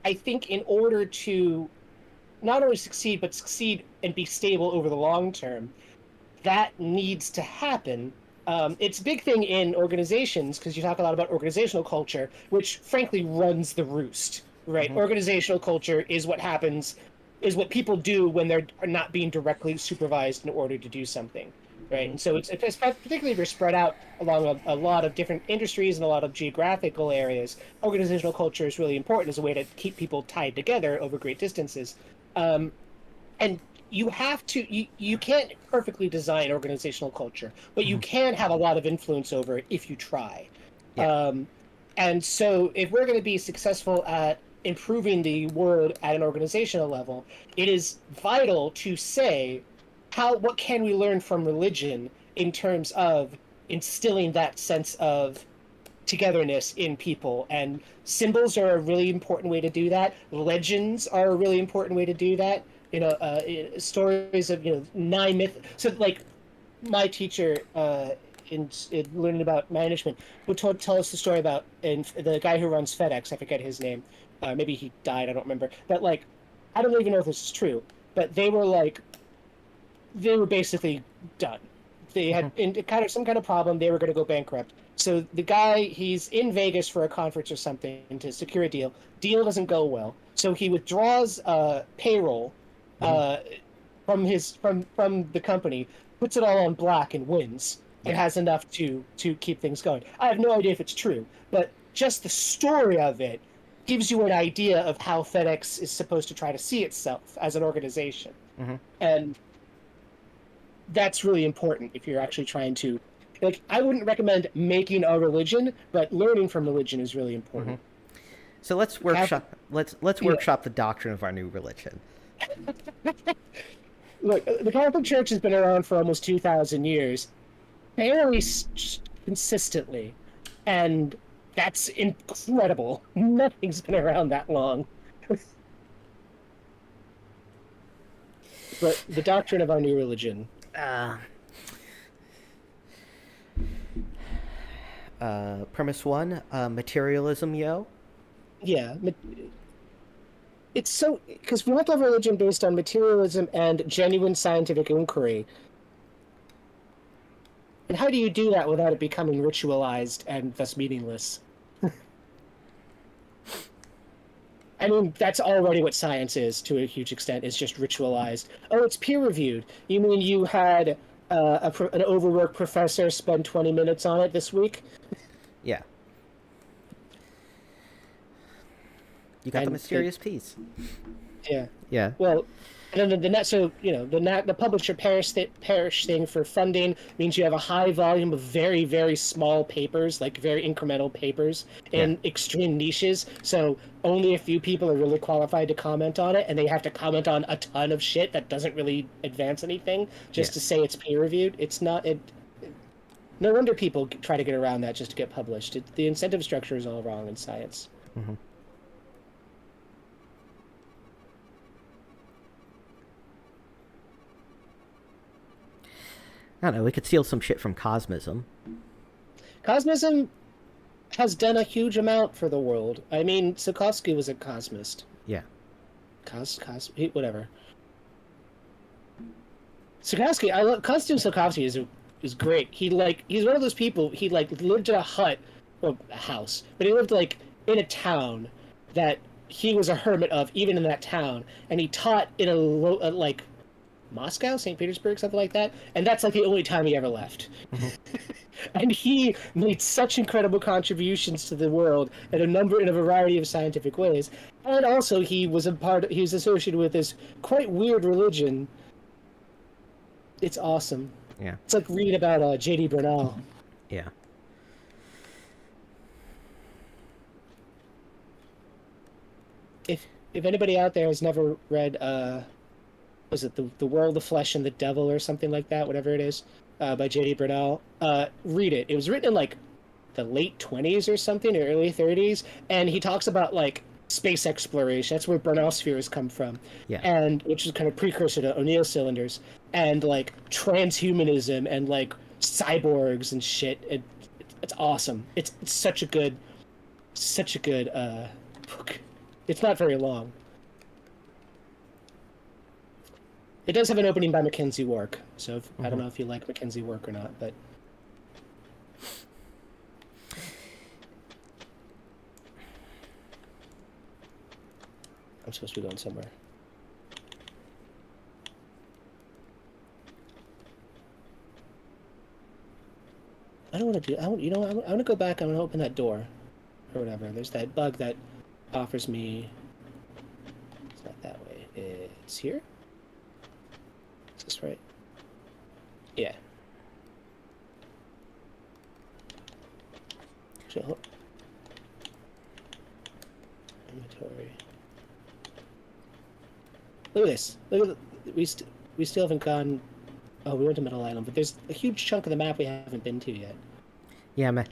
I think in order to not only succeed, but succeed and be stable over the long term, that needs to happen. It's a big thing in organizations because you talk a lot about organizational culture, which frankly runs the roost, right? Hmm. Organizational culture is what happens is what people do when they're not being directly supervised in order to do something, right? And so it's particularly if you're spread out along a lot of different industries and a lot of geographical areas. Organizational culture is really important as a way to keep people tied together over great distances. And you have to you can't perfectly design organizational culture, but you can have a lot of influence over it if you try. Yeah. And so if we're going to be successful at improving the world at an organizational level, it is vital to say what can we learn from religion in terms of instilling that sense of togetherness in people. And symbols are a really important way to do that. Legends are a really important way to do that. Stories of 9 myths. So like my teacher in learning about management would tell us the story about the guy who runs FedEx. I forget his name. Maybe he died. I don't remember. But like, I don't even know if this is true. But they were basically done. They had some kind of problem. They were going to go bankrupt. So the guy, he's in Vegas for a conference or something to secure a deal. Deal doesn't go well. So he withdraws payroll from the company, puts it all on black, and wins. And has enough to keep things going. I have no idea if it's true, but just the story of it gives you an idea of how FedEx is supposed to try to see itself as an organization. And that's really important if you're actually trying to, like, I wouldn't recommend making a religion, but learning from religion is really important. So let's workshop workshop the doctrine of our new religion. Look, the Catholic Church has been around for almost 2,000 years, fairly consistently, and that's incredible. Nothing's been around that long. But the doctrine of our new religion. Premise 1, materialism, yo. Yeah. It's so... Because we want to have a religion based on materialism and genuine scientific inquiry. And how do you do that without it becoming ritualized and thus meaningless? I mean, that's already what science is, to a huge extent, is just ritualized. Oh, it's peer-reviewed. You mean you had an overworked professor spend 20 minutes on it this week? Yeah. You got the mysterious piece. Yeah. Yeah. Well, and then the publisher parish thing for funding means you have a high volume of very, very small papers, like very incremental papers in extreme niches. So only a few people are really qualified to comment on it, and they have to comment on a ton of shit that doesn't really advance anything just to say it's peer reviewed. It's not. No wonder people try to get around that just to get published. The incentive structure is all wrong in science. I don't know, we could steal some shit from Cosmism. Cosmism has done a huge amount for the world. I mean, Sokowski was a cosmist. Yeah. Whatever. Sokowski, I love Konstantin Sokowski is great. He's one of those people. He lived in a hut, well, a house, but he lived in a town that he was a hermit of, even in that town, and he taught in a Moscow, St. Petersburg, something like that, and that's the only time he ever left. And he made such incredible contributions to the world in a variety of scientific ways. And also he was associated with this quite weird religion. It's awesome. Yeah. It's like reading about J.D. Bernal. Yeah. If anybody out there has never read was it the World, the Flesh, and the Devil, or something like that, whatever it is, by J.D. Bernal, read it. It was written in the late 20s or something, or early 30s, and he talks about space exploration. That's where Bernal spheres come from. Yeah. And which is kind of precursor to O'Neill cylinders, and transhumanism and cyborgs and shit. It's awesome. It's such a good book. It's not very long. It does have an opening by Mackenzie Wark, so I don't know if you like Mackenzie Wark or not, but... I'm supposed to be going somewhere. I don't want to do. I want. You know. I want to go back. I want to open that door, or whatever. There's that bug that offers me. It's not that way. It's here. Is this right? Yeah. Chill. Inventory. Look at this. Look at we still haven't gone. Oh, we went to Middle Island, but there's a huge chunk of the map we haven't been to yet. Yeah, man.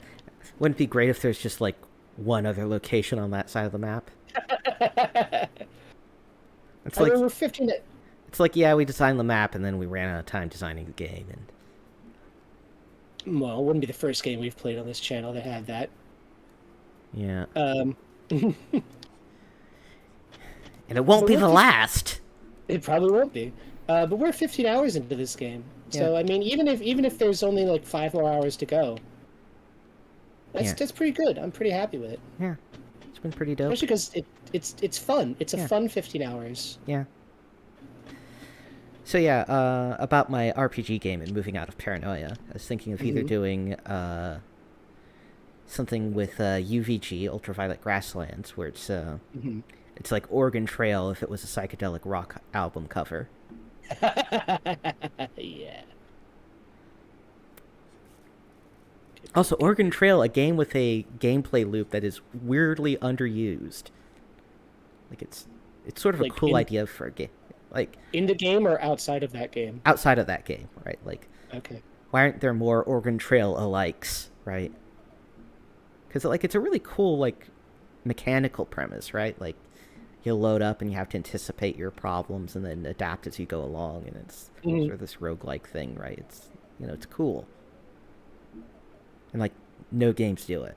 Wouldn't it be great if there's just like one other location on that side of the map? It's like we're 15. it's like yeah, we designed the map and then we ran out of time designing the game, and Well, it wouldn't be the first game we've played on this channel that had that. yeah, Um, and it won't be the last. it probably won't be. But we're 15 hours into this game, so Yeah. I mean, even if there's only like 5 more hours to go, that's pretty good. I'm pretty happy with it. Yeah, it's been pretty dope. Especially because it's fun. It's a Yeah. fun 15 hours. Yeah. So yeah, about my RPG game and moving out of paranoia, I was thinking of either doing something with UVG, Ultraviolet Grasslands, where it's like Oregon Trail if it was a psychedelic rock album cover. Yeah. Also, Oregon Trail, a game with a gameplay loop that is weirdly underused. Like it's sort of Like a cool idea for a game, like In the game or outside of that game? outside of that game, right? Like, Okay. why aren't there more Oregon Trail alikes, right? Because like it's a really cool like mechanical premise, right? Like you'll load up and you have to anticipate your problems and then adapt as you go along, and it's sort of this roguelike thing, right? It's it's cool, and like no games do it.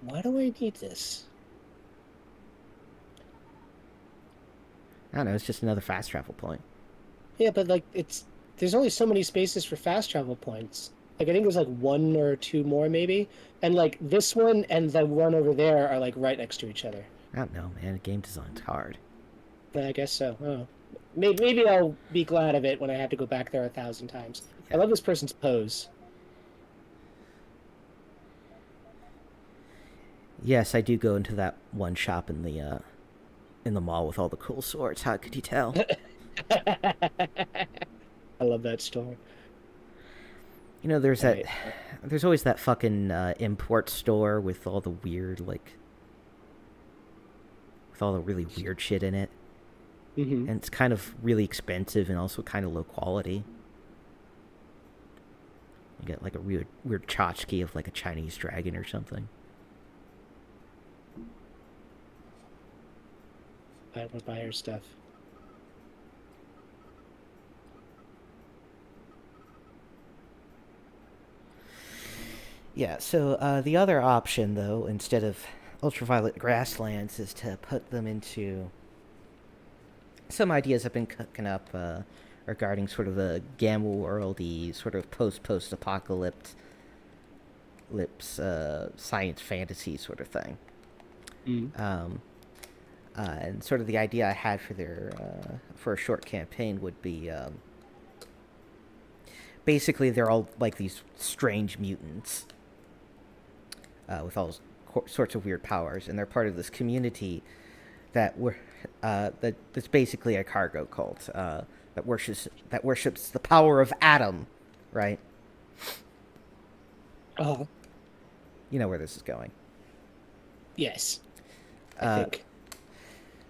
Why do I need this? I don't know. It's just another fast travel point. Yeah, but like there's only so many spaces for fast travel points. Like I think there's like one or two more maybe, and like this one and the one over there are like right next to each other. I don't know, man. Game design's hard. I guess so. Oh. Maybe I'll be glad of it when I have to go back there 1,000 times. I love this person's pose. Yes, I do go into that one shop in the mall with all the cool swords. How could you tell? I love that store. There's Right. there's always that fucking import store with all the weird with all the really weird shit in it, Mm-hmm. and it's kind of really expensive and also kind of low quality. You get like a weird tchotchke of like a Chinese dragon or something. I would buy her stuff. Yeah, so the other option, though, instead of ultraviolet grasslands, is to put them into some ideas I've been cooking up regarding sort of a gamma worldy, sort of post-apocalypse science fantasy sort of thing. And sort of the idea I had for a short campaign would be basically they're all like these strange mutants with all sorts of weird powers, and they're part of this community that's basically a cargo cult that worships the power of Adam, right? Oh, You know where this is going. yes. I think.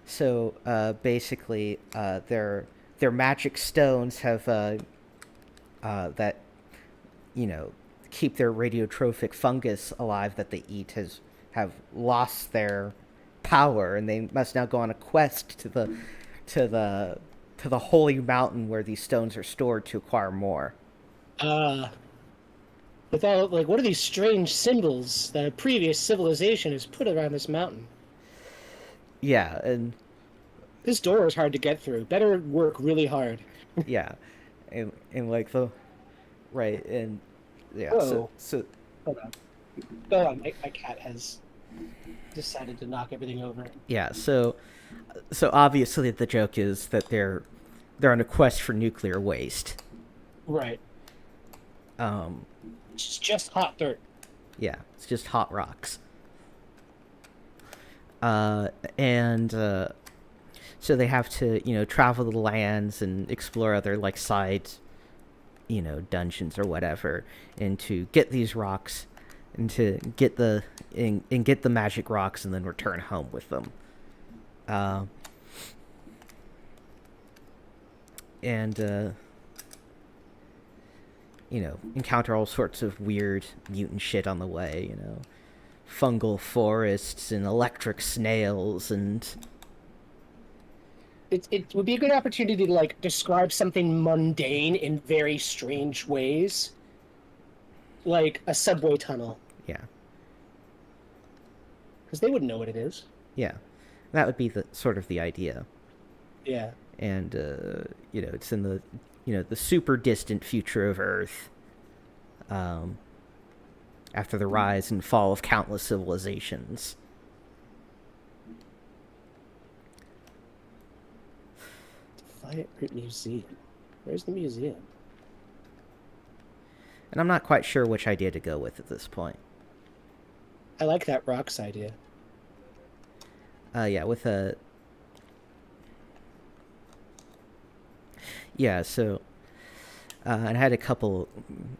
So basically, their magic stones have that keep their radiotrophic fungus alive that they eat have lost their power, and they must now go on a quest to the holy mountain where these stones are stored to acquire more. Without, like, what are these strange symbols that a previous civilization has put around this mountain? Yeah, and This door is hard to get through. Better work really hard. yeah, and like the right and yeah. Whoa. So Hold on. Go on. My cat has decided to knock everything over. yeah, so obviously the joke is that they're on a quest for nuclear waste. Right. Um, It's just hot dirt. yeah, it's just hot rocks. Uh, and so they have to, travel the lands and explore other like side, dungeons or whatever, and to get these rocks, and to get and get the magic rocks, and then return home with them. Uh, and encounter all sorts of weird mutant shit on the way. Fungal forests and electric snails and It would be a good opportunity to like describe something mundane in very strange ways, like a subway tunnel, yeah, because they wouldn't know what it is. yeah. That would be the sort of the idea. Yeah. And it's in the the super distant future of Earth. Um, After the rise and fall of countless civilizations. Fire Museum. Where's the museum? And I'm not quite sure which idea to go with at this point. I like that rocks idea. Yeah, with a... Yeah, so... and I had a couple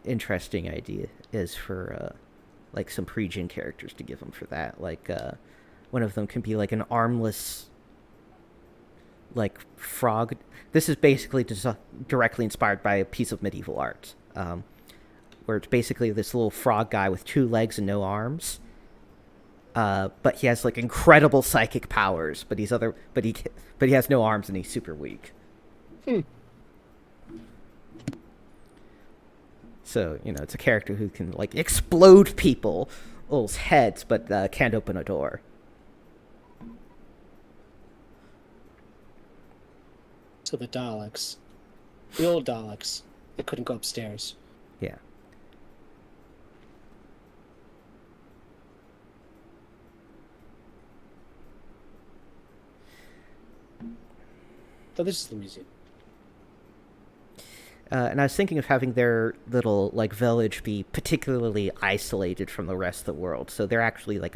interesting ideas for, like, some pre-gen characters to give them for that. Like, one of them can be, like, an armless, like, frog. This is basically just directly inspired by a piece of medieval art. Where it's basically this little frog guy with 2 legs and no arms. But he has like incredible psychic powers, but he has no arms and he's super weak. So it's a character who can like explode people's heads, but can't open a door. So the Daleks, the old Daleks, they couldn't go upstairs. Yeah. So this is the museum. And I was thinking of having their little like village be particularly isolated from the rest of the world. So they're actually like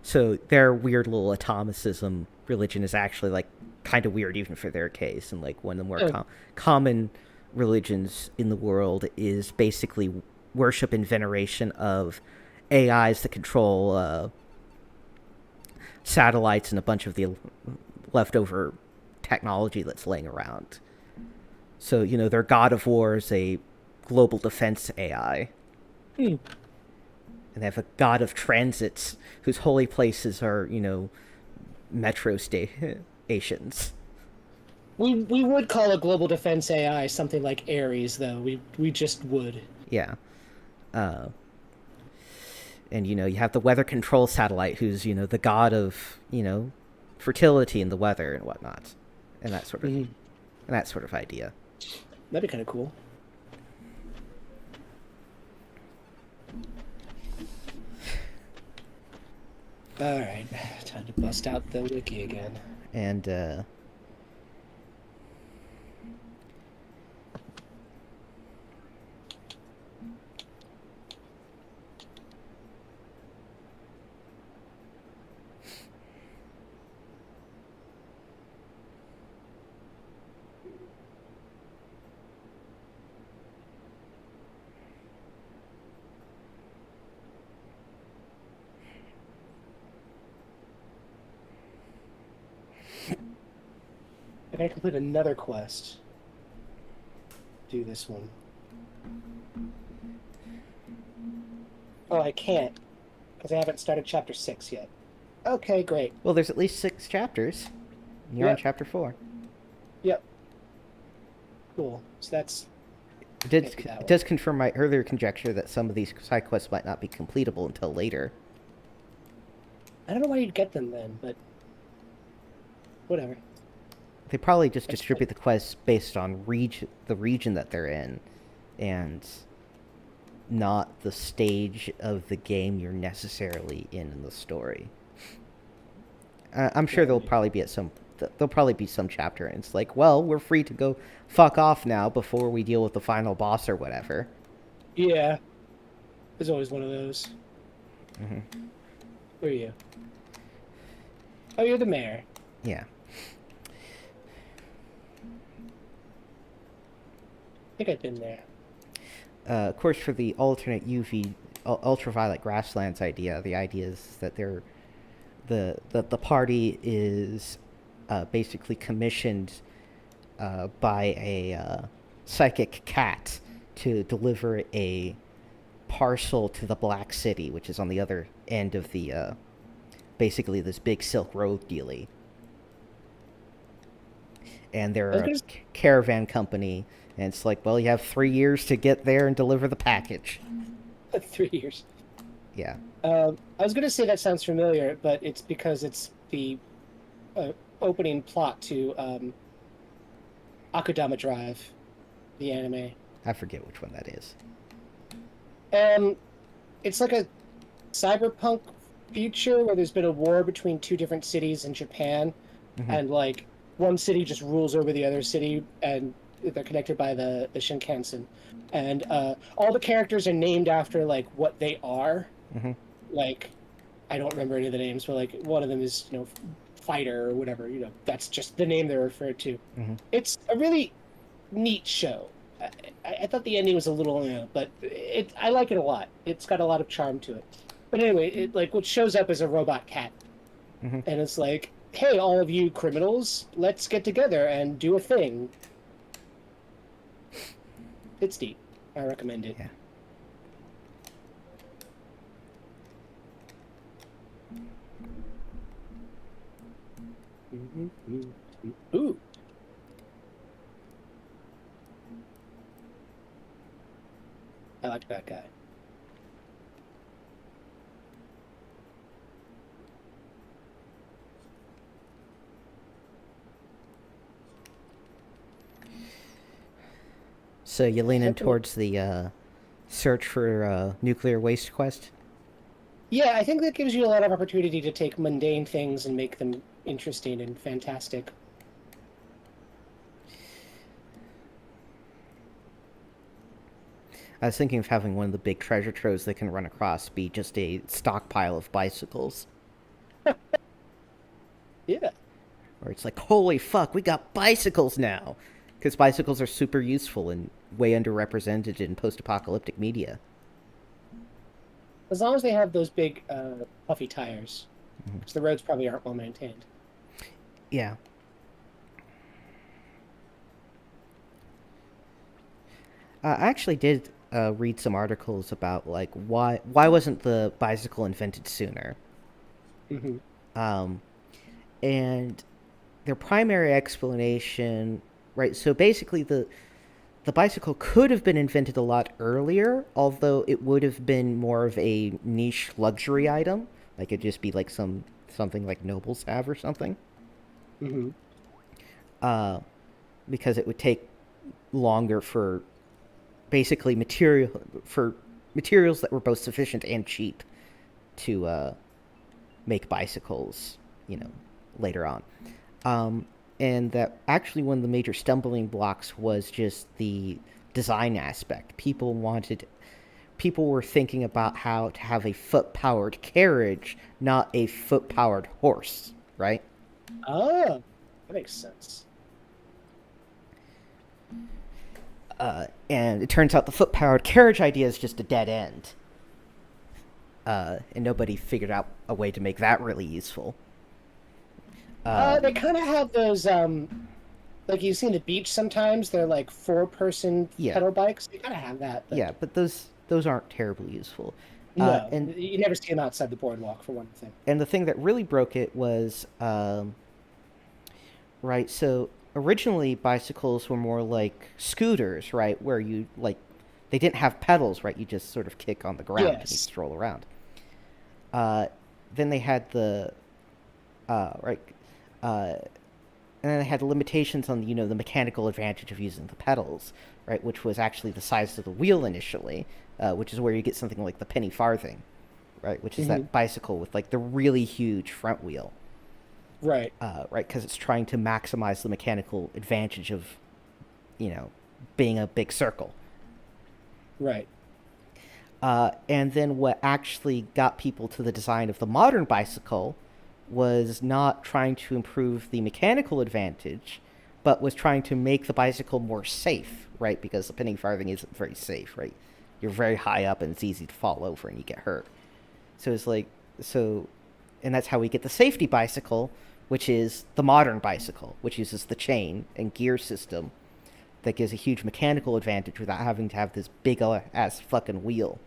so their weird little atomicism religion is actually like kind of weird even for their case. And like one of the more common religions in the world is basically worship and veneration of AIs that control satellites and a bunch of the leftover technology that's laying around. So, their god of war is a global defense AI. And they have a god of transits whose holy places are, metro stations. We would call a global defense AI something like Ares, though. We just would. Yeah. And, you have the weather control satellite who's, the god of, fertility and the weather and whatnot. And that sort of idea. That'd be kind of cool. All right, time to bust out the wiki again. And I gotta complete another quest. Do this one. Oh, I can't, because I haven't started chapter 6 yet. Okay, great. well, there's at least 6 chapters. You're on chapter 4. Yep. Cool. So that's... It does confirm my earlier conjecture that some of these side quests might not be completable until later. I don't know why you'd get them then, but... whatever. They probably just distribute the quests based on the region that they're in, and not the stage of the game you're necessarily in the story. I'm sure there'll probably be at some there'll probably be some chapter, and it's like, well, we're free to go fuck off now before we deal with the final boss or whatever. Yeah, there's always one of those. Hmm. Where are you? Oh, you're the mayor. Yeah. I think I've been there. Of course, for the alternate UV ultraviolet grasslands idea, the idea is that the party is basically commissioned by a psychic cat to deliver a parcel to the Black City, which is on the other end of the basically this big Silk Road dealie. And they're a caravan company, and it's like, well, you have 3 years to get there and deliver the package. 3 years. Yeah. I was going to say that sounds familiar, but it's because it's the opening plot to Akudama Drive, the anime. I forget which one that is. It's like a cyberpunk future where there's been a war between two different cities in Japan, and like one city just rules over the other city, and they're connected by the Shinkansen, and all the characters are named after like what they are. Like, I don't remember any of the names, but like one of them is fighter or whatever. That's just the name they're referred to. It's a really neat show. I thought the ending was a little, but I like it a lot. It's got a lot of charm to it. But anyway, what shows up is a robot cat, and it's like, hey, all of you criminals, let's get together and do a thing. It's deep. I recommend it. Yeah. Ooh. I like that guy. So you leaning towards the search for nuclear waste quest? Yeah, I think that gives you a lot of opportunity to take mundane things and make them interesting and fantastic. I was thinking of having one of the big treasure troves they can run across be just a stockpile of bicycles. Yeah. Or it's like, holy fuck, we got bicycles now! Because bicycles are super useful and way underrepresented in post-apocalyptic media. As long as they have those big, puffy tires. Because the roads probably aren't well maintained. Yeah. I actually did read some articles about, like, why wasn't the bicycle invented sooner? And their primary explanation, right, so basically the bicycle could have been invented a lot earlier, although it would have been more of a niche luxury item. Like, it'd just be like something like nobles have or something. Because it would take longer for basically materials that were both sufficient and cheap to make bicycles, later on. And that actually one of the major stumbling blocks was just the design aspect. People were thinking about how to have a foot-powered carriage, not a foot-powered horse, right? Oh, that makes sense. And it turns out the foot-powered carriage idea is just a dead end. And nobody figured out a way to make that really useful. They kind of have those, like you see in the beach sometimes, they're like 4-person pedal bikes. They kind of have that. Yeah, but those aren't terribly useful. No, and you never see them outside the boardwalk, for one thing. And the thing that really broke it was, right, so originally bicycles were more like scooters, right, where you, like, they didn't have pedals, right, you just sort of kick on the ground and you stroll around. Then they had the, and then they had the limitations on, the mechanical advantage of using the pedals, right, which was actually the size of the wheel initially, which is where you get something like the penny farthing, right, which is that bicycle with, like, the really huge front wheel. Right. Right? Because it's trying to maximize the mechanical advantage of, you know, being a big circle. Right. And then what actually got people to the design of the modern bicycle was not trying to improve the mechanical advantage, but was trying to make the bicycle more safe, right? Because the penny farthing isn't very safe, right? You're very high up and it's easy to fall over and you get hurt. So it's like, so, and that's how we get the safety bicycle, which is the modern bicycle, which uses the chain and gear system that gives a huge mechanical advantage without having to have this big ass fucking wheel.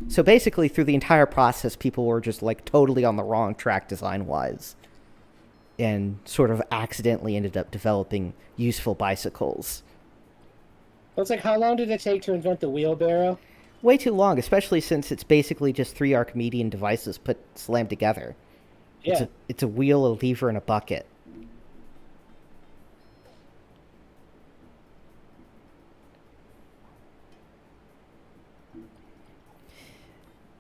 So basically, through the entire process, people were just like totally on the wrong track design wise and sort of accidentally ended up developing useful bicycles. Well, it's like, how long did it take to invent the wheelbarrow? Way too long, especially since it's basically just three Archimedean devices put slammed together. Yeah. It's a wheel, a lever, and a bucket.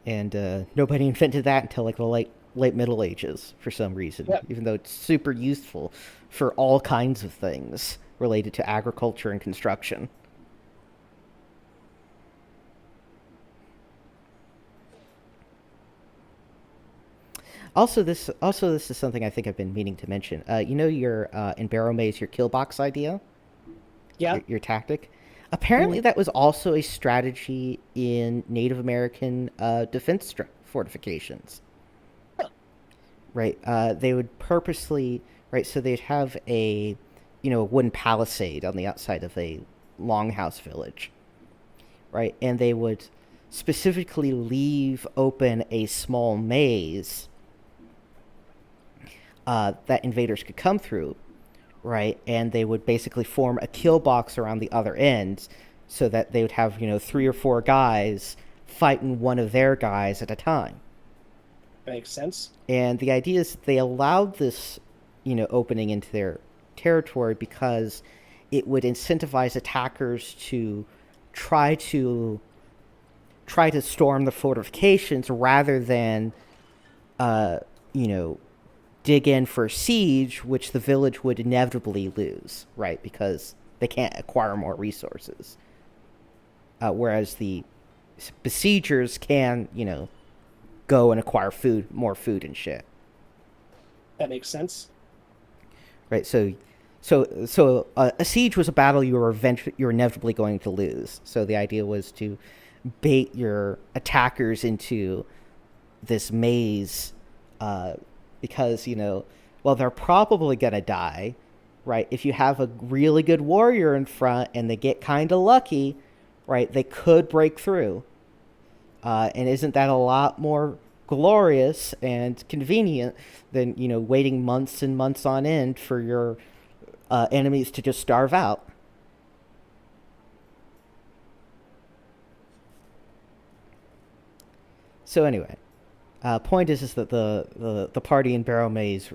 And nobody invented that until like the late Middle Ages for some reason. Yep. Even though it's super useful for all kinds of things related to agriculture and construction. Also this is something I think I've been meaning to mention. You know your in Barrow Maze your kill box idea, Yeah. your tactic. Apparently, Mhm. that was also a strategy in Native American defense fortifications. Right? They would purposely, right? So they'd have a, you know, a wooden palisade on the outside of a longhouse village, right? And they would specifically leave open a small maze that invaders could come through, right? And they would basically form a kill box around the other end so that they would have, you know, 3 or 4 guys fighting one of their guys at a time. Makes sense. And the idea is that they allowed this, you know, opening into their territory because it would incentivize attackers to try to try to storm the fortifications rather than, uh, you know, dig in for siege, which the village would inevitably lose, right? Because they can't acquire more resources. Whereas the besiegers can, you know, go and acquire more food and shit, That makes sense. right? So a siege was a battle you were inevitably going to lose. So the idea was to bait your attackers into this maze, because you know, well, they're probably gonna die, right? If you have a really good warrior in front and they get kind of lucky, right, they could break through. And isn't that a lot more glorious and convenient than, you know, waiting months and months on end for your enemies to just starve out? So anyway, point is that the party in Barrow Maze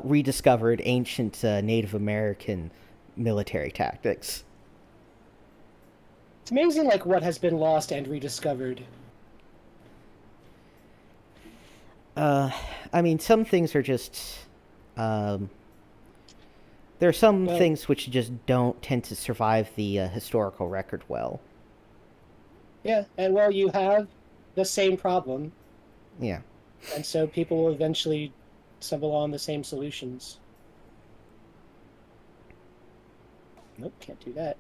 rediscovered ancient Native American military tactics. It's amazing, like, what has been lost and rediscovered. Uh, I mean, some things are just. Um, there are some Well, things which just don't tend to survive the historical record well. yeah, and well, you have the same problem, Yeah. and so people will eventually stumble on the same solutions. Nope, can't do that.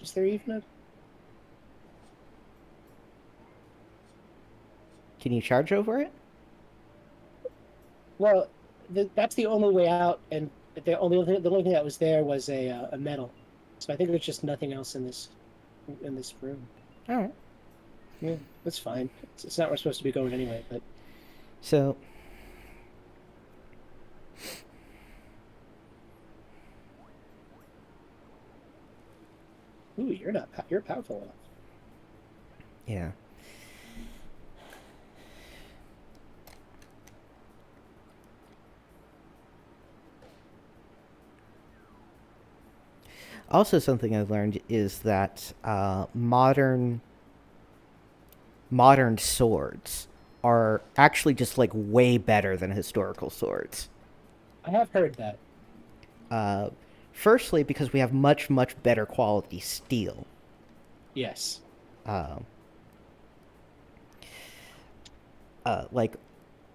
Is there even a... Can you charge over it? Well, that's the only way out, and the only thing that was there was a metal. So I think there's just nothing else in this room. All right. Yeah, that's fine. It's not where we're supposed to be going anyway. But So, ooh, you're powerful enough. yeah. Also, something I've learned is that modern modern swords are actually just like way better than historical swords. I have heard that. Uh, Firstly, because we have much, much better quality steel. Yes. Uh, like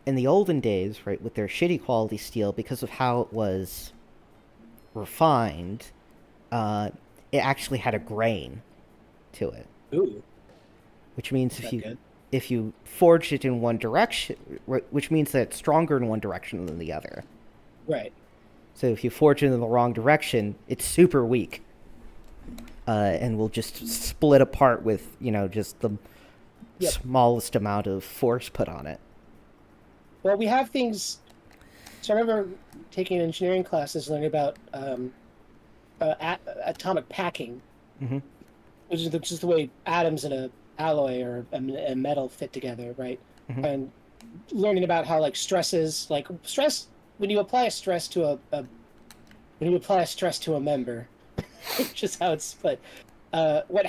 in the olden days, right, with their shitty quality steel, because of how it was refined, uh, it actually had a grain to it, Ooh, which means is that good? if you forge it in one direction, which means that it's stronger in one direction than the other. Right. So if you forge it in the wrong direction, it's super weak, and will just split apart with just the Yep. smallest amount of force put on it. Well, we have things. So I remember taking engineering classes, learning about atomic packing, Mm-hmm. which is just the way atoms in a alloy or a metal fit together, right? Mm-hmm. And learning about how like stresses, like stress, when you apply a stress to when you apply a stress to a member, which is how it's split. What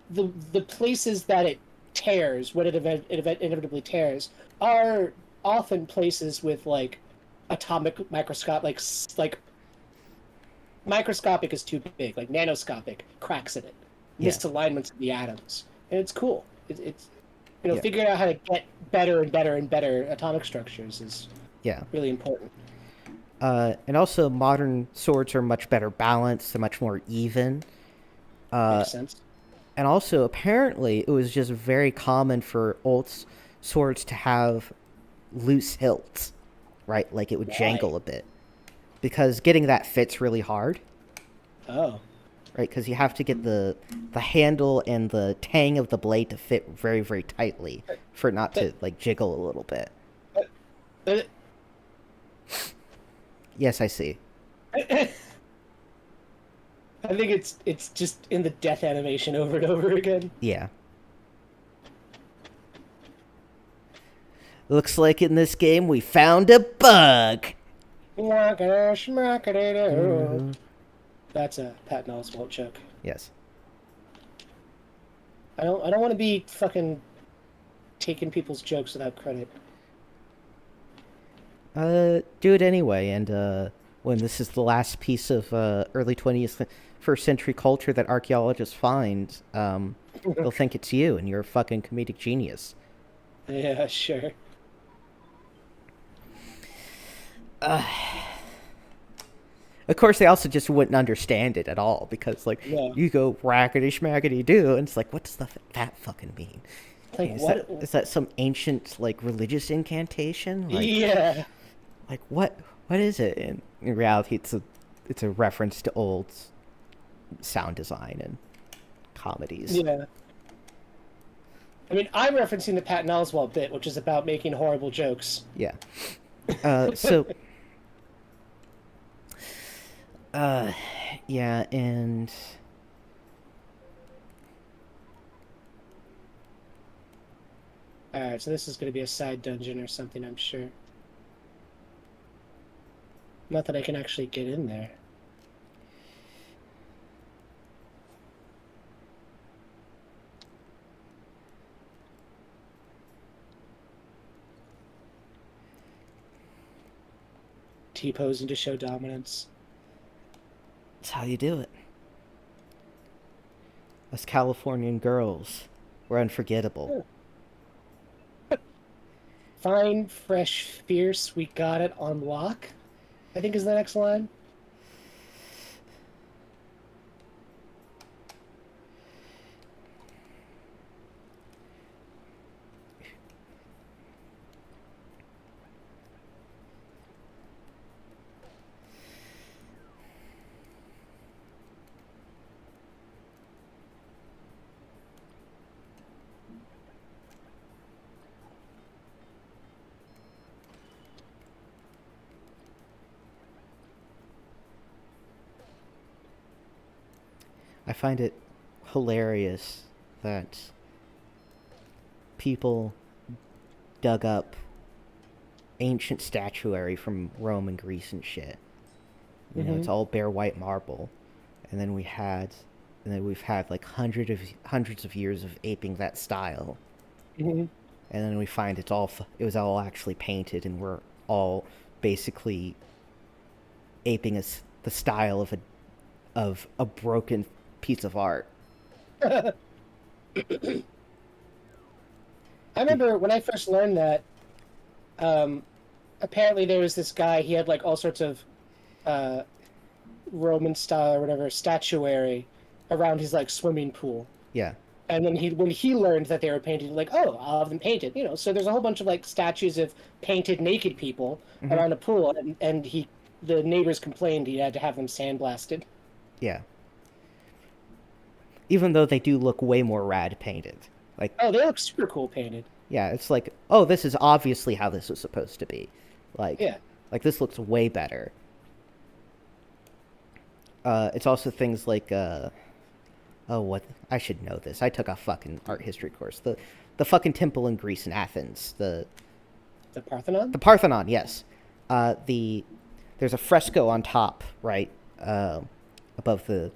the places that it tears, what it inevitably tears, are often places with like atomic microscope, like microscopic is too big, like nanoscopic cracks in it, Yeah. misalignments of the atoms, and it's cool. It's Yeah. figuring out how to get better and better and better atomic structures is Yeah. really important. And also, modern swords are much better balanced. They're much more even. Uh, Makes sense. and also, apparently, it was just very common for swords to have loose hilts, right? Like it would Why? jangle a bit because getting that fits really hard, Oh, right? Because you have to get the handle and the tang of the blade to fit very, very tightly for it not but, to like jiggle a little bit. but, but Yes, I see. I think it's just in the death animation over and over again. Yeah. Looks like in this game we found a bug. Mm-hmm. That's a Patton Oswalt joke. Yes. I don't want to be fucking taking people's jokes without credit. Do it anyway. And when this is the last piece of early 20th, first century culture that archaeologists find, they'll think it's you, and you're a fucking comedic genius. Yeah, sure. Of course, they also just wouldn't understand it at all because, like, No, you go rackety schmackety do, and it's like, what does that fucking mean? like Is that what? is that some ancient like religious incantation? Yeah, Like what is it? In reality, it's a reference to old sound design and comedies. yeah. I mean, I'm referencing the Patton Oswalt bit, which is about making horrible jokes. Yeah. So uh yeah, and All right, so this is going to be a side dungeon or something, I'm sure. Not that I can actually get in there. T-posing to show dominance. that's how you do it. Us Californian girls, we're unforgettable. Fine, fresh, fierce, we got it on lock, I think is the next line. I find it hilarious that people dug up ancient statuary from Rome and Greece and shit. It's all bare white marble, and then we've had like hundreds of years of aping that style, Hmm. And then we find it was all actually painted, and we're all basically aping the style of a broken piece of art. I The remember when I first learned that. Um, Apparently, there was this guy. He had like all sorts of uh, Roman style or whatever statuary around his like swimming pool. Yeah. And then when he learned that they were painted, like, oh, I'll have them painted. So there's a whole bunch of like statues of painted naked people Hmm. around a pool, and the neighbors complained he had to have them sandblasted. Yeah. Even though they do look way more rad painted. Like, Oh, they look super cool painted. yeah, it's like, oh, this is obviously how this was supposed to be. Like, Yeah. like this looks way better. It's also things like, oh, what? I should know this. I took a fucking art history course. The fucking temple in Greece and Athens. The Parthenon. The Parthenon, yes. The There's a fresco on top, right, above the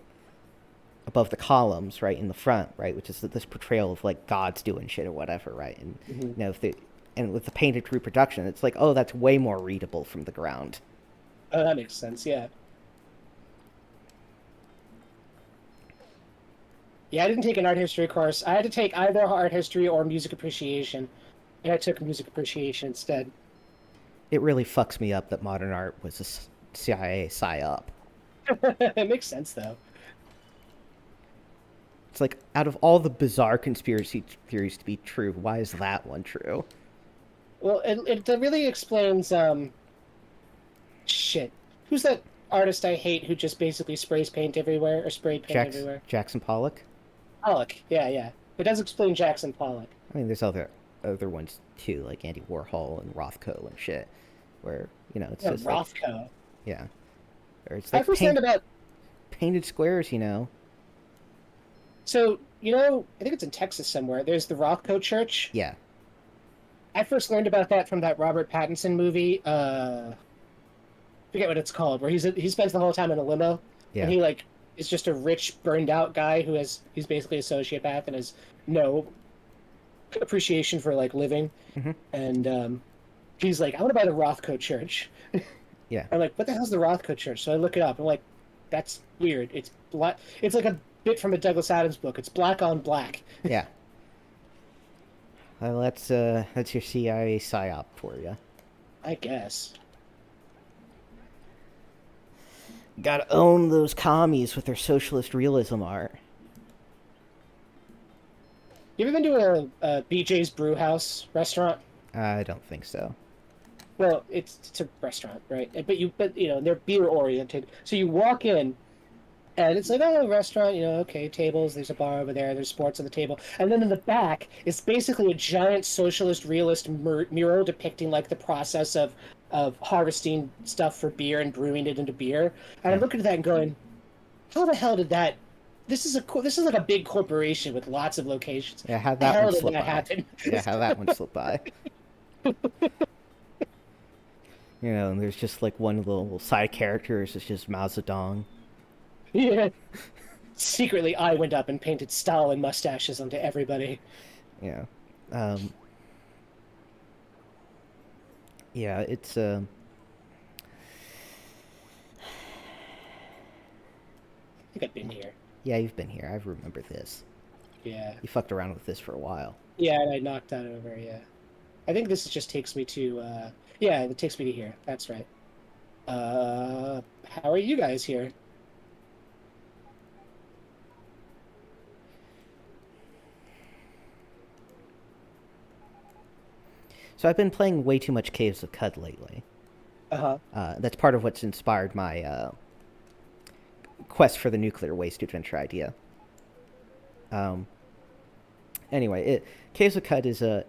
columns, right in the front, right, which is this portrayal of like gods doing shit or whatever, right, and Hmm. if they and with the painted reproduction, it's like, oh, that's way more readable from the ground. Oh, that makes sense. Yeah. Yeah, I didn't take an art history course. I had to take either art history or music appreciation, and I took music appreciation instead. It really fucks me up that modern art was a CIA psyop. It makes sense though. It's like, out of all the bizarre conspiracy theories to be true, why is that one true? Well, it really explains shit. Who's that artist I hate who just basically sprays paint everywhere or sprayed paint everywhere? Jackson Pollock. Pollock. Yeah, yeah. It does explain Jackson Pollock. I mean, there's other ones too, like Andy Warhol and Rothko and shit, where it's Yeah, just like, Rothko. yeah, or it's I like first learned about painted squares. so I think it's in Texas somewhere. There's the Rothko Church. Yeah, I first learned about that from that Robert Pattinson movie. Forget what it's called, where he spends the whole time in a limo, and yeah, he like is just a rich, burned out guy he's basically a sociopath and has no appreciation for like living. hmm, And he's like, I want to buy the Rothko Church. yeah, I'm like, what the hell's the Rothko Church? So I look it up. I'm like, that's weird. It's black. It's like a bit from a Douglas Adams book. It's black on black. yeah. Well, that's your CIA psyop for you. I guess. Gotta own those commies with their socialist realism art. You ever been to a BJ's Brewhouse restaurant? I don't think so. Well, it's a restaurant, right? But they're beer oriented. So you walk in, and it's like, oh, a restaurant, okay, tables, there's a bar over there, there's sports on the table. And then in the back, it's basically a giant socialist realist mural depicting like the process of harvesting stuff for beer and brewing it into beer. And I'm Yeah, looking at that and going, how the hell did that? This is like a big corporation with lots of locations. yeah. How The that one hell did slip that by? happen? Yeah, how that one slipped by. And there's just like one little side character. It's just Mao Zedong. Yeah. Secretly, I went up and painted Stalin mustaches onto everybody. Yeah. Um, yeah, it's I think I've been here. yeah, you've been here. I remember this. Yeah. You fucked around with this for a while. Yeah, and I knocked that over, yeah. I think this just takes me to yeah, it takes me to here. That's right. How are you guys here? So I've been playing way too much Caves of Cud lately. Uh-huh. That's part of what's inspired my quest for the nuclear waste adventure idea. Um, anyway, Caves of Cud is a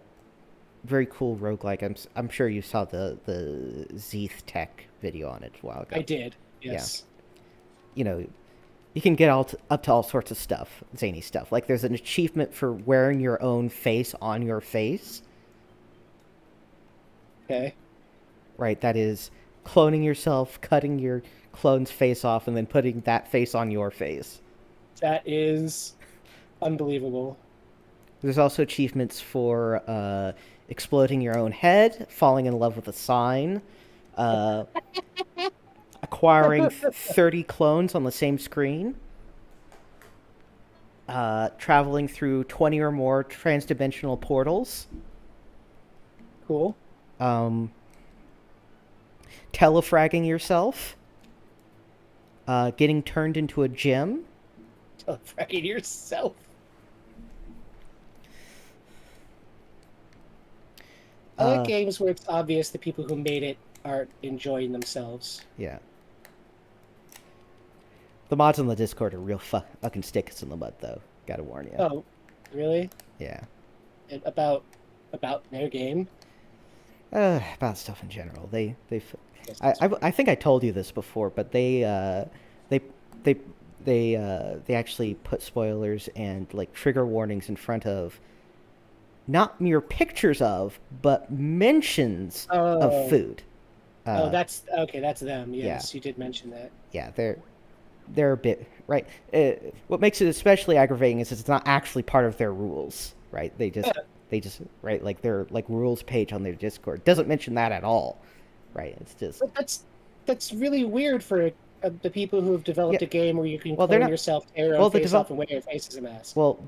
very cool roguelike. I'm sure you saw the Zeeth Tech video on it a while ago. I did. Yeah. Yes. You know, you can get up to all sorts of stuff, zany stuff. Like there's an achievement for wearing your own face on your face. Okay. Right, that is cloning yourself, cutting your clone's face off, and then putting that face on your face. That is unbelievable. There's also achievements for exploding your own head, falling in love with a sign, uh, acquiring 30 clones on the same screen, traveling through 20 or more transdimensional portals, Cool. um, telefragging yourself, getting turned into a gym. Fracking yourself. I like games where it's obvious the people who made it aren't enjoying themselves. Yeah. The mods on the Discord are real fucking sticks in the mud, though. Gotta warn you. Oh, really? Yeah. About their game? About stuff in general. Yes, I think I told you this before, but they they they actually put spoilers and like trigger warnings in front of not mere pictures of, but mentions of food. That's okay. That's them. Yes, you did mention that. Yeah, they're a bit right. What makes it especially aggravating is it's not actually part of their rules, right? They just right like their like rules page on their Discord doesn't mention that at all, right? It's just But that's really weird for the people who have developed Yeah. a game where you can Well, they're clone not- yourself, tear your well, own the face develop- off, and wear your face as a mask. well,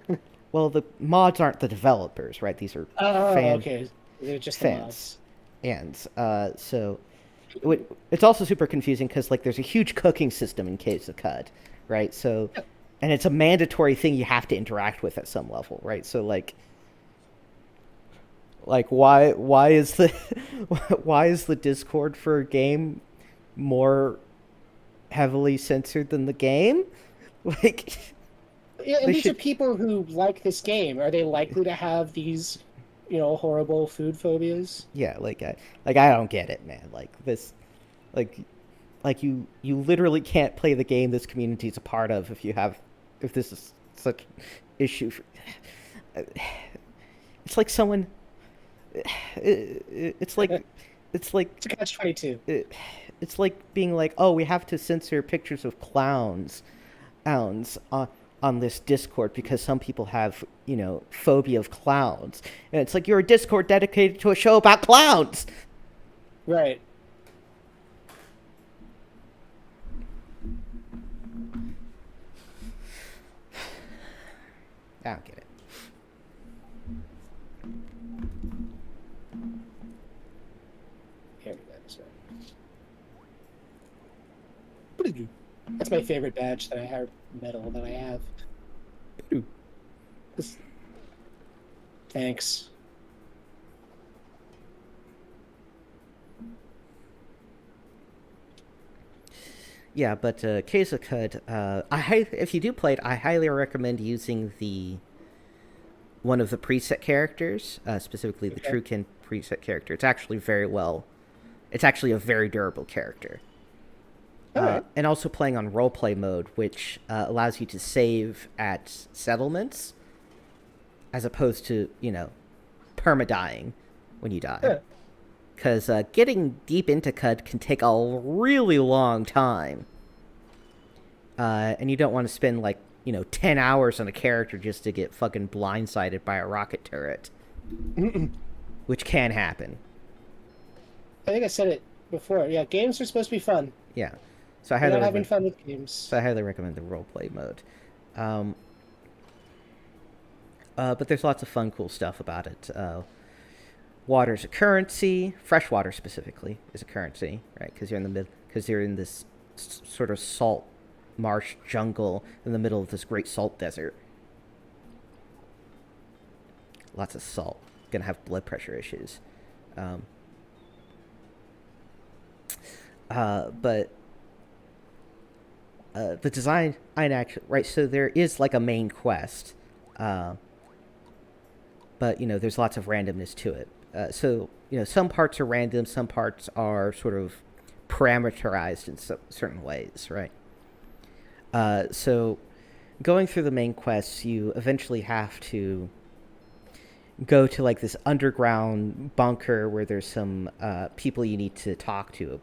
the mods aren't the developers, right? These are Oh, fan okay. They're just the fans, mods. and so it's also super confusing because like there's a huge cooking system in Caves of Cud, right? So, and it's a mandatory thing you have to interact with at some level, right? So like why is the why is the Discord for a game more heavily censored than the game? Like Yeah, and They these are should- people who like this game. Are they likely to have these, horrible food phobias? yeah, I don't get it, man. Like this, like you literally can't play the game this community is a part of if this is such issue. It's like someone. It's like It's a catch-22. it's like being like, oh, we have to censor pictures of clowns on this Discord because some people have, phobia of clowns. And it's like you're a Discord dedicated to a show about clowns. Right. I don't get it. Here we go. That's my favorite badge that I have, medal that I have. Thanks. Yeah, but Caves of Cud, if you do play it, I highly recommend using one of the preset characters, specifically the Truekin preset character. It's actually it's actually a very durable character. Alright. And also playing on roleplay mode, which allows you to save at settlements, as opposed to, permadying when you die. Yeah. Because getting deep into Cud can take a really long time. And you don't want to spend, 10 hours on a character just to get fucking blindsided by a rocket turret. Which can happen. I think I said it before. Yeah, games are supposed to be fun. Yeah. So I We're highly not having recommend, fun with games. so I highly recommend the roleplay mode. But there's lots of fun, cool stuff about it. Water's a currency. Fresh water specifically is a currency, right? Because you're in this sort of salt marsh jungle in the middle of this great salt desert. Lots of salt. Gonna have blood pressure issues. But the design, I actually right. So there is like a main quest, but there's lots of randomness to it. So some parts are random, some parts are sort of parameterized in certain ways, right? So going through the main quests, you eventually have to go to like this underground bunker where there's some people you need to talk to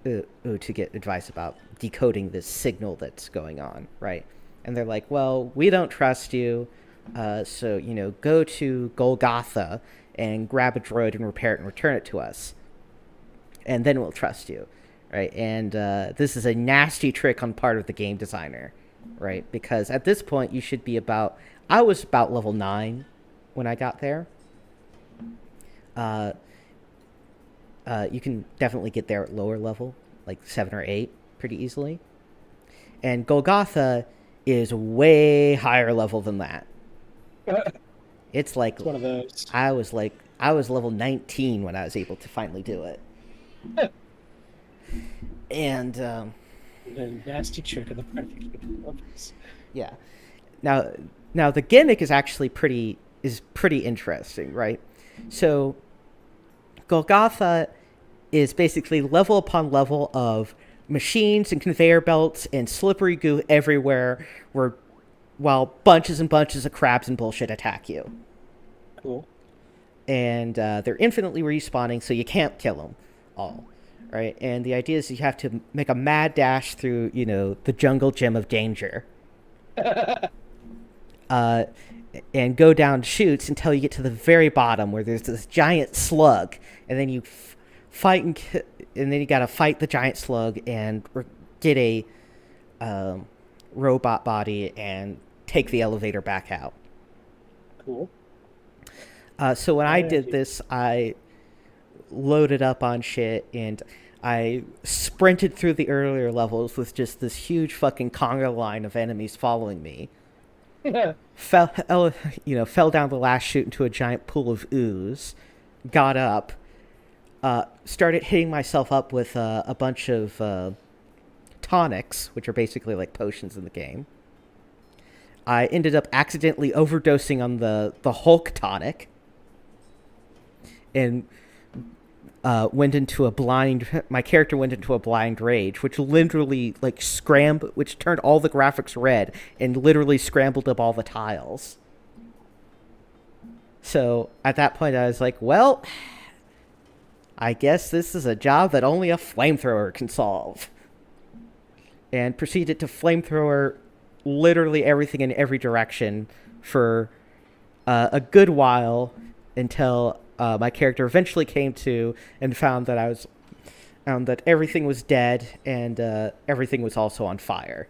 get advice about decoding this signal that's going on, right? And they're like, well, we don't trust you. So, go to Golgotha and grab a droid and repair it and return it to us. And then we'll trust you, right? And this is a nasty trick on part of the game designer, right? Because at this point, you should be I was about level 9 when I got there. You can definitely get there at lower level, like 7 or 8, pretty easily. And Golgotha is way higher level than that. It's like It's one of those. I was level 19 when I was able to finally do it. And The nasty trick of the part of the game. yeah. Now the gimmick is actually pretty interesting, right? So Golgotha is basically level upon level of machines and conveyor belts and slippery goo everywhere, while bunches and bunches of crabs and bullshit attack you. Cool. And they're infinitely respawning, so you can't kill them all, right? And the idea is you have to make a mad dash through, the jungle gym of danger. And go down chutes until you get to the very bottom where there's this giant slug, and then you fight and then you gotta fight the giant slug and get a robot body and take the elevator back out. Cool. So when I did this, I loaded up on shit and I sprinted through the earlier levels with just this huge fucking conga line of enemies following me. Fell down the last chute into a giant pool of ooze, got up, started hitting myself up with a bunch of tonics, which are basically like potions in the game. I ended up accidentally overdosing on the Hulk tonic, and my character went into a blind rage, which literally which turned all the graphics red and literally scrambled up all the tiles. So at that point I was like, well, I guess this is a job that only a flamethrower can solve. And proceeded to flamethrower literally everything in every direction for a good while until my character eventually came to and found that that everything was dead and everything was also on fire.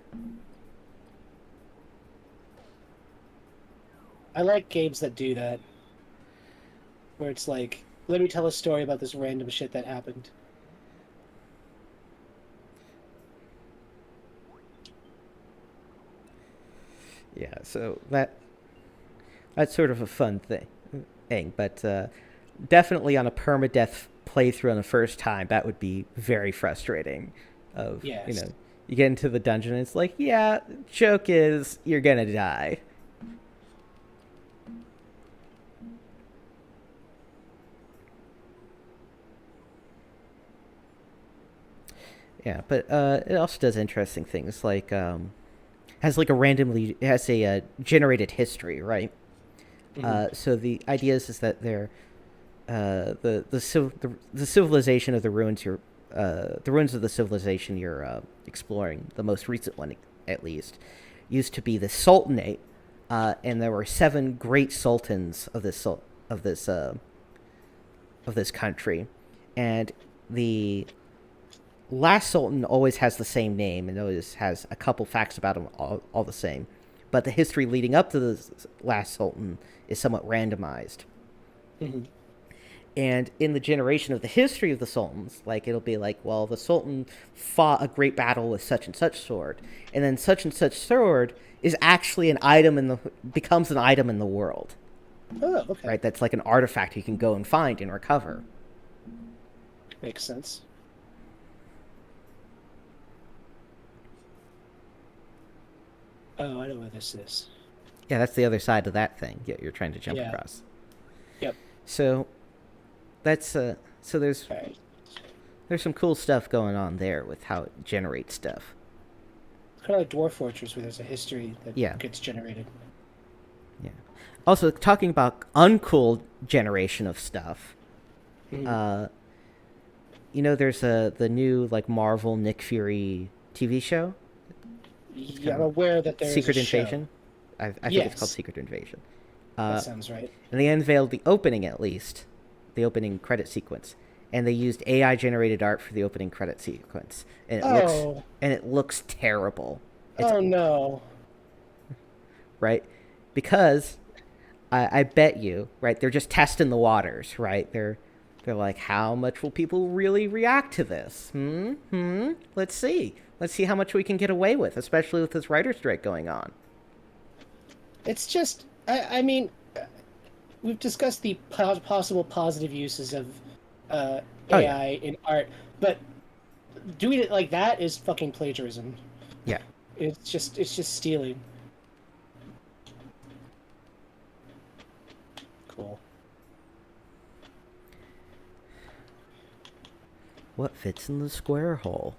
I like games that do that, where it's like, let me tell a story about this random shit that happened. Yeah, so that's sort of a fun thing, but definitely on a permadeath playthrough on the first time, that would be very frustrating. Yes. You get into the dungeon and it's like, yeah, joke is you're gonna die. Yeah, but it also does interesting things like it has a generated history, right? Mm-hmm. So the idea is that they're the civilization of the ruins the ruins of the civilization you're exploring, the most recent one at least, used to be the Sultanate, and there were 7 great sultans of this country, and the last sultan always has the same name and always has a couple facts about him all the same, but the history leading up to the last sultan is somewhat randomized. Mm-hmm. And in the generation of the history of the sultans, it'll be like, well, the sultan fought a great battle with such and such sword, and then such and such sword is actually becomes an item in the world. Oh, okay. Right, that's like an artifact you can go and find and recover. Makes sense. Oh, I know where this is. Yeah, that's the other side of that thing you're trying to jump across. Yep. So that's so there's Okay. there's some cool stuff going on there with how it generates stuff. It's kind of like Dwarf Fortress, where there's a history that gets generated. Yeah. Also, talking about uncool generation of stuff. Mm-hmm. There's the new Marvel Nick Fury TV show. Yeah, I'm aware that there's Secret a show. Invasion. I think it's called Yes, Secret Invasion. that sounds right. And they unveiled the opening, at least, the opening credit sequence, and they used AI generated art for the opening credit sequence, Oh, and it looks terrible. It's oh no. right because I bet you, right, they're just testing the waters, right? They're like, how much will people really react to this? Let's see. Let's see how much we can get away with, especially with this writer strike going on. It's just, I mean, we've discussed the possible positive uses of Oh yeah, AI in art, but doing it like that is fucking plagiarism. yeah. It's just stealing. Cool. What fits in the square hole?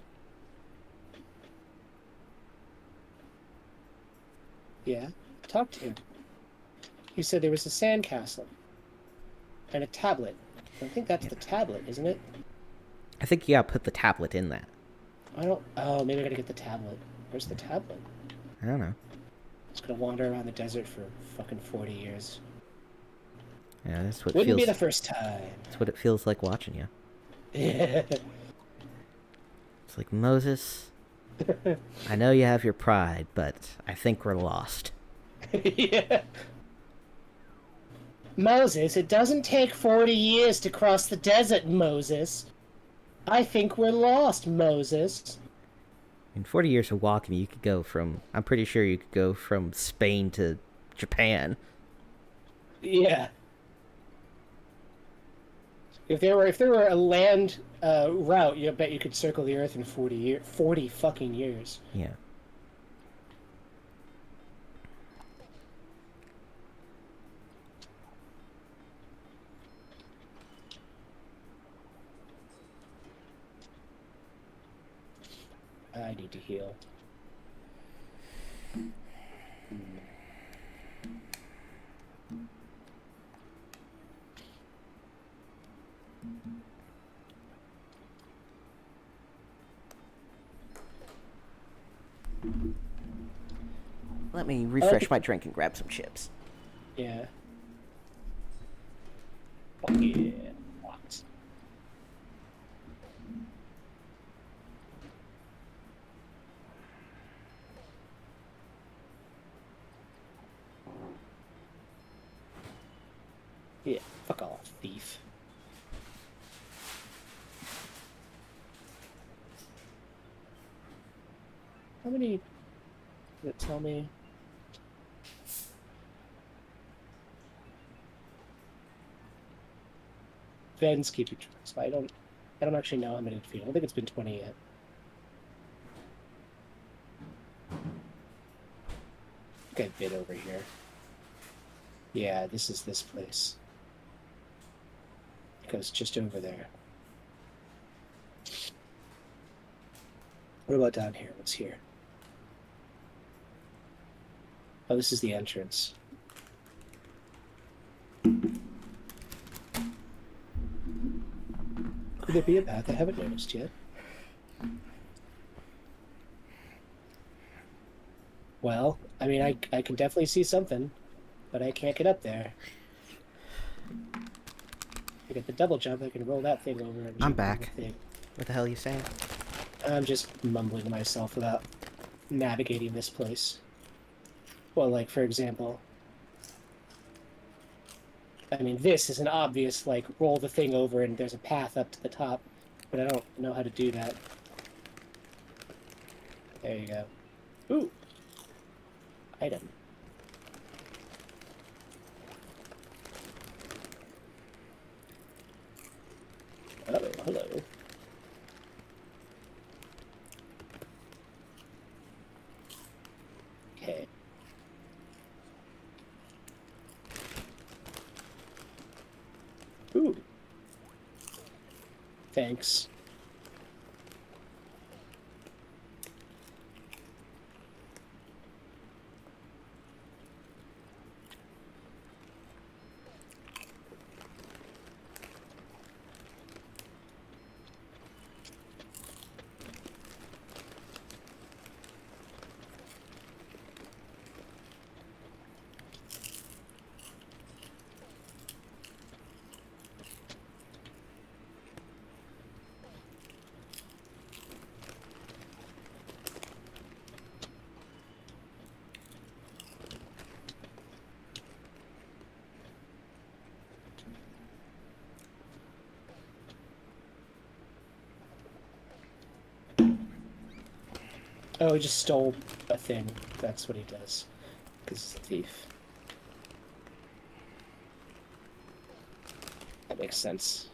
Yeah, talk to him. He said there was a sandcastle and a tablet. I think that's Yeah. the tablet, isn't it? I think you gotta put the tablet in that. I don't. Oh, maybe I gotta get the tablet. Where's the tablet? I don't know. It's gonna wander around the desert for fucking 40 years. Yeah, that's what Wouldn't be feels. the first time. That's what it feels like watching you. Yeah. It's like, Moses, I know you have your pride, but I think we're lost. Yeah. Moses, it doesn't take 40 years to cross the desert, Moses. I think we're lost, Moses. In 40 years of walking, you could go from. I'm pretty sure you could go from Spain to Japan. Yeah. If there were a land route, you bet you could circle the Earth in 40 fucking years. Yeah. I need to heal. Let me refresh my drink and grab some chips. Yeah. Oh yeah. What? Yeah. Fuck off, thief. How many? Did it tell me? Ben's keeping track, so I don't actually know how many to feed. I don't think it's been 20 yet. I think I've been over here. Yeah, this is this place. It goes just over there. What about down here? What's here? Oh, this is the entrance. Could there be a path I haven't noticed yet? Well, I mean, I can definitely see something, but I can't get up there. I get the double jump, I can roll that thing over and I'm jump over back. the thing. What the hell are you saying? I'm just mumbling to myself about navigating this place. Well, like, for example, I mean, this is an obvious, like, roll the thing over and there's a path up to the top, but I don't know how to do that. There you go. Ooh! Item. Oh, hello. Okay. Ooh. Thanks. Oh, he just stole a thing. That's what he does. Because he's a thief. That makes sense.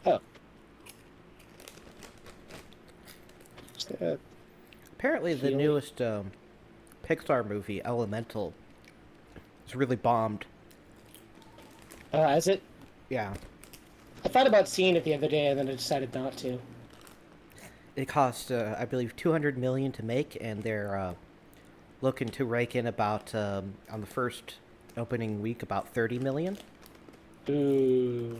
Oh. Just, Apparently, the healing. newest Pixar movie, Elemental, is really bombed. Is it? Yeah. I thought about seeing it the other day, and then I decided not to. It cost, I believe, 200 million to make, and they're looking to rake in about on the first opening week about 30 million. Ooh.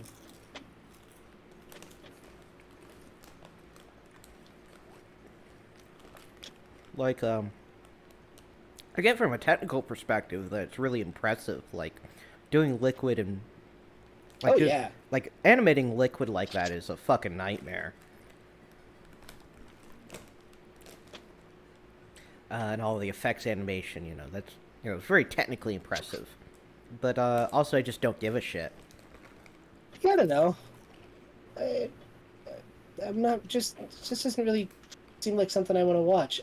Like, again, from a technical perspective, that's really impressive. Like, doing liquid and Oh, just yeah. like animating liquid like that is a fucking nightmare. And all the effects animation, that's it's very technically impressive. But also, I just don't give a shit. I don't know. I, I'm not just it just doesn't really seem like something I want to watch.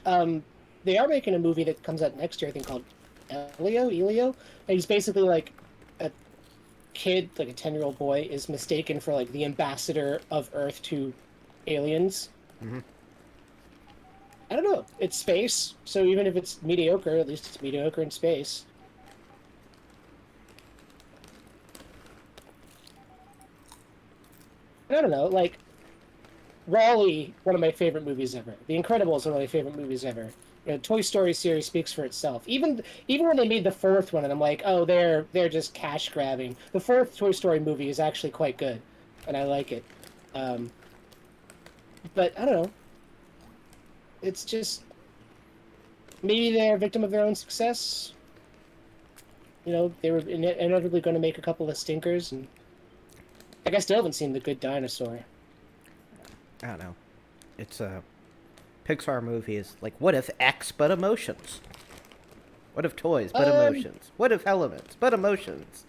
They are making a movie that comes out next year, I think called Elio, and he's basically like a kid, like a 10-year-old boy, is mistaken for like the ambassador of Earth to aliens. Hmm. I don't know. It's space, so even if it's mediocre, at least it's mediocre in space. I don't know, like Raleigh, one of my favorite movies ever. The Incredibles, one of my favorite movies ever. Toy Story series speaks for itself. Even when they made the fourth one, and I'm like, oh, they're just cash grabbing. The fourth Toy Story movie is actually quite good, and I like it. Um, but I don't know. It's just maybe they're a victim of their own success. They were inevitably going to make a couple of stinkers, and I guess still haven't seen The Good Dinosaur. I don't know. It's a Pixar movie is like, what if X but emotions? What if toys but Um, emotions? What if elements but emotions?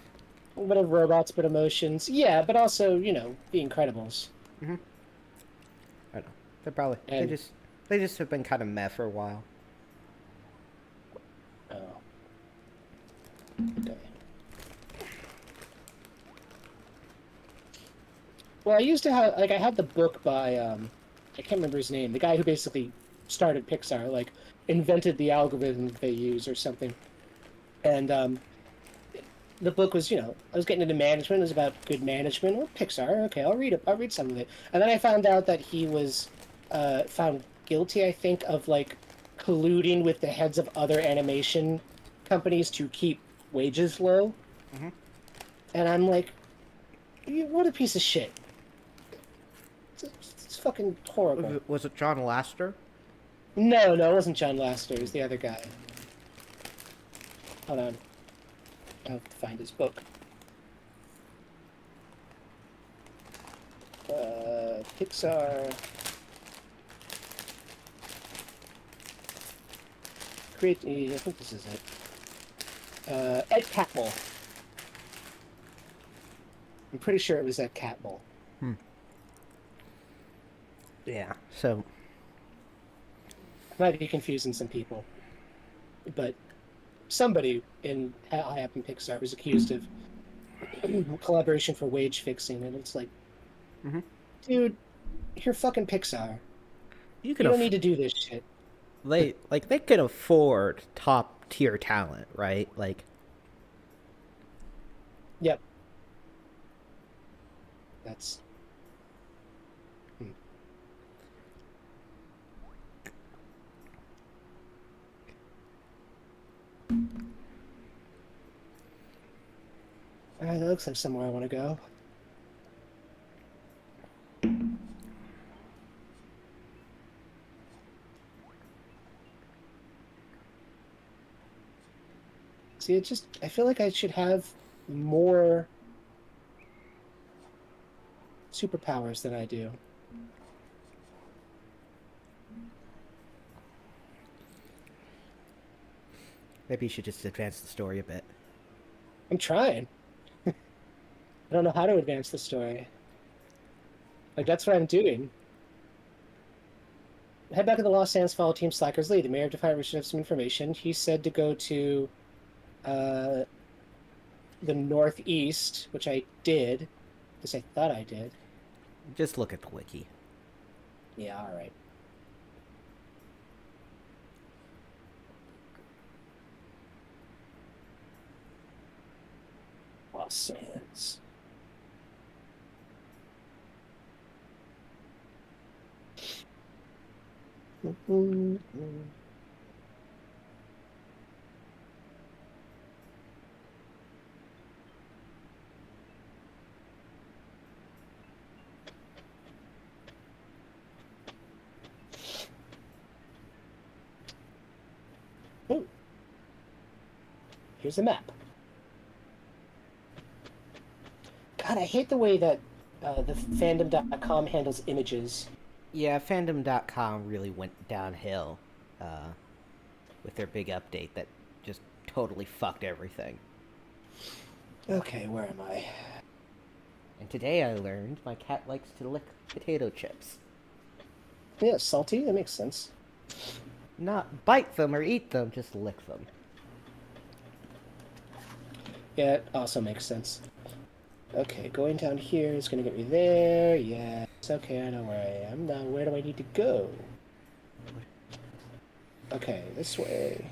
a bit of robots, but emotions. Yeah, but also, The Incredibles. Hmm. I don't know. They probably And they just have been kind of meh for a while. oh, okay. Well, I used to have like I had the book by I can't remember his name, the guy who basically started Pixar, like invented the algorithm that they use or something. And the book was, I was getting into management. It was about good management. Well, Pixar, okay, I'll read it. I'll read some of it. And then I found out that he was found guilty, I think, of like colluding with the heads of other animation companies to keep wages low. Hmm. And I'm like, what a piece of shit. It's fucking horrible. Was it John Lasseter? No, no, it wasn't John Lasseter. It was the other guy. Hold on. I'll have to find his book. Pixar. Create. I think this is it. Ed Catmull. I'm pretty sure it was Ed Catmull. Hmm. Yeah. So I might be confusing some people, but somebody in high up in Pixar was accused of collaboration for wage fixing, and it's like, hmm dude, you're fucking Pixar. you You can don't need to do this shit. they can afford top tier talent, right? Like, Yep. That's. Hmm. That looks like somewhere I want to go. See, I feel like I should have more superpowers than I do. Maybe you should just advance the story a bit. I'm trying. I don't know how to advance the story. Like, that's what I'm doing. Head back to the Los Angeles follow Team Slacker's lead. The mayor of Defiant should have some information. He said to go to uh, the northeast, which I did, because I thought I did. Just look at the wiki. Yeah, all right. Los Angeles. Oh, here's the map. God, I hate the way that the fandom.com handles images. Yeah, fandom.com really went downhill with their big update that just totally fucked everything. Okay, where am I? And today I learned my cat likes to lick potato chips. Yeah, salty? That makes sense. Not bite them or eat them, just lick them. Yeah, it also makes sense. Okay, going down here is going to get me there. Yes, okay, I know where I am. Now, where do I need to go? Okay, this way.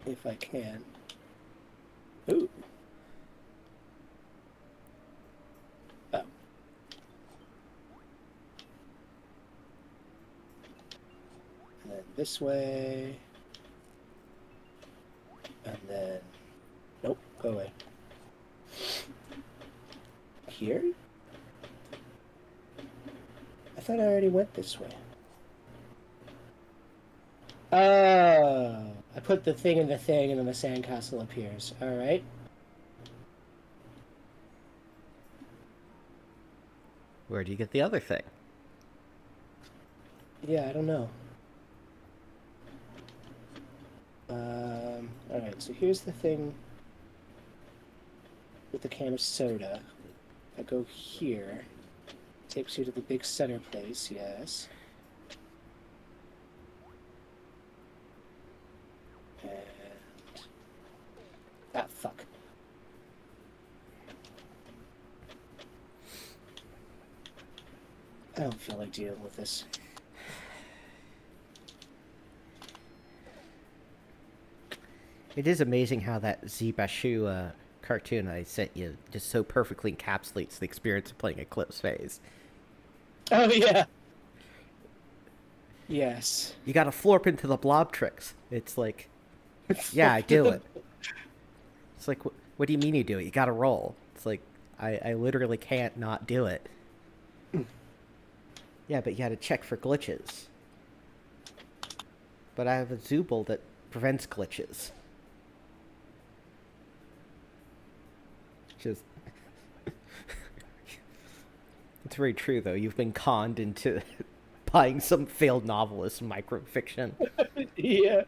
If I can. Ooh. Oh. And then this way. And then... Nope, go away. Here? I thought I already went this way. Oh, I put the thing in the thing and then the sandcastle appears. Alright. Where do you get the other thing? Yeah, I don't know. Alright, so here's the thing with the can of soda. If I go here, it takes you to the big center place, yes. And... ah, fuck. I don't feel like dealing with this. It is amazing how that Zibashu cartoon I sent you just so perfectly encapsulates the experience of playing Eclipse Phase. Oh, yeah. Yes. You gotta florp into the blob tricks. It's like, yeah, I do it. It's like, what do you mean you do it? You gotta roll. It's like, I literally can't not do it. Yeah, but you gotta check for glitches. But I have a Zooble that prevents glitches. Just... It's very true, though. You've been conned into buying some failed novelist microfiction. Yeah.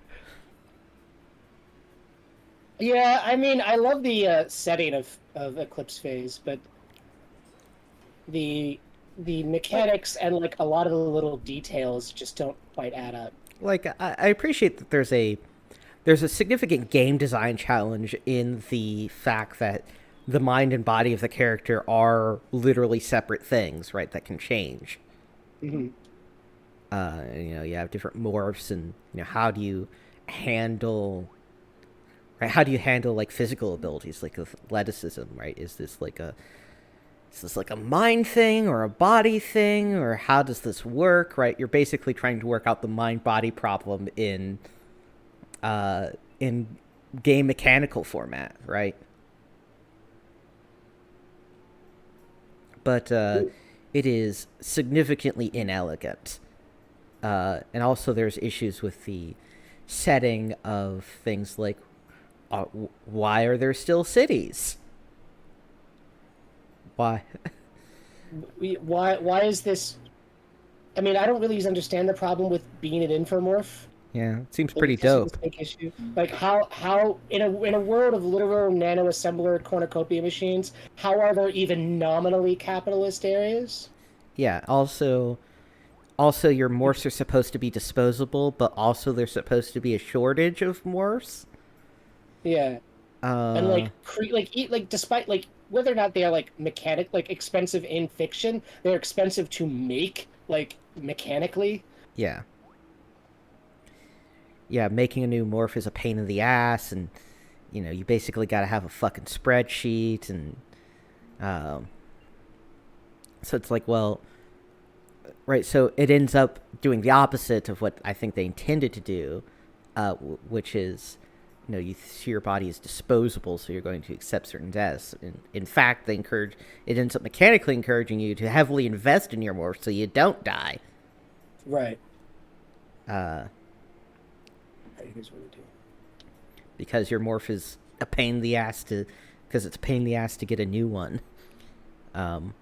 Yeah, I mean, I love the setting of Eclipse Phase, but the mechanics and like a lot of the little details just don't quite add up. Like, I appreciate that there's a significant game design challenge in the fact that the mind and body of the character are literally separate things, right? That can change. Mm-hmm. You have different morphs, and how do you handle, right? How do you handle like physical abilities, like athleticism, right? Is this like a mind thing or a body thing, or how does this work, right? You're basically trying to work out the mind-body problem in game mechanical format, right? But it is significantly inelegant. And also there's issues with the setting of things like, why are there still cities? Why? Why is this I mean, I don't really understand the problem with being an infomorph. Yeah, it seems Like, pretty it's just a dope. big issue. Like how in a world of literal nano assembler cornucopia machines, how are there even nominally capitalist areas? Yeah, also your morphs are supposed to be disposable, but also there's supposed to be a shortage of morphs. Yeah, and Uh, like like despite like whether or not they are like like expensive in fiction, they're expensive to make like mechanically. yeah. Yeah, making a new morph is a pain in the ass, and you basically got to have a fucking spreadsheet, and um, so it's like, well, right. So it ends up doing the opposite of what I think they intended to do, which is, you see your body is disposable, so you're going to accept certain deaths. In fact, it ends up mechanically encouraging you to heavily invest in your morph so you don't die. Right. Uh, Here's what we do. because your morph is a pain in the ass because it's a pain in the ass to get a new one. Um,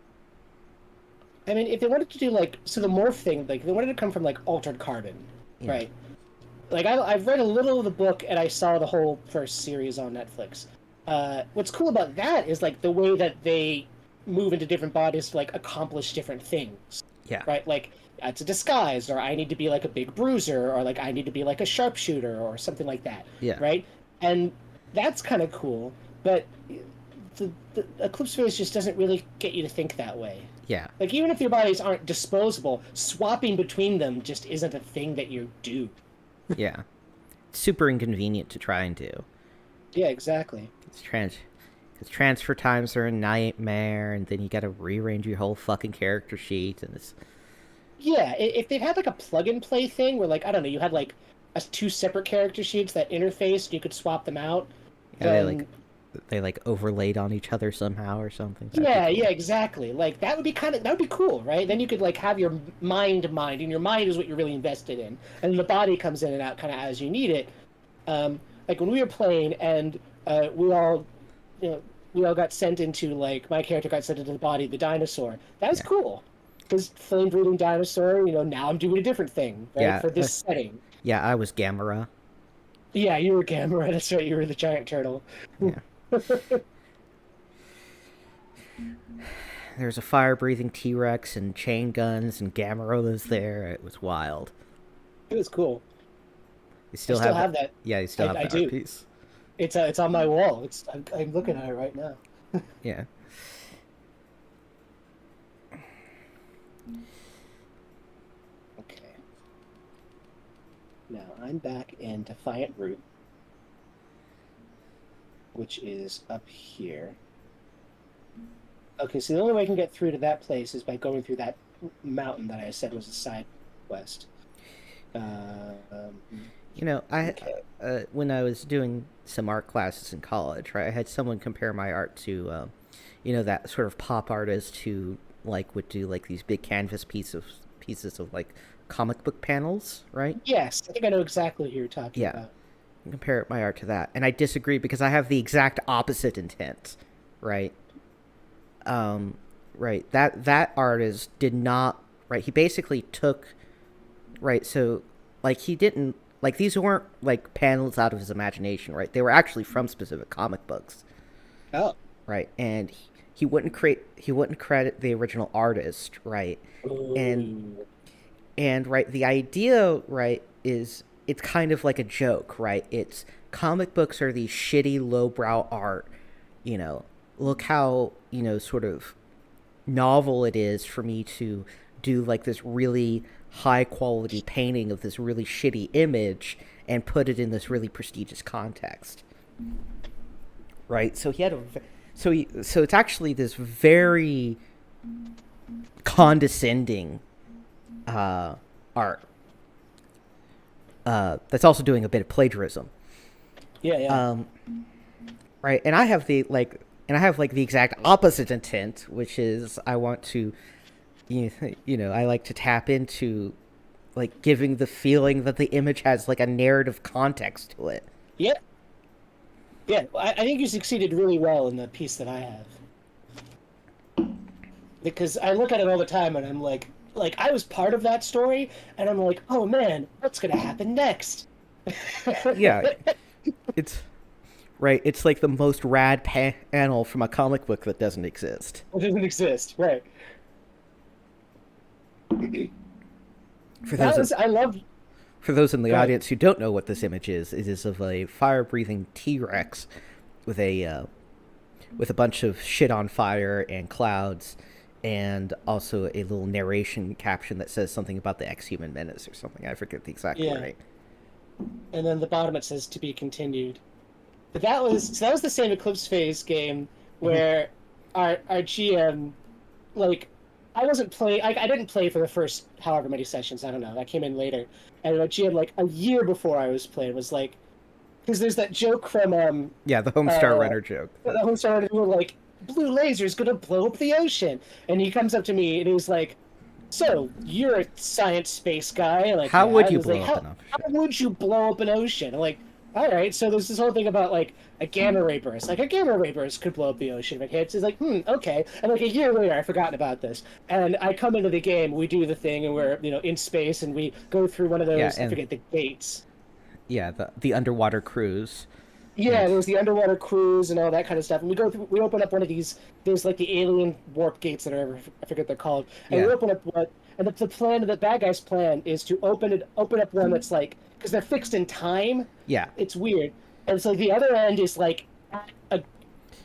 I mean, if they wanted to do like so the morph thing, like they wanted to come from like altered carbon, yeah, right? Like I've read a little of the book and I saw the whole first series on Netflix. What's cool about that is like the way that they move into different bodies to like accomplish different things, yeah, right? Like it's a disguise, or I need to be like a big bruiser, or like I need to be like a sharpshooter, or something like that, yeah, right? And that's kind of cool, but the Eclipse phase just doesn't really get you to think that way. yeah, Like even if your bodies aren't disposable, swapping between them just isn't a thing that you do. yeah. Super inconvenient to try and do. Yeah, exactly. It's because transfer times are a nightmare, and then you got to rearrange your whole fucking character sheet, and it's Yeah, if they'd had like a plug and play thing where like I don't know, you had like two separate character sheets that interfaced, and you could swap them out, yeah, then they like overlaid on each other somehow or something. That'd be yeah, cool. yeah, exactly. Like that would be cool, right? Then you could like have your mind, and your mind is what you're really invested in, and the body comes in and out kind of as you need it. Like when we were playing, and we all, you know, we all got sent into like my character got sent into the body of the dinosaur. That was Yeah, cool, because flame breathing dinosaur. Now I'm doing a different thing, right? yeah, For this setting. yeah. I was Gamera. Yeah, you were Gamera. That's right. You were the giant turtle. Yeah, there's a fire-breathing T-Rex and chain guns, and Gamera was there. It was wild. It was cool. You I still still have that? have that. Yeah, you still have I the art do. piece. It's on my wall. I'm looking at it right now. Yeah. Okay. Now I'm back in Defiant Root, which is up here. Okay, so the only way I can get through to that place is by going through that mountain that I said was a side quest. Um, I okay. when I was doing some art classes in college, right, I had someone compare my art to, that sort of pop artist who like would do like these big canvas pieces of like comic book panels, right? Yes, I think I know exactly who you're talking Yeah, about. compare my art to that, and I disagree because I have the exact opposite intent, right? Um, right. That artist did not, right. He basically took, right. So, like, he didn't like these weren't like panels out of his imagination, right? They were actually from specific comic books, Oh. right? And he wouldn't credit the original artist, right? And Ooh. right, the idea, right, is it's kind of like a joke, right? It's comic books are these shitty lowbrow art, you know. Look how, sort of novel it is for me to do like this really high quality painting of this really shitty image and put it in this really prestigious context, right? So he had so it's actually this very condescending art that's also doing a bit of plagiarism. Yeah, yeah. um, right, and I have the exact opposite intent, which is I want to, I like to tap into like giving the feeling that the image has like a narrative context to it. Yeah. Yeah. I think you succeeded really well in the piece that I have. Because I look at it all the time and I'm like, like I was part of that story, and I'm like, oh man, what's gonna happen next? Yeah, it's right. It's like the most rad panel from a comic book that doesn't exist. It doesn't exist, right? For That those was I love. for those in the Go ahead. audience who don't know what this image is, it is of a fire-breathing T-Rex with a bunch of shit on fire and clouds, and also a little narration caption that says something about the Ex-Human Menace or something. I forget the exact Yeah, wording. and then the bottom it says to be continued. But that was the same Eclipse Phase game Mhm. where our GM, like, I wasn't play I didn't play for the first however many sessions. I don't know. I came in later, and our GM, like a year before I was playing, was like, because there's that joke from Yeah, the Homestar uh Runner joke. the whole started with like blue laser's gonna blow up the ocean, and he comes up to me and he's like, so you're a science space guy? I'm like, How yeah. would And you he's like, blow up how an ocean? how would you blow up an ocean? I'm like, all right. So there's this whole thing about like a gamma ray burst. Like a gamma ray burst could blow up the ocean if it hits. He's like, okay. And like a year later, I've forgotten about this. And I come into the game, we do the thing, and we're in space, and we go through one of Yeah, those. I and forget the gates. yeah, the underwater cruise, Yeah, and there's the underwater cruise and all that kind of stuff. And we go through, we open up one of these. There's like the alien warp gates that are, I forget they're called. And we yeah, open up what, and the plan, the bad guy's plan is to open up one that's like, because they're fixed in time. yeah, It's weird. And so the other end is like a,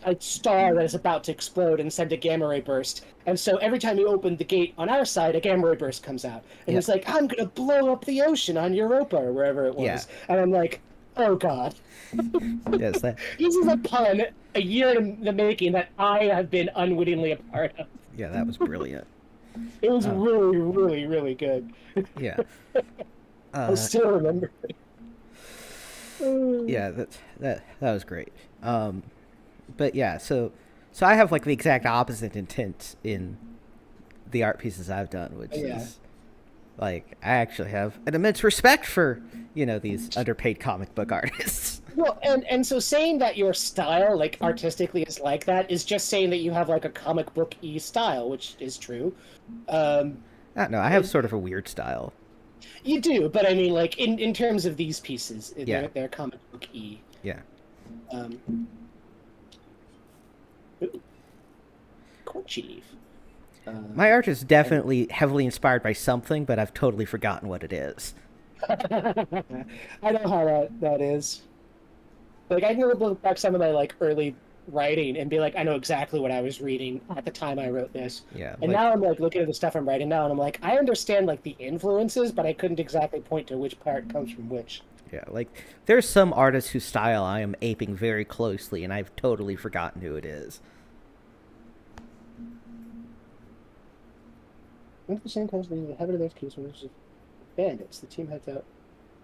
a star that is about to explode and send a gamma ray burst. And so every time you open the gate on our side, a gamma ray burst comes out. And yeah, he's like, I'm gonna blow up the ocean on Europa or wherever it yeah. was. And I'm like, oh god. Yes, that. This is a pun a year in the making that I have been unwittingly a part of. Yeah, that was brilliant. It was Oh, really, really, really good. yeah. I Uh, still remember. yeah, that was great. But yeah, so I have like the exact opposite intent in the art pieces I've done, which Yeah. is like I actually have an immense respect for these underpaid comic book artists. Well, and so saying that your style, like artistically, is like that is just saying that you have like a comic book e style, which is true. Um, I don't know. I have it, sort of a weird style. you do, but I mean, like in terms of these pieces, Yeah, they're comic book e. yeah. Um, ooh, Court Chief. My art is And definitely heavily inspired by something, but I've totally forgotten what it is. I know how that is. Like I can look back some of my like early writing and be like, I know exactly what I was reading at the time I wrote this. Yeah, And now I'm like looking at the stuff I'm writing now and I'm like, I understand like the influences, but I couldn't exactly point to which part comes from which. yeah. Like there's some artists whose style I am aping very closely, and I've totally forgotten who it is. When the same comes the heaven of those keys when there's bandits, the team heads out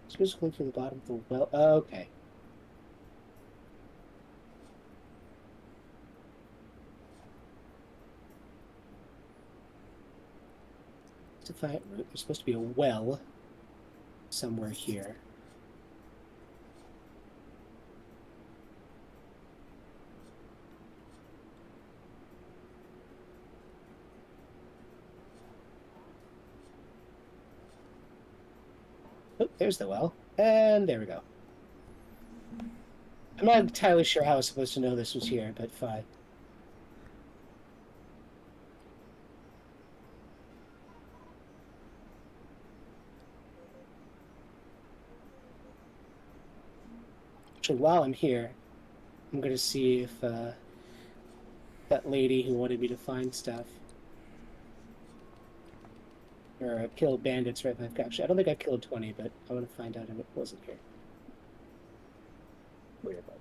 specifically to the bottom of the well. Okay. To find there's supposed to be a well somewhere here. Oh, there's the well. And there we go. I'm not entirely sure how I was supposed to know this was here, but fine. Actually, while I'm here, I'm going to see if that lady who wanted me to find stuff or kill bandits right back. Actually, I don't think I killed 20, but I want to find out if it wasn't here. Where about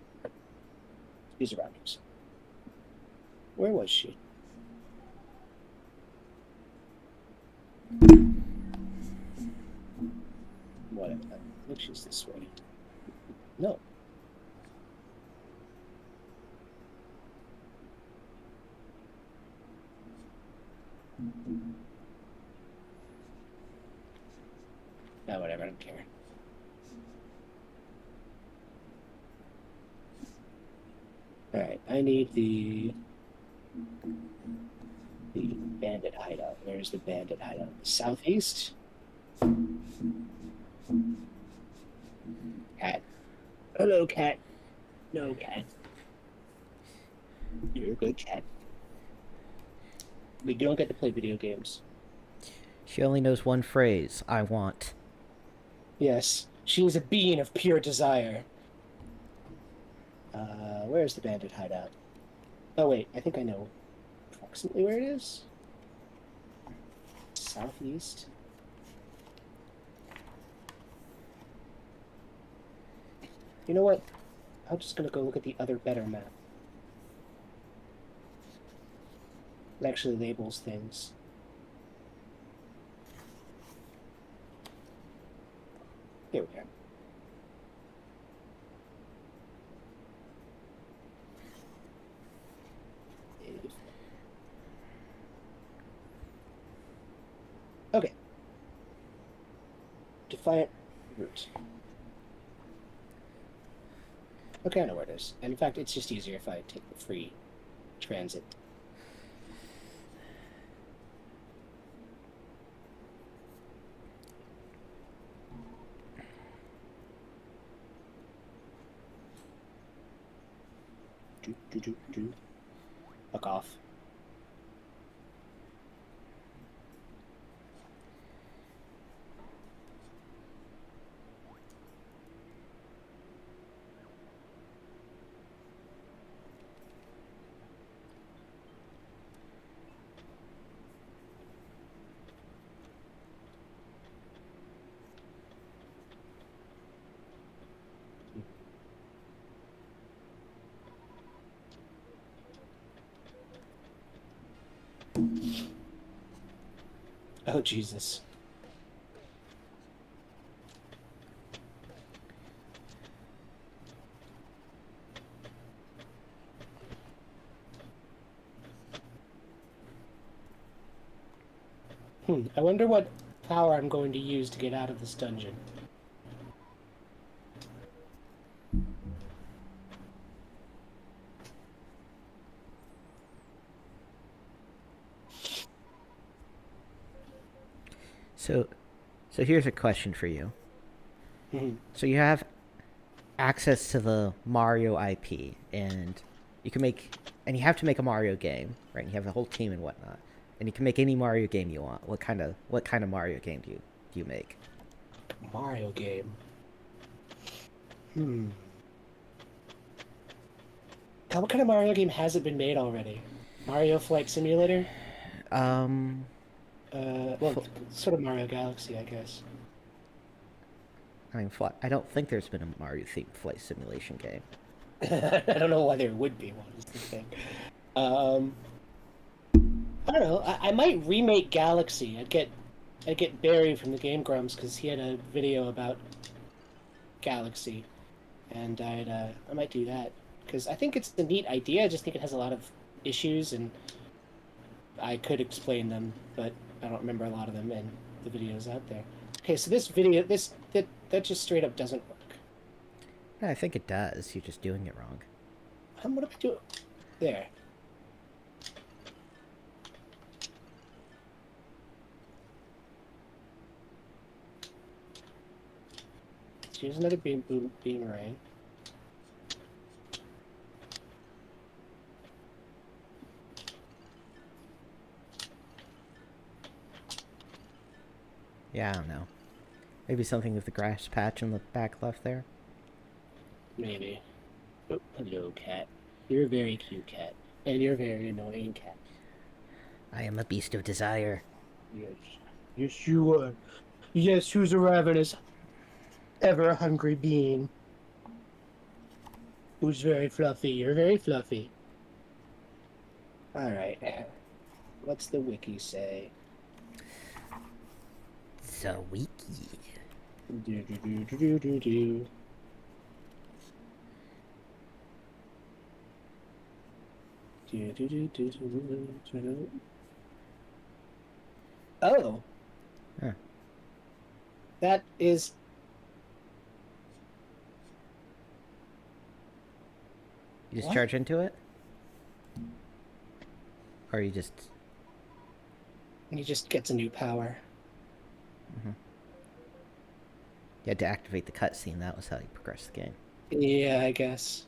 these surroundings? Where was she? Whatever. I think she's this way. No. No, whatever. I don't care. All right. I need the The bandit hideout. Where's the bandit hideout? Southeast? Cat. Hello, cat. No, cat. You're a good cat. We don't get to play video games. She only knows one phrase, I want. Yes, she is a being of pure desire. Where's the bandit hideout? Oh, wait, I think I know approximately where it is. Southeast. You know what? I'm just gonna go look at the other better map. It actually labels things. Here we are. Okay. Defiant route. Okay, I know where it is. And in fact, it's just easier if I take the free transit. Fuck off. Oh, Jesus. I wonder what power I'm going to use to get out of this dungeon. So here's a question for you. So you have access to the Mario IP, and you have to make a Mario game, right? And you have a whole team and whatnot, and you can make any Mario game you want. What kind of Mario game do you make? Mario game. What kind of Mario game hasn't been made already? Mario Flight Simulator? Um, Well, sort of Mario Galaxy, I guess. I don't think there's been a Mario themed flight simulation game. I don't know why there would be one, is the thing. Um, I don't know. I might remake Galaxy. I'd get Barry from the Game Grumps because he had a video about Galaxy, and I might do that because I think it's a neat idea. I just think it has a lot of issues, and I could explain them, but I don't remember a lot of them in the videos out there. Okay, so this video, that just straight up doesn't work. Yeah, I think it does. You're just doing it wrong. What am I doing? There. Let's use another beamerang. Yeah, I don't know. Maybe something with the grass patch in the back left there. Maybe. Oh, hello, cat. You're a very cute cat. And you're a very annoying cat. I am a beast of desire. Yes. Yes, you are. Yes, who's a ravenous, ever hungry being. Who's very fluffy. You're very fluffy. Alright. What's the wiki say? So wiki. Do do do do do do do. Do do do do do do. Oh. Huh. That is. You just What? charge into it? Or you just... And he just gets a new power. You had to activate the cutscene. That was how you progress the game. Yeah, I guess.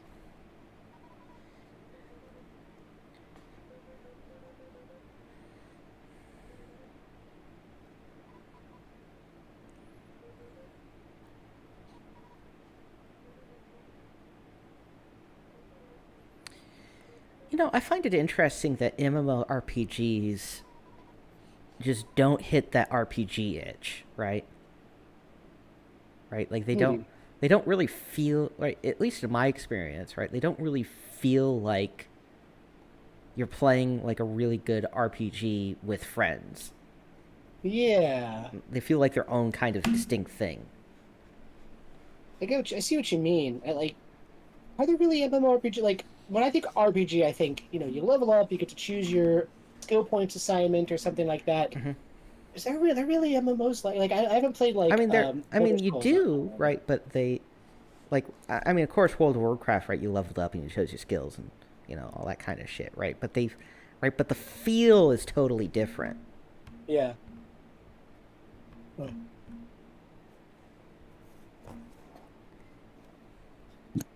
You know, I find it interesting that MMORPGs just don't hit that RPG itch, right? Right? Like Hmm. they don't really feel right, at least in my experience, right? They don't really feel like you're playing like a really good RPG with friends. Yeah. They feel like their own kind of distinct thing. I see what you mean. Are there really MMORPG? Like, when I think RPG, I think, you level up, you get to choose your skill points assignment or something like that. Are there really MMOs I haven't played I like mean, they're. I Elder mean, you Scrolls do, Online. right? But they, like, I mean, of course, World of Warcraft, right? You leveled up and you chose your skills and all that kind of shit, right? But they, right? But the feel is totally different. Yeah. Oh.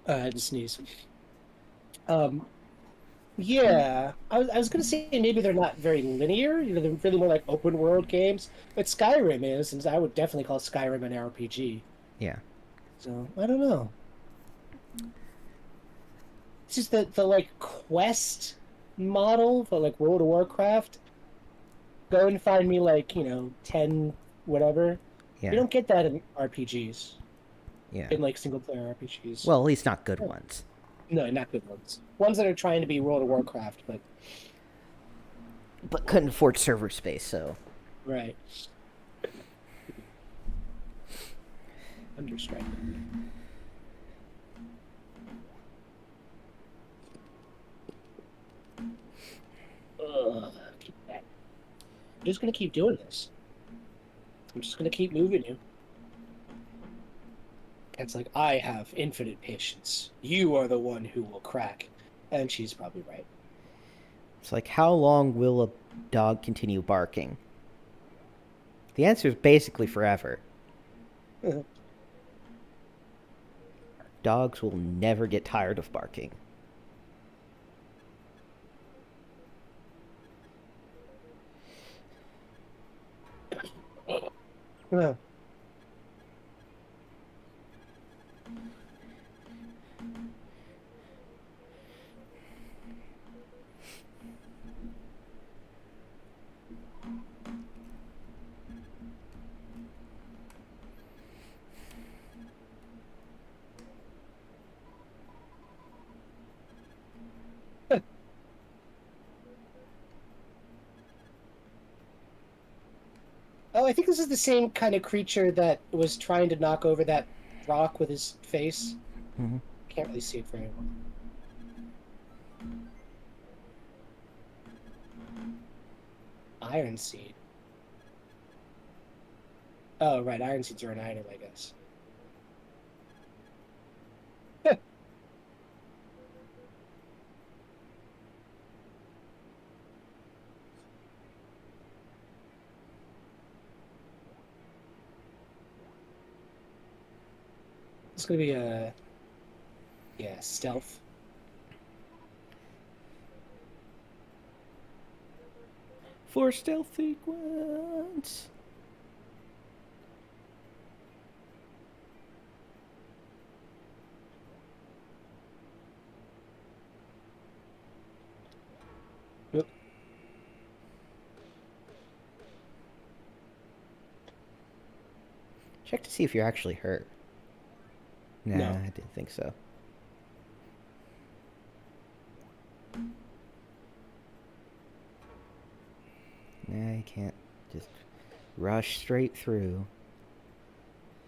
I had to sneeze. Um, yeah, I was gonna say maybe they're not very linear. They're really more like open world games. But Skyrim is, and I would definitely call Skyrim an RPG. Yeah. So I don't know. It's just the like quest model for like World of Warcraft. Go and find me 10 whatever. You Yeah. don't get that in RPGs, Yeah. in like single player RPGs. Well, at least not good ones. No, not good ones. Ones that are trying to be World of Warcraft, but But couldn't afford server space, so. right. Understrike. Ugh. I'm just gonna keep doing this. I'm just gonna keep moving you. It's like I have infinite patience. You are the one who will crack. And she's probably right. It's like, how long will a dog continue barking? The answer is basically forever. Dogs will never get tired of barking. Yeah. Oh, I think this is the same kind of creature that was trying to knock over that rock with his face. Mm-hmm. Can't really see it very well. Iron Seed. Oh, right. Iron Seeds are an item, I guess. It's gonna be a yeah stealth. For stealth sequence. Oop. Check to see if you're actually hurt. Nah, No. I didn't think so. Nah, you can't just rush straight through.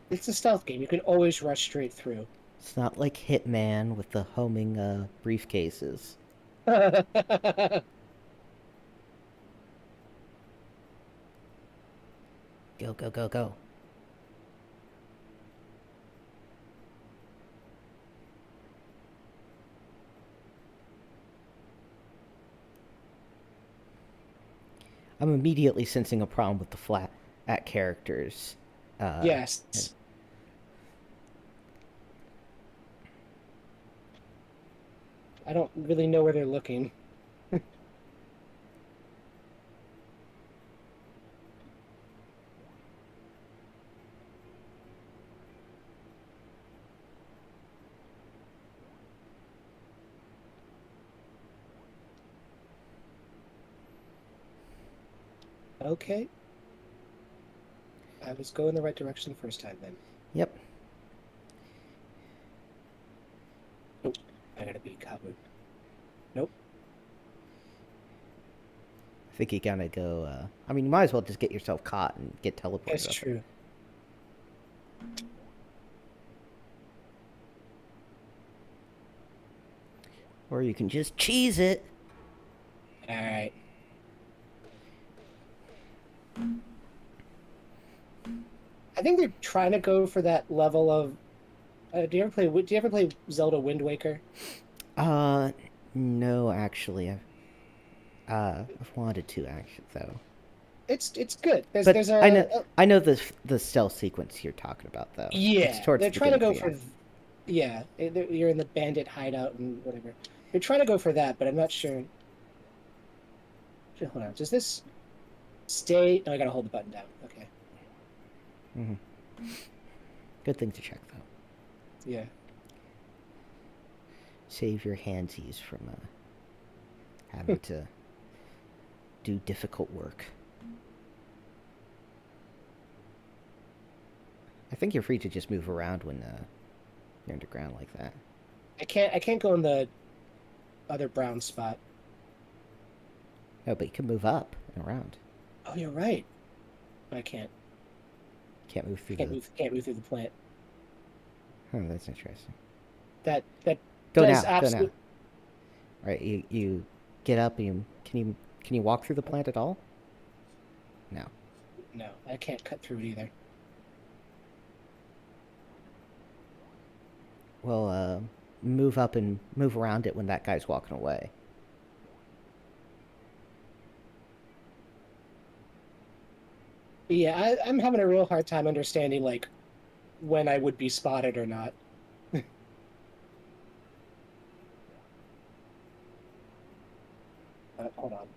It's a stealth game. You can always rush straight through. It's not like Hitman with the homing briefcases. Go, go, go, go. I'm immediately sensing a problem with the flat at characters. And Yes. I don't really know where they're looking. Okay. I was going the right direction the first time then. yep. Nope. I gotta be coward. Nope. I think you gotta go. I mean, you might as well just get yourself caught and get That's teleported up. true. Or you can just cheese it. Alright. I think they're trying to go for that level of. Do you ever play Zelda Wind Waker? Uh, no, actually, I've wanted to actually though. It's good. But There's I know the stealth sequence you're talking about though. It's yeah, towards they're the trying to beginning go of the for yeah. You're in the bandit hideout and whatever. They're trying to go for that, but I'm not sure. Hold on. Does this stay? No, I gotta hold the button down. Okay. hmm Good thing to check though. Yeah. Save your handsies from having to do difficult work. I think you're free to just move around when you're underground like that. I can't go in the other brown spot. No, but you can move up and around. Oh, you're right. I can't. Can't move through the. Can't move through the plant. Oh, that's interesting. That Go does now. Go now. absolute. All right, you get up and can you walk through the plant at all? No. No, I can't cut through it either. Well, move up and move around it when that guy's walking away. Yeah, I'm having a real hard time understanding like when I would be spotted or not. Hold on.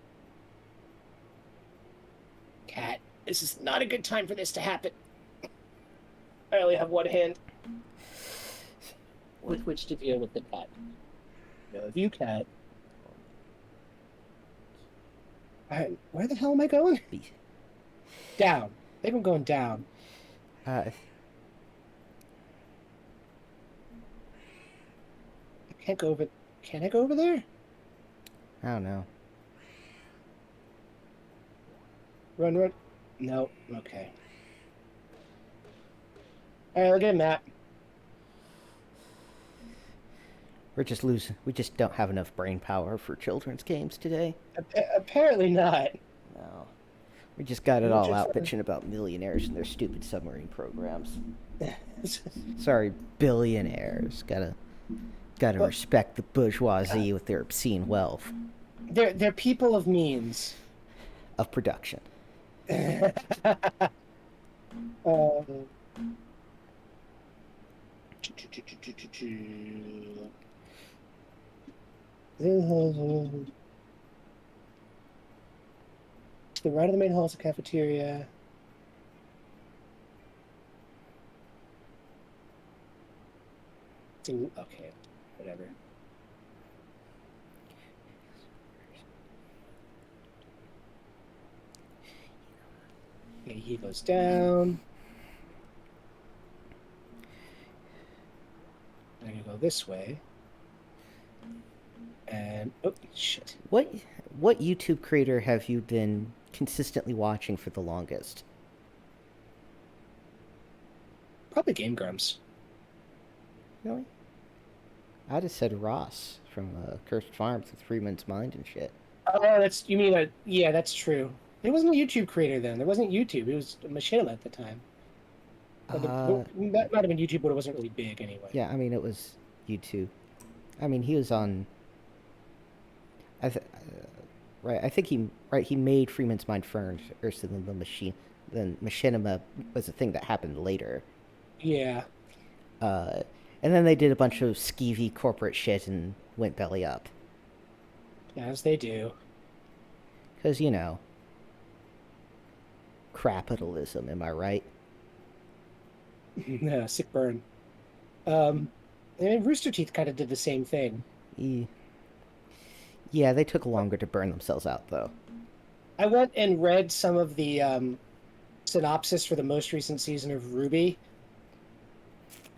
Cat, this is not a good time for this to happen. I only have one hand with which to deal with the cat. No, you cat. Alright, where the hell am I going? Down. I think I'm going down. Uh, I can't go over. Can I go over there? I don't know. Run, run. No. Okay. All right, look at a map. We're just losing. We just don't have enough brain power for children's games today. Apparently not. No. We just got it We'll all just- out bitching about millionaires and their stupid submarine programs. Sorry, billionaires. Gotta Well- respect the bourgeoisie with their obscene wealth They're people of means. of production. Um, to the right of the main hall is a cafeteria. Ooh, okay, whatever. Okay, he goes down. I'm gonna go this way. And oh shit. What YouTube creator have you been consistently watching for the longest? Probably Game Grumps. Really? I just said Ross from Cursed Farms with Freeman's Mind and shit. Oh, that's you mean yeah, that's true. He wasn't a YouTube creator then. There wasn't YouTube. It was Machinima at the time. That might have been YouTube, but it wasn't really big anyway. Yeah, I mean it was YouTube. I mean he was on. right. I think he made Freeman's Mind first, and then then Machinima was a thing that happened later. Yeah, Uh, and then they did a bunch of skeevy corporate shit and went belly up. as they do. Because, capitalism, am I right? Yeah, sick burn. Um, and Rooster Teeth kind of did the same thing. Yeah, they took longer to burn themselves out, though. I went and read some of the synopsis for the most recent season of Ruby.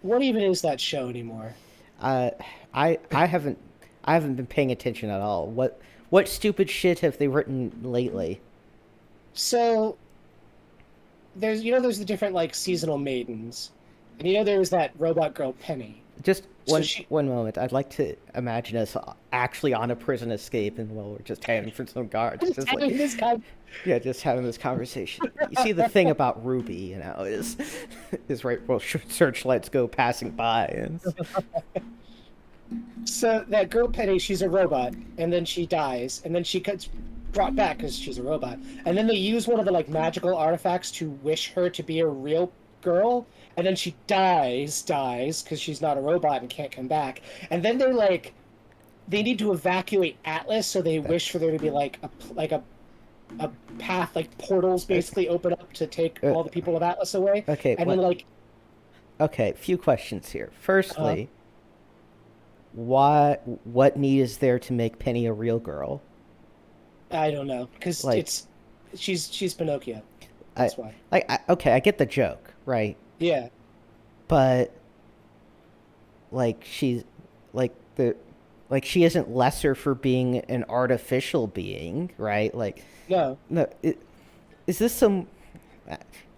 What even is that show anymore? Uh, I haven't been paying attention at all. What stupid shit have they written lately? So there's the different like seasonal maidens, and there was that robot girl Penny. Just So she one moment. I'd like to imagine us actually on a prison escape, and we're just heading for some guards, just like having this kind. yeah, just having this conversation. You see, the thing about Ruby, is right. Well, searchlights go passing by, and So that girl Penny, she's a robot, and then she dies, and then she gets brought back because she's a robot, and then they use one of the like magical artifacts to wish her to be a real girl, and then she dies because she's not a robot and can't come back, and then they need to evacuate Atlas, so they wish for there to be like a path, like portals basically open up to take all the people of Atlas away. okay, And then okay, few questions here. Firstly, what need is there to make Penny a real girl? I don't know, because Like- she's Pinocchio. That's why. Okay, I get the joke, right? Yeah. But she's like the she isn't lesser for being an artificial being, right? No. No, is this some?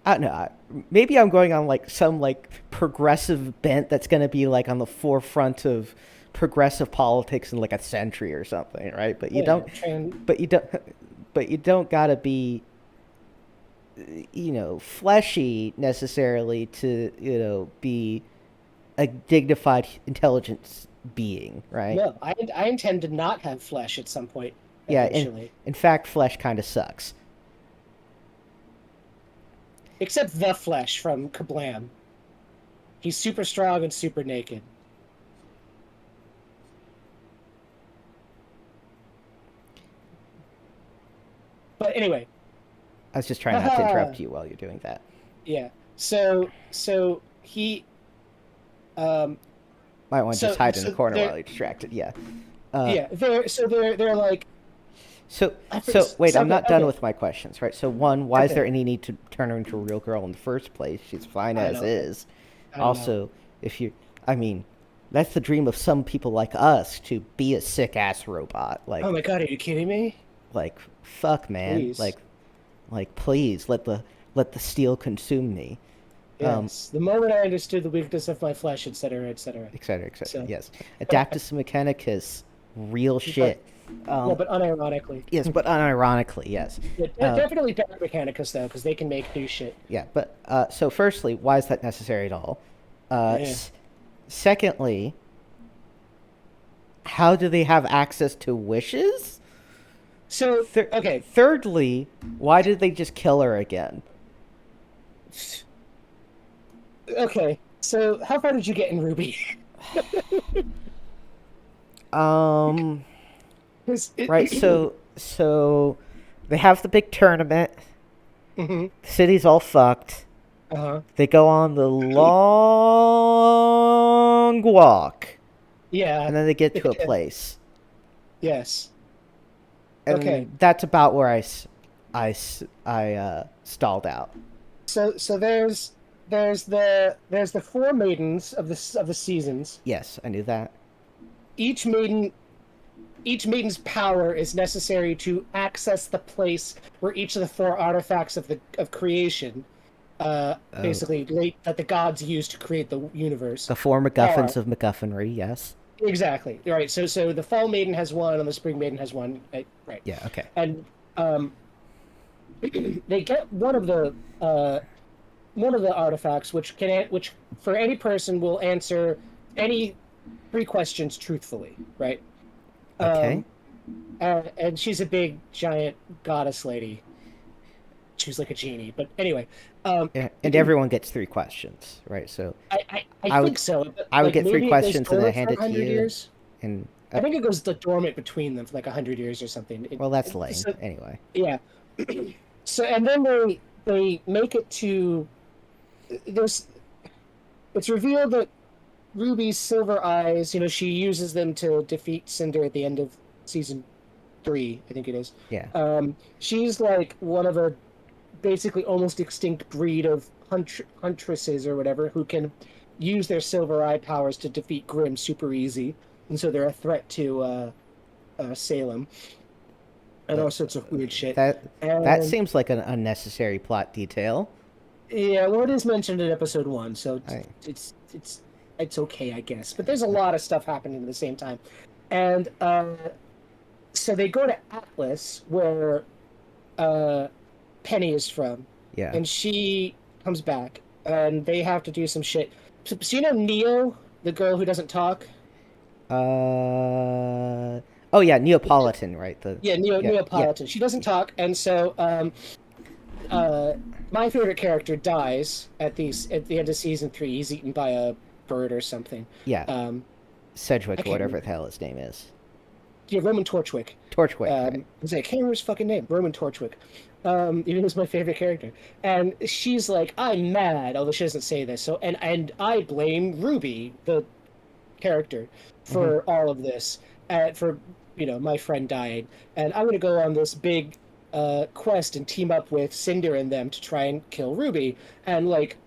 I don't know. Maybe I'm going on some progressive bent that's going to be on the forefront of progressive politics in a century or something, right? But you don't. But you don't. But you don't gotta be, fleshy necessarily to be a dignified intelligence being, right? No, I intend to not have flesh at some point. Yeah, Eventually. in fact, flesh kind of sucks. Except the Flesh from Kablam. He's super strong and super naked. But anyway, I was just trying not to interrupt you while you're doing that. yeah. So he Might want to just hide in the corner they're- while you're distracted. Yeah. yeah, they're like So I so forget- wait, I'm something- not done okay. with my questions, right? So one, why is Okay. there any need to turn her into a real girl in the first place? She's fine I as know. is. I don't know. Also, I mean, that's the dream of some people like us to be a sick ass robot. Oh my god, are you kidding me? Fuck, man. Please. Please let the steel consume me. Yes. The moment I understood the weakness of my flesh, etc., etc. Et cetera, et cetera. So- Yes. Adaptus mechanicus, real shit. Well, but unironically. Yes, but unironically, yes. Yeah, definitely Dark Mechanicus, though, because they can make new shit. Yeah, but so firstly, why is that necessary at all? Yeah. Secondly, how do they have access to wishes? So, okay. Thirdly, why did they just kill her again? Okay, so how far did you get in Ruby? 'Cause Right, so they have the big tournament. Mhm. The city's all fucked. Uh-huh. They go on the long walk, Yeah. and then they get to a place. Yes. And Okay. that's about where I stalled out. So there's the four maidens of the seasons. Yes, I knew that. Each maiden's power is necessary to access the place where each of the four artifacts of creation, basically that the gods used to create the universe. The four MacGuffins of MacGuffinry, yes. Exactly. Right. So the fall maiden has one, and the spring maiden has one. Right. Yeah, okay. And they get one of the artifacts, which for any person will answer any 3 questions truthfully. Right. Okay. And she's a big giant goddess lady. She's like a genie, but anyway, um, And everyone gets 3 questions, right? So I I would think so. But I would like get three maybe it goes questions and then dormant hand for it a to hundred you, years. and I think it goes dormant between them for like 100 years or something. well, that's lame. So Anyway, yeah, so and then they make it to there's it's revealed that Ruby's silver eyes, she uses them to defeat Cinder at the end of season 3, I think it is. yeah, She's like one of a basically almost extinct breed of huntresses or whatever who can use their silver eye powers to defeat Grimm super easy, and so they're a threat to Salem and uh, all sorts of weird shit. that that And seems like an unnecessary plot detail. yeah, well, it is mentioned in episode 1, so I it's okay, I guess. But there's a lot of stuff happening at the same time, and so they go to Atlas, where uh, Penny is from, yeah. and she comes back, and they have to do some shit. So you know Neo, the girl who doesn't talk? Oh yeah, Neapolitan, right? The Yeah, yeah yeah Neapolitan. She doesn't talk, and so uh, my favorite character dies at the end of season 3. He's eaten by a bird or something. yeah Um, I Sedgwick, can't whatever remember. the hell his name is. Yeah, Roman Torchwick. Torchwick, right? I can't remember his fucking name. Roman Torchwick. Even though he's my favorite character. And she's like, I'm mad, although she doesn't say this. So and I blame Ruby, the character, Hmm. for all of this. For my friend dying, and I'm gonna go on this big quest and team up with Cinder and them to try and kill Ruby. And like,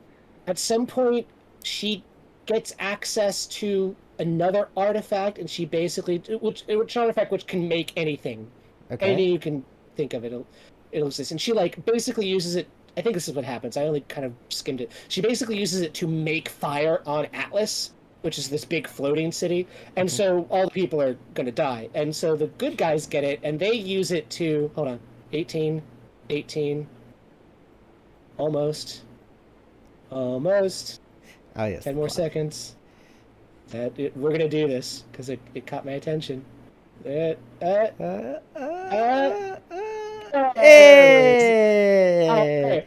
at some point, she gets access to another artifact, and she basically which artifact which can make anything, Okay. anything you can think of, it'll exist. And she like basically uses it. I think this is what happens. I only kind of skimmed it. She basically uses it to make fire on Atlas, which is this big floating city. And Hmm. so all the people are going to die. And so the good guys get it, and they use it to, hold on, 18, 18, almost, almost, Oh yes, 10 the more clock. seconds. We're going to do this because it caught my attention. Uh, uh, Uh, uh, uh, there it is. Oh, hey! hey.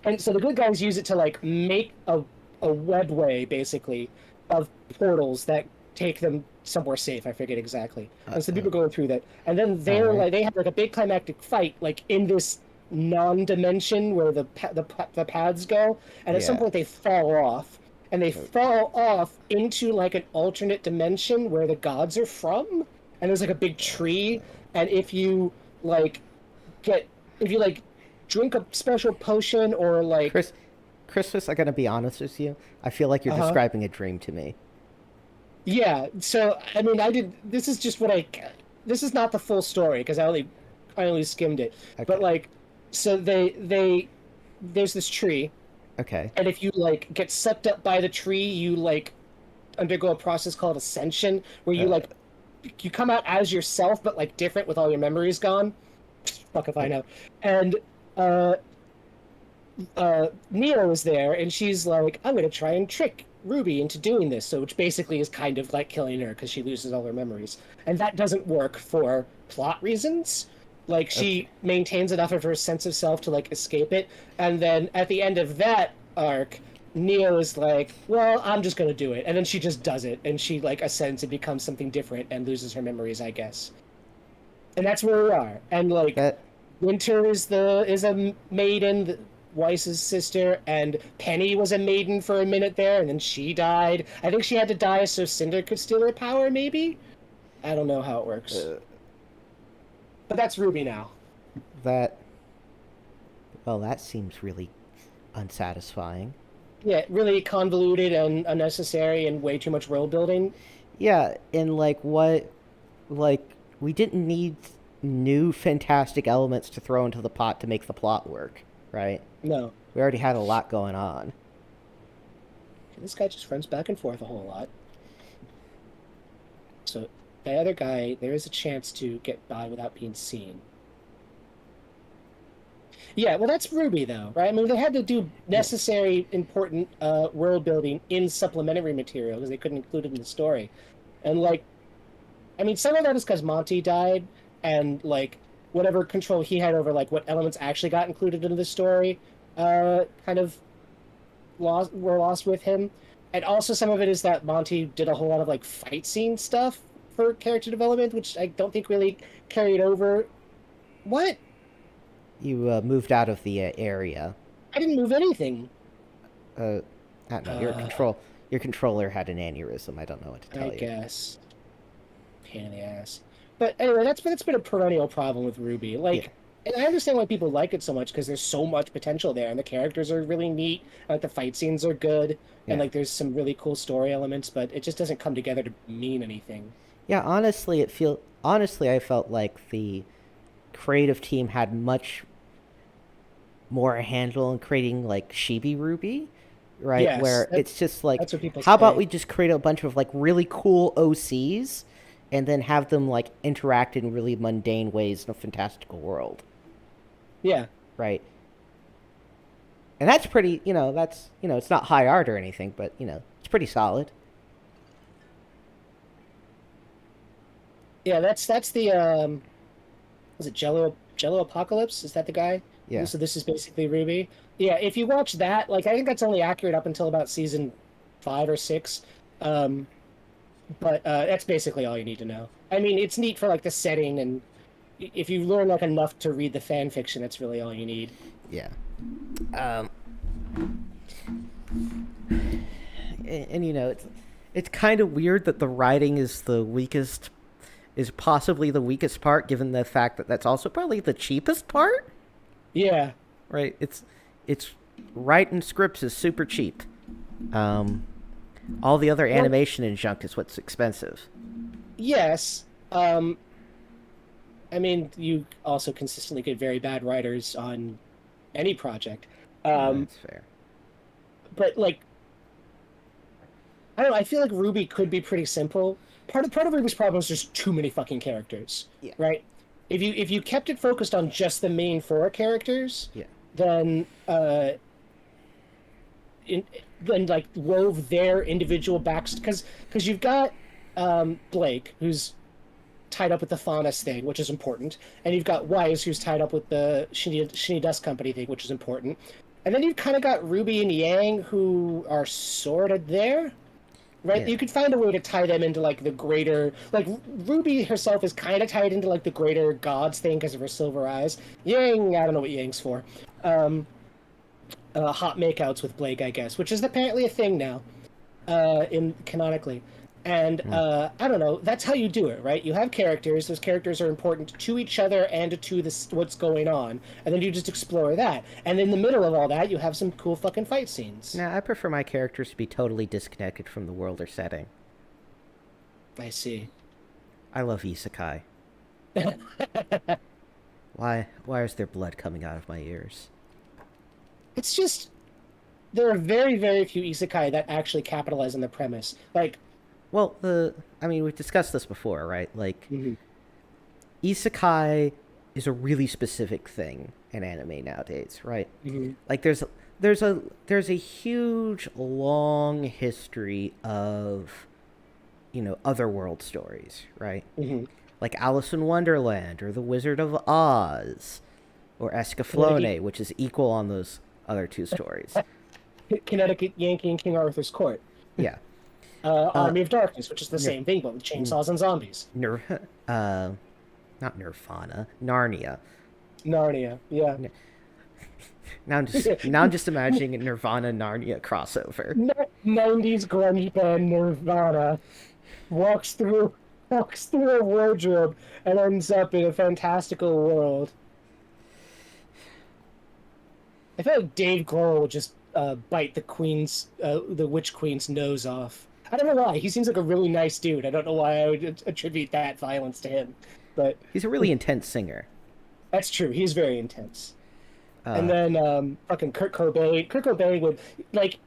And so the good guys use it to like make a webway basically of portals that take them somewhere safe. I forget exactly. And so people Oh, going through that, and then all they're right. like they have like a big climactic fight like in this non-dimension where the paths go, and at some Yeah. point they fall off. And they Uh, fall off into like an alternate dimension where the gods are from, and there's like a big tree. And like get if you like drink a special potion or like Chris, Christmas. I gotta be honest with you. I feel like you're uh-huh. describing a dream to me. Yeah, so I mean, this is just what this is not the full story because I only skimmed it. But Okay. like, so there's this tree, Okay. and if you like get sucked up by the tree, you like undergo a process called ascension, where Uh, you come out as yourself, but like different with all your memories gone. Fuck if I okay. know. And uh Neo is there, and she's like, I'm gonna try and trick Ruby into doing this. So, which basically is kind of like killing her because she loses all her memories, and that doesn't work for plot reasons. Like Okay. she maintains enough of her sense of self to like escape it, and then at the end of that arc, Neo is like, "Well, I'm just gonna do it," and then she just does it, and she like ascends and becomes something different and loses her memories, I guess. And that's where we are. And like That Winter is a maiden, Weiss's sister, and Penny was a maiden for a minute there, and then she died. I think she had to die so Cinder could steal her power, maybe? I don't know how it works. uh, But that's Ruby now. that well, that seems really unsatisfying. Yeah, really convoluted and unnecessary and way too much world building. Yeah, and like what like we didn't need new fantastic elements to throw into the pot to make the plot work, right? No. We already had a lot going on. This guy just runs back and forth a whole lot. So the other guy, there is a chance to get by without being seen. Yeah, well, that's Ruby, though, right? I mean, they had to do Yeah. necessary, important world building in supplementary material because they couldn't include it in the story. And like, I mean, some of that is because Monty died, and like whatever control he had over like what elements actually got included into the story, kind of lost with him. And also some of it is that Monty did a whole lot of like fight scene stuff for character development, which I don't think really carried over. What? You moved out of the area. I didn't move anything. Uh, I don't know. Uh, Your controller had an aneurysm. I don't know what to I tell you. guess. Pain in the ass. But anyway, that's been a perennial problem with Ruby. Yeah, Like, and I understand why people like it so much because there's so much potential there, and the characters are really neat, and, like the fight scenes are good, and yeah, like there's some really cool story elements, but it just doesn't come together to mean anything. yeah. Honestly, I felt like the creative team had much more handle in creating like Chibi Ruby, right? Yes, Where it's just like, that's what people how about say. we just create a bunch of like really cool OCs, and then have them like interact in really mundane ways in a fantastical world, Yeah, right? And that's pretty, it's not high art or anything, but it's pretty solid. yeah, that's the was it Jello Apocalypse? Is that the guy? Yeah, So this is basically Ruby. Yeah, if you watch that, like I think that's only accurate up until about season 5 or 6. Um, but that's basically all you need to know. I mean, it's neat for like the setting, and if you learn like enough to read the fan fiction, that's really all you need. yeah. Um, and it's kind of weird that the writing is possibly the weakest part, given the fact that that's also probably the cheapest part. Yeah. Right? It's writing scripts is super cheap. Um, all the other Well, animation and junk is what's expensive. yes. I mean, you also consistently get very bad writers on any project. Um, That's fair. but like I don't know, I feel like Ruby could be pretty simple. Part of Ruby's problem is there's too many fucking characters, Yeah, right? If you kept it focused on just the main four characters, yeah, then in, then like wove their individual backs because you've got Blake who's tied up with the Faunus thing, which is important, and you've got Weiss who's tied up with the Shinny Dust Company thing, which is important, and then you've kind of got Ruby and Yang who are sort of there, right? yeah, You could find a way to tie them into like the greater, like Ruby herself is kind of tied into like the greater gods thing because of her silver eyes. Yang, I don't know what Yang's for. Um, hot makeouts with Blake, I guess, which is apparently a thing now, in canonically. And mm, I don't know. That's how you do it, right? You have characters. Those characters are important to each other and to this what's going on, and then you just explore that. And in the middle of all that, you have some cool fucking fight scenes. Now, I prefer my characters to be totally disconnected from the world or setting. I see. I love isekai. Why is there blood coming out of my ears? It's just there are very, very few isekai that actually capitalize on the premise. Like, Well, I mean, we've discussed this before, right? Like, mhm, isekai is a really specific thing in anime nowadays, right? mhm, Like, there's a huge long history of otherworld stories, right? mhm. Like Alice in Wonderland or The Wizard of Oz or Connecticut, Escaflowne, which is equal on those other two stories. Connecticut Yankee and King Arthur's Court. Yeah. Uh, Army of Darkness, which is the Nir- same thing, but with chainsaws and zombies. Nir- uh, not Nirvana, Narnia. Narnia, yeah. Now I'm just imagining a Nirvana Narnia crossover. 90s grunge band Nirvana walks through walks through a wardrobe and ends up in a fantastical world. I feel like Dave Grohl will just bite the Witch Queen's nose off. I don't know why. He seems like a really nice dude. I don't know why I would attribute that violence to him, but He's a really intense singer. that's true. He's very intense. And Uh, then fucking Kurt Cobain. Kurt Cobain would like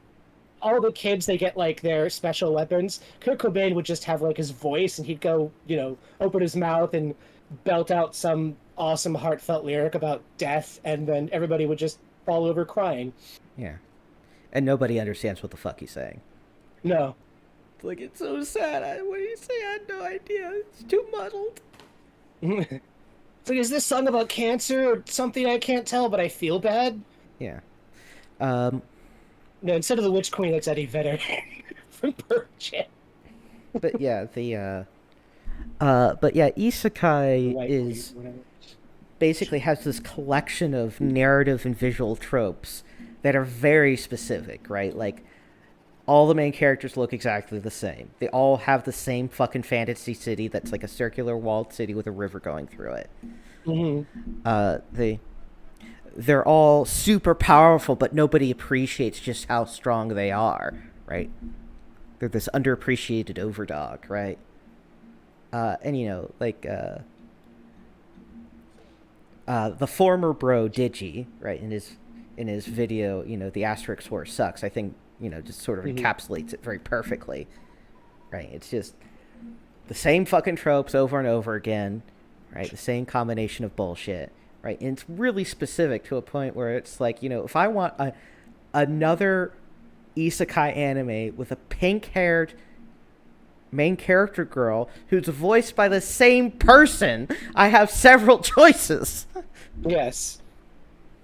all the kids. They get like their special weapons. Kurt Cobain would just have like his voice, and he'd go, open his mouth and belt out some awesome heartfelt lyric about death, and then everybody would just fall over crying. yeah. And nobody understands what the fuck he's saying. No, Like, it's so sad. What do you say? I had no idea. It's too muddled. It's like, is this song about cancer or something? I can't tell, but I feel bad. Yeah. Um, No, instead of the Witch Queen, it's Eddie Vedder from Pearl Jam. but yeah, Isekai White Queen, is whatever. basically has this collection of narrative and visual tropes that are very specific, right? Like, all the main characters look exactly the same. They all have the same fucking fantasy city that's like a circular walled city with a river going through it. They're all super powerful, but nobody appreciates just how strong they are, right? They're this underappreciated overdog, right? And the former bro Digi, right, in his video, the Asterix horse sucks. I think just sort of encapsulates it very perfectly, right? It's just the same fucking tropes over and over again, right? The same combination of bullshit, right? And it's really specific to a point where it's like, if I want another isekai anime with a pink-haired main character girl who's voiced by the same person, I have several choices. Yes.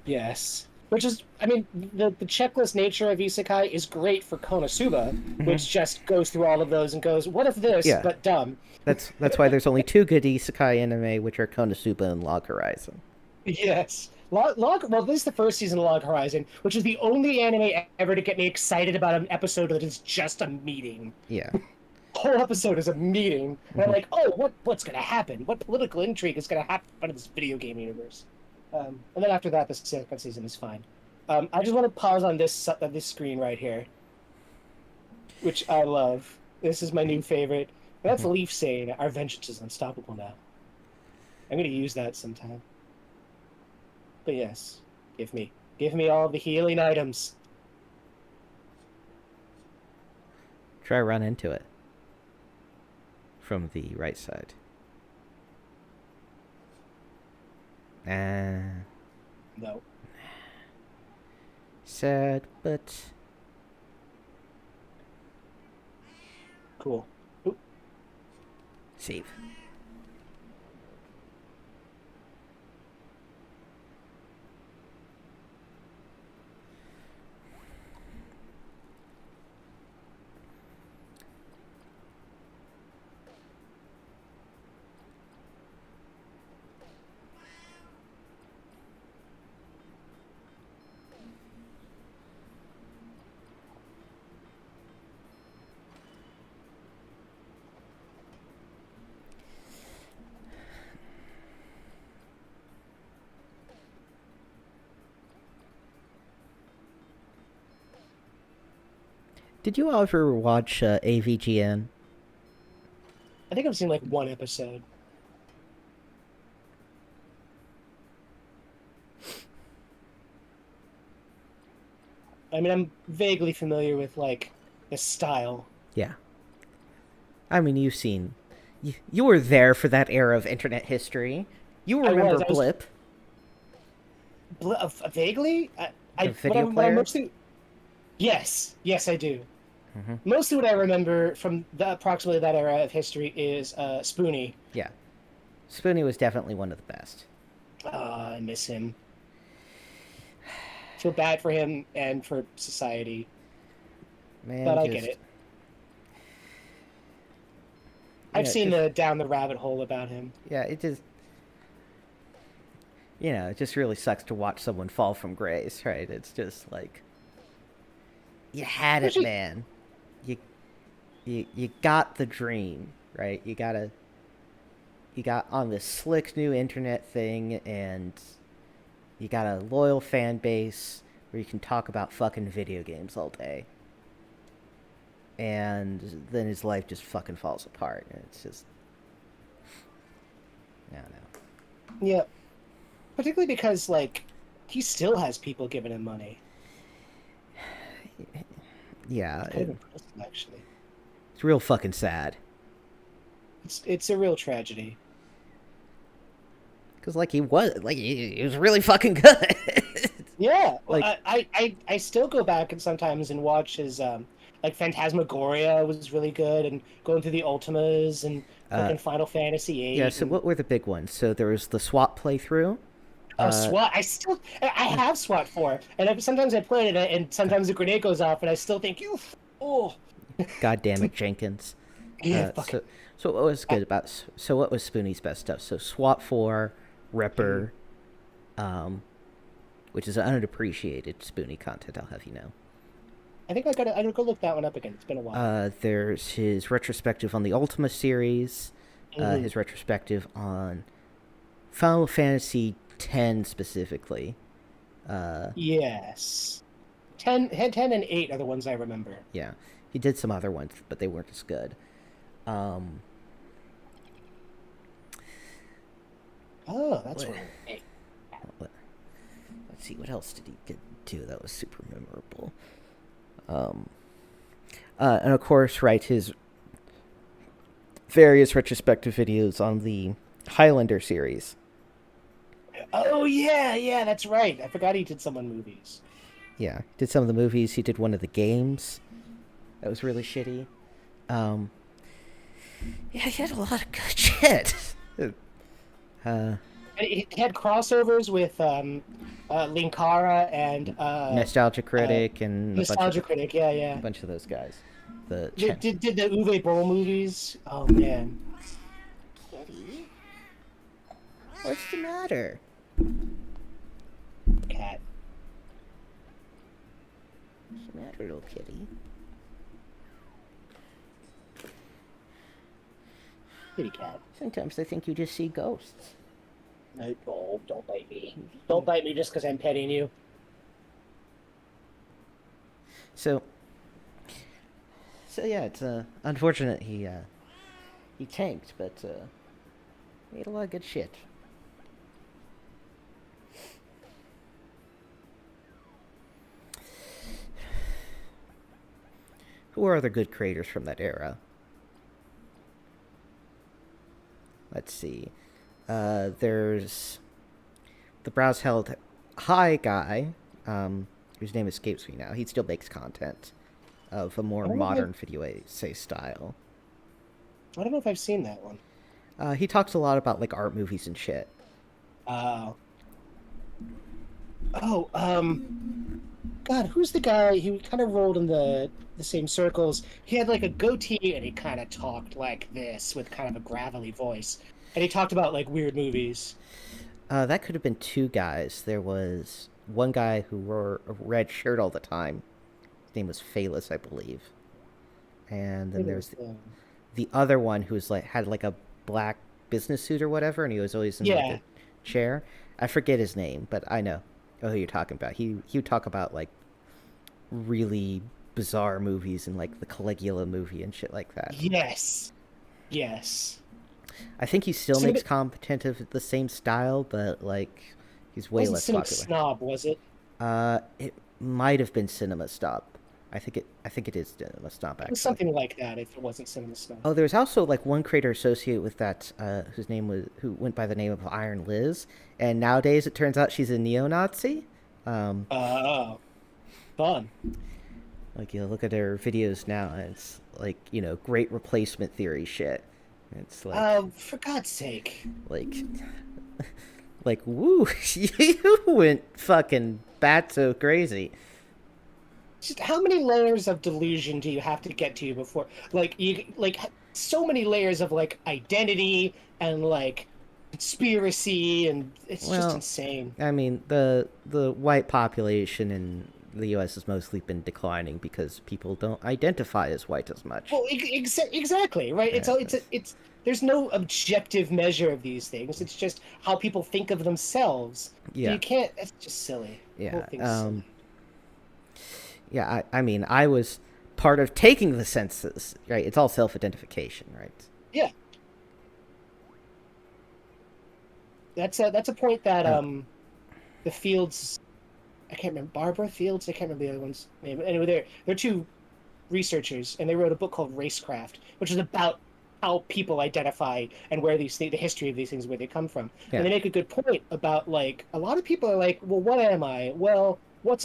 Yes. Which is, I mean, the checklist nature of isekai is great for Konosuba, which just goes through all of those and goes, what if this, Yeah. but dumb. That's why there's only two good isekai anime, which are Konosuba and Log Horizon. Yes. Well, this is the first season of Log Horizon, which is the only anime ever to get me excited about an episode that is just a meeting. Yeah. The whole episode is a meeting. And I'm like, oh, what's going to happen? What political intrigue is going to happen in this video game universe? And then after that, the second season is fine. I just want to pause on this screen right here, which I love. This is my new favorite. That's Leaf saying, "Our vengeance is unstoppable now." I'm going to use that sometime. But yes, give me all the healing items. Try run into it from the right side. No. Sad, but Cool. Oop. save. Did you ever watch AVGN? I think I've seen like one episode. I mean, I'm vaguely familiar with like the style. Yeah. I mean, you were there for that era of internet history. You remember I was Blip. Vaguely? The video player? Mostly... Yes, I do. Mostly what I remember from approximately that era of history is Spoonie. Yeah. Spoonie was definitely one of the best. I miss him. Feel bad for him and for society. Man, But I get it. I've seen the down the rabbit hole about him. Yeah, it just... it just really sucks to watch someone fall from grace, right? It's just like... You had it, man. You got the dream, right? You got on this slick new internet thing, and you got a loyal fan base where you can talk about fucking video games all day. And then his life just fucking falls apart. And it's just... I don't know. Yeah. Particularly because, like, he still has people giving him money. Yeah. It's kind of impressive, actually. It's real fucking sad. It's a real tragedy. Because, like, he was really fucking good. Yeah. Like, I still go back and sometimes and watch his Like Phantasmagoria was really good, and going through the Ultimas and Uh, freaking Final Fantasy yeah. VIII So and what were the big ones? So there was the SWAT playthrough. oh Uh, SWAT. I have SWAT 4, and sometimes I play it, and sometimes a grenade goes off, and I still think you. Oh, God damn it, Jenkins. yeah, Uh, fucking. so so what was good about so what was Spoonie's best stuff? So SWAT 4, Mhm. Ripper, um, which is unappreciated Spoonie content. I'll have you know. I think I gotta go look that one up again. It's been a while. There's his retrospective on the Ultima series, Hmm. his retrospective on Final Fantasy X specifically. Uh, Yes. 10 and 8 are the ones I remember. yeah, he did some other ones, but they weren't as good. Um, Oh, that's what, where. Hey. let's see, what else did he do that was super memorable? Um, and of course, right, his various retrospective videos on the Highlander series. Oh yeah, yeah, that's right. I forgot he did some on movies. Yeah, did some of the movies. He did one of the games that was really shitty. Um, yeah, he had a lot of good shit. uh, And he had crossovers with Linkara and Nostalgia uh, Critic and Nostalgia Critic. Yeah, yeah. bunch of those guys. The Did the Uwe Boll movies? Oh man, Kitty, what's the matter? cat. What's the matter, little kitty? Kitty cat. Sometimes I think you just see ghosts. No, oh, don't bite me. Don't bite me just because I'm petting you. So, so yeah, it's unfortunate he tanked, but made a lot of good shit. Who are other good creators from that era? Let's see. There's the Browse Held High guy, whose name escapes me now. He still makes content of a more I don't know if modern video essay style. I don't know if I've seen that one. He talks a lot about like art movies and shit. Uh, oh, God, who's the guy? He kind of rolled in the same circles. He had like a goatee, and he kind of talked like this with kind of a gravelly voice, and he talked about like weird movies. That could have been two guys. There was one guy who wore a red shirt all the time. His name was Phaelus, I believe. And then Maybe it there's was the the other one who's like had like a black business suit or whatever, and he was always in like yeah. a chair. I forget his name, but I know who you're talking about. He would talk about like really bizarre movies and like the Caligula movie and shit like that. Yes, yes. I think he still Cinema, makes content of the same style, but like he's way wasn't less Cinema popular. Snob, was it? It might have been Cinema Stop. I think it is Cinema Stop It was actually. something like that. If it wasn't Cinema Snob. Oh, there's also like one creator associated with that, who went by the name of Iron Liz, and nowadays it turns out she's a neo-Nazi. Um, Oh, fun. like you look at her videos now, and it's like great replacement theory shit. It's For God's sake. like like woo, you went fucking bat so crazy. Just how many layers of delusion do you have to get to before so many layers of like identity and like conspiracy, and it's just Well, insane. I mean, the white population in the U.S. has mostly been declining because people don't identify as white as much. Well, exactly, right? Yeah, It's there's no objective measure of these things. It's just how people think of themselves. So yeah, you can't. It's just silly. The whole yeah, thing's silly. yeah. I mean, I was part of taking the census, right? It's all self-identification, right? Yeah, that's a point that Uh, the Fields. I can't remember Barbara Fields. I can't remember the other one's name. Anyway, they're two researchers, and they wrote a book called Racecraft, which is about how people identify and where these the history of these things, where they come from. And yeah, they make a good point about like a lot of people are like, well, what am I? Well, what's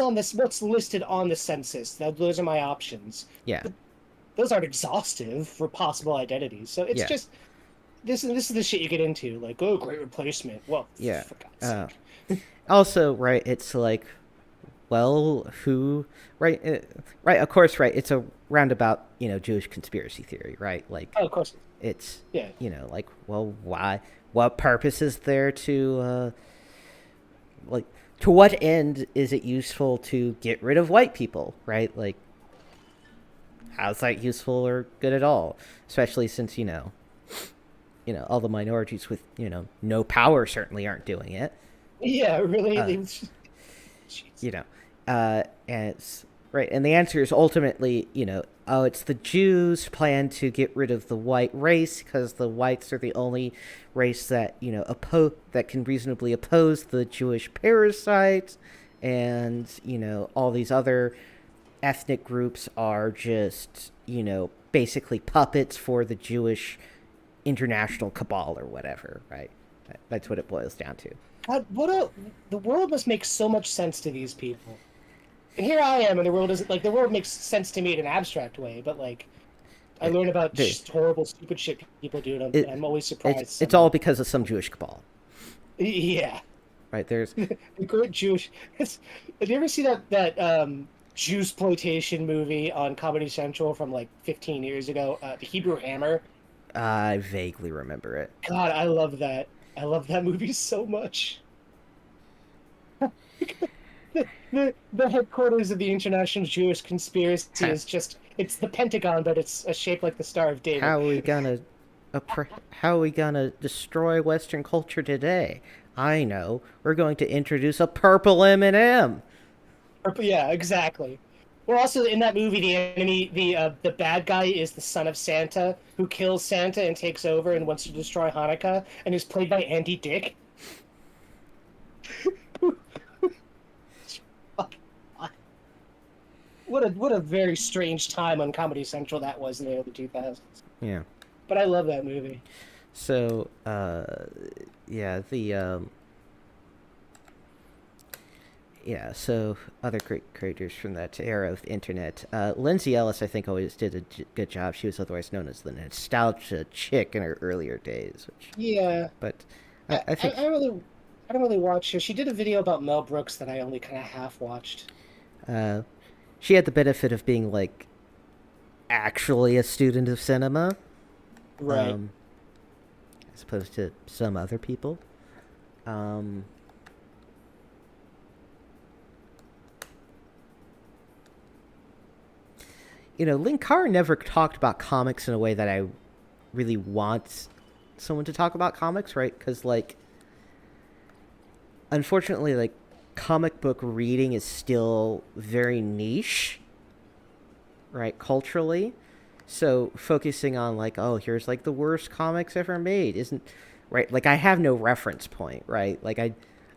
listed on the census. Those are my options. Yeah. But those aren't exhaustive for possible identities. So it's Yeah. just this is the shit you get into. Like, oh, great replacement. Well, Yeah. for God's Uh, sake. Also, right, it's like, well, who, right, right, of course, right, it's a roundabout, Jewish conspiracy theory, right? Like, Oh, of course. it's, Yeah. like, well, why, what purpose is there to, like, to what end is it useful to get rid of white people, right? Like, how's that useful or good at all? Especially since, all the minorities with, no power certainly aren't doing it. Yeah, really. Uh, Jeez. you know, and it's right. And the answer is ultimately, oh, it's the Jews' plan to get rid of the white race because the whites are the only race that that can reasonably oppose the Jewish parasites, and all these other ethnic groups are just basically puppets for the Jewish international cabal or whatever, right? That's what it boils down to. God, the world must make so much sense to these people. And here I am, and the world doesn't like the world makes sense to me in an abstract way, but like I It, learn about the, just horrible, stupid shit people do, and it, I'm always it's surprised it's all somehow. because of some Jewish cabal, Yeah, right? There's the great Jewish. Did you ever see that Jew exploitation movie on Comedy Central from like 15 years ago? The Hebrew Hammer. I vaguely remember it. God, I love that. I love that movie so much. The headquarters of the International Jewish Conspiracy Ha, is just it's the Pentagon, but it's a shape like the Star of David. how are we gonna how are we gonna destroy Western culture today? I know. We're going to introduce a purple M&M. Yeah, exactly. Well, also in that movie, the enemy, the bad guy is the son of Santa who kills Santa and takes over and wants to destroy Hanukkah, and is played by Andy Dick. What a very strange time on Comedy Central that was in the early 2000s. Yeah. But I love that movie. So, yeah, so other great creators from that era of the internet. Lindsay Ellis, I think, always did a good job. She was otherwise known as the nostalgia chick in her earlier days. Yeah, But I, I I, think I really, I don't really watch her. She did a video about Mel Brooks that I only kind of half watched. uh, she had the benefit of being like actually a student of cinema, Right. um, as opposed to some other people. Um, Lin Carr never talked about comics in a way that I really want someone to talk about comics, right? Because, like, unfortunately, like, comic book reading is still very niche, right, culturally. So focusing on, like, oh, here's, like, the worst comics ever made isn't, right? Like, I have no reference point, right? Like,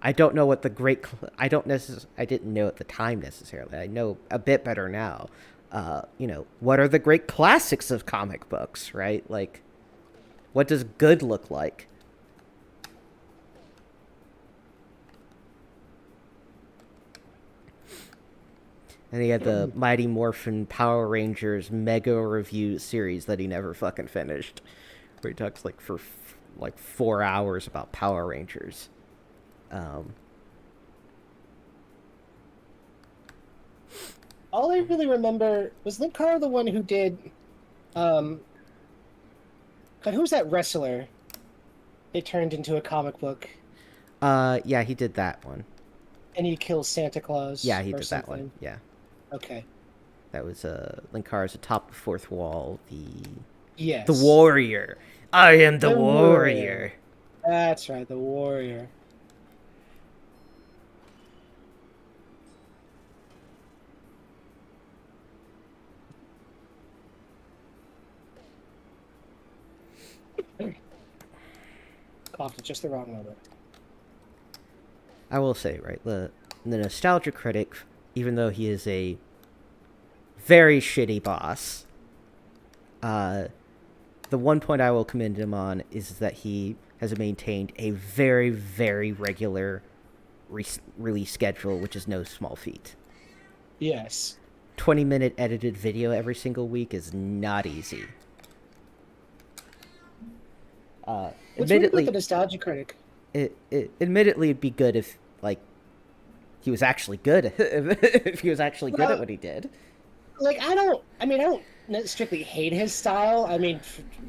I don't know what the great, I didn't know at the time necessarily. I know a bit better now. What are the great classics of comic books, right? Like, what does good look like? And he had the Mighty Morphin Power Rangers Mega Review series that he never fucking finished, where he talks like for like 4 hours about Power Rangers. Um, All I really remember was Lin Carr the one who did, um, God, who was that wrestler? They turned into a comic book, yeah, he did that one. and he kills Santa Yeah, Claus he or did that one. something. Yeah, Okay. that was Linkar's atop the fourth wall. The Yes. warrior. I am the The Warrior. warrior. That's right, the Warrior. Coughed at just the wrong moment. I will say, right, the nostalgia critic, even though he is a very shitty boss, uh, the one point I will commend him on is that he has maintained a very, very regular release schedule, which is no small feat. Yes. 20-minute edited video every single week is not easy. What's weird about Admittedly, the Nostalgia Critic? admittedly, it'd be good if like he was actually good. If he was actually good at Well, what he did. like I don't strictly hate his style. I mean,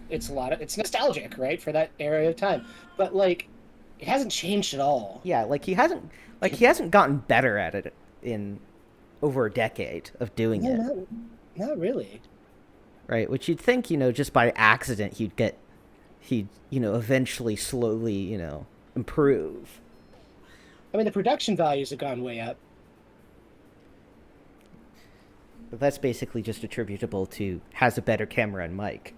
it's nostalgic, right, for that era of time. But like, it hasn't changed at all. Yeah, he hasn't gotten better at it in over a decade of doing No, it. not really. Right? Which you'd think, just by accident he'd eventually slowly, improve. I mean, the production values have gone way up. But that's basically just attributable to has a better camera and mic.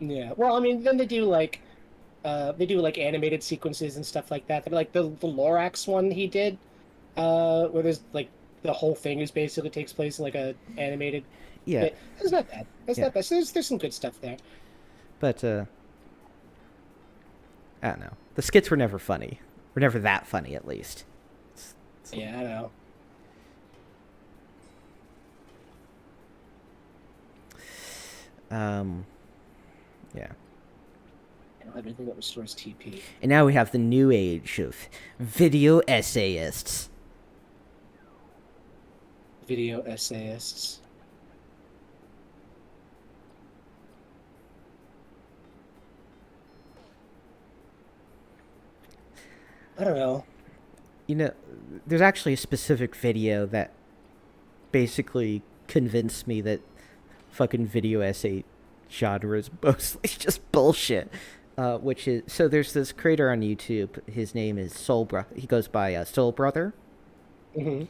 Yeah. Well, I mean, then they do like animated sequences and stuff like that. They're like the Lorax one he did, where there's like the whole thing is basically takes place in like a animated Yeah, bit. It's not bad. It's yeah. not bad. So there's some good stuff there. But I don't know. The skits were never funny. Were never that funny, at least. Yeah, I know. Um, yeah. I don't have anything that restores TP. And now we have the new age of video essayists. Video essayists. I don't know. There's actually a specific video that basically convinced me that fucking video essay genre is mostly just bullshit. Which is so there's this creator on YouTube. His name is He goes by Soul Brother. He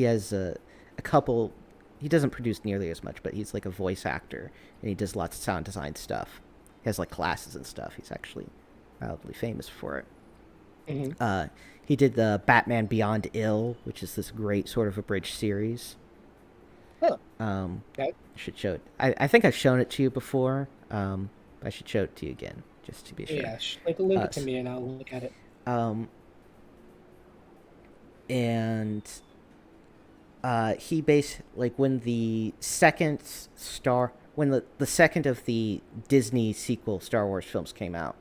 has a couple. He doesn't produce nearly as much, but he's like a voice actor and he does lots of sound design stuff. He has like classes and stuff. He's actually mildly famous for it. He did the Batman Beyond Ill, which is this great sort of abridged series. Huh. I Okay. should show it. I think I've shown it to you before. I should show it to you again, just to be sure. Yeah, like link it to me and I'll look at it. And he like when the second the second of the Disney sequel Star Wars films came out,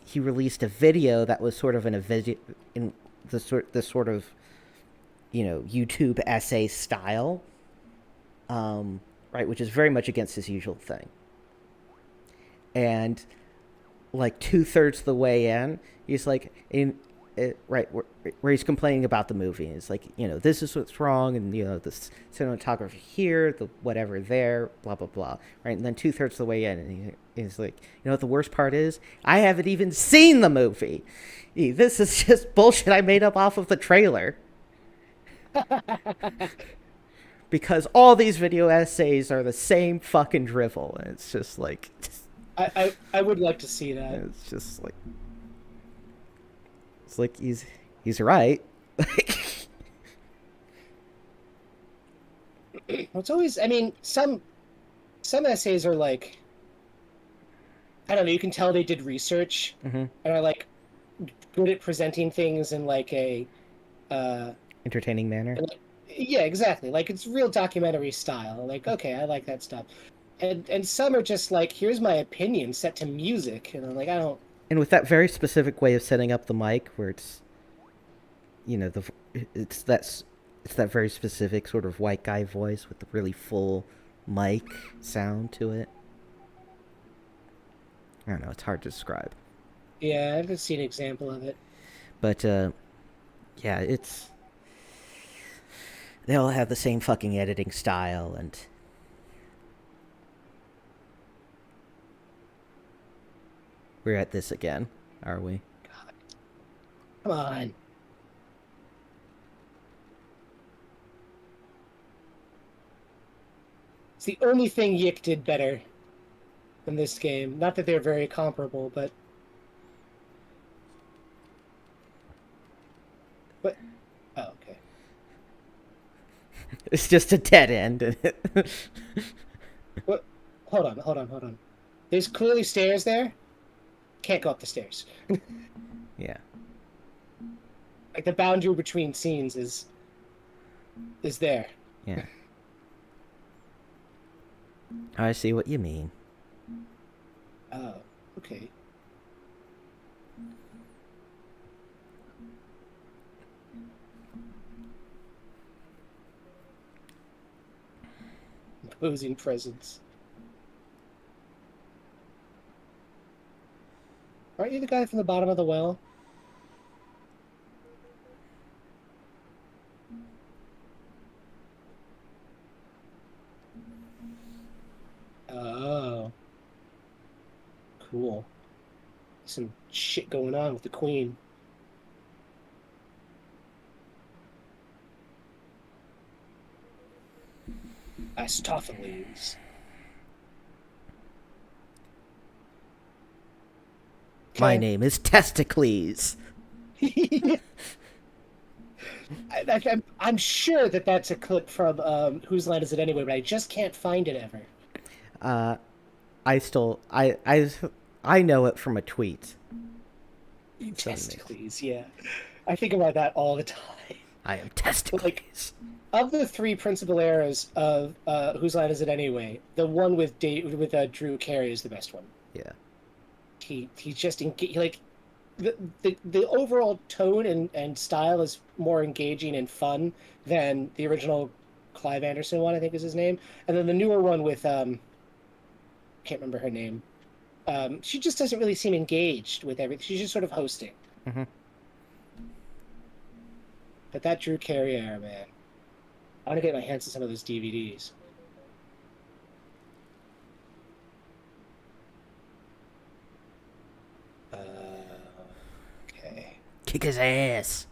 he released a video that was sort of in the sort of YouTube essay style, right, which is very much against his usual thing. And like 2/3 of the way in, he's like right where he's complaining about the movie. It's like this is what's wrong, and the cinematography here, the whatever there, blah blah blah. Right, and then 2/3 of the way in, and he's like, what the worst part is? I haven't even seen the movie. This is just bullshit I made up off of the trailer. Because all these video essays are the same fucking drivel, and it's just like. I would like to see that. It's just like. It's like he's right. It's always, I mean, some essays are like, I don't know, you can tell they did research and are like good at presenting things in like a entertaining manner. Yeah, exactly. Like it's real documentary style. Like, okay, I like that stuff. And some are just like, here's my opinion set to music, and I'm like, I don't. And with that very specific way of setting up the mic, where it's, it's that very specific sort of white guy voice with the really full mic sound to it. I don't know. It's hard to describe. Yeah, I haven't seen an example of it. But yeah, they all have the same fucking editing style, and we're at this again, are we? God. Come on. It's the only thing Yick did better than this game. Not that they're very comparable, but. But. Oh, okay. It's just a dead end. What? Hold on. There's clearly stairs there. Can't go up the stairs. Yeah. Like the boundary between scenes is there. Yeah. I see what you mean. Oh, okay. Imposing presence. Aren't you the guy from the bottom of the well? Oh, cool. Some shit going on with the queen. Aristophanes. My Okay. name is Testicles. I'm sure that that's a clip from Whose Line Is It Anyway, but I just can't find it ever. Uh, I still, I know it from a tweet. Someone makes. Testicles, yeah. I think about that all the time. I am Like, Testicles. of the three principal eras of Whose Line Is It Anyway, the one with Drew Carey is the best one. Yeah. He's just like the overall tone and style is more engaging and fun than the original Clive Anderson one, I think is his name, and then the newer one with can't remember her name. She just doesn't really seem engaged with everything. She's just sort of hosting. Mm-hmm. But that Drew Carey era, man, I want to get my hands on some of those DVDs. Okay. Kick his ass.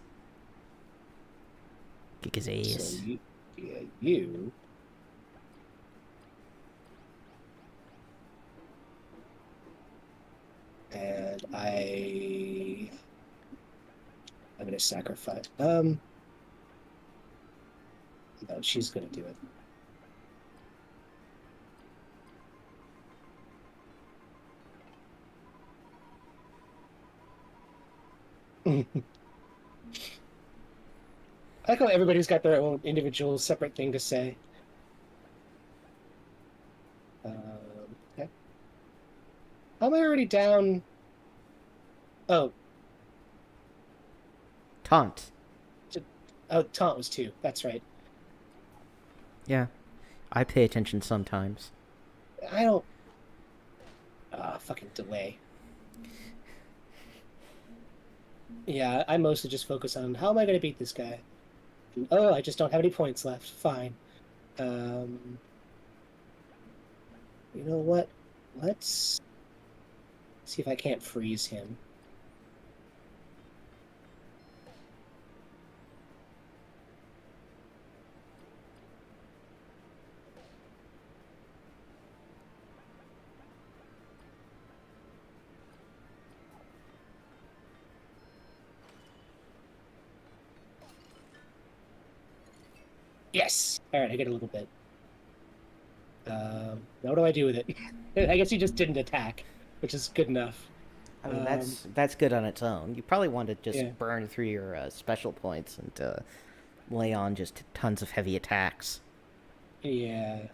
Kick his So ass. you and I'm gonna sacrifice. No, she's gonna do it. I like how everybody's got their own individual separate thing to say. Okay. How am I already down? Oh, Taunt. oh, taunt was two. That's right. Yeah. I pay attention sometimes. I don't. Ah, fucking delay. Yeah, I mostly just focus on how am I going to beat this guy. Oh, I just don't have any points left. Fine. Um, you know what? Let's see if I can't freeze him. Yes. All right, I get a little bit. Now what do I do with it? I guess he just didn't attack, which is good enough. I mean, that's good on its own. You probably want to just Yeah. burn through your special points and lay on just tons of heavy attacks. Yeah.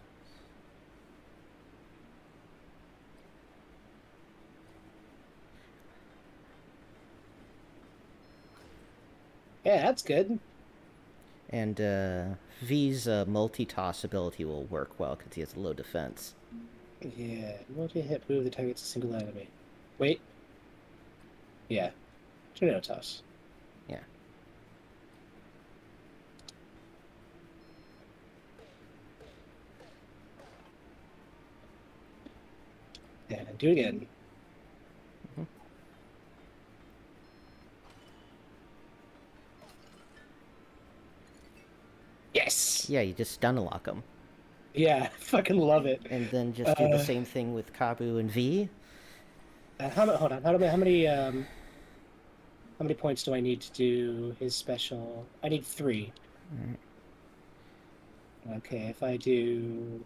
Yeah, that's good. And V's multi-toss ability will work well because he has low defense. Yeah. Multi-hit move that targets a single enemy. Wait. Yeah. Tornado toss. Yeah. Yeah, do it again. Mhm. Yes. Yeah, you just stun lock him. Yeah, fucking love it. And then just do the same thing with Kabu and V. Hold on. How many points do I need to do his special? I need 3. Alright. Okay, if I do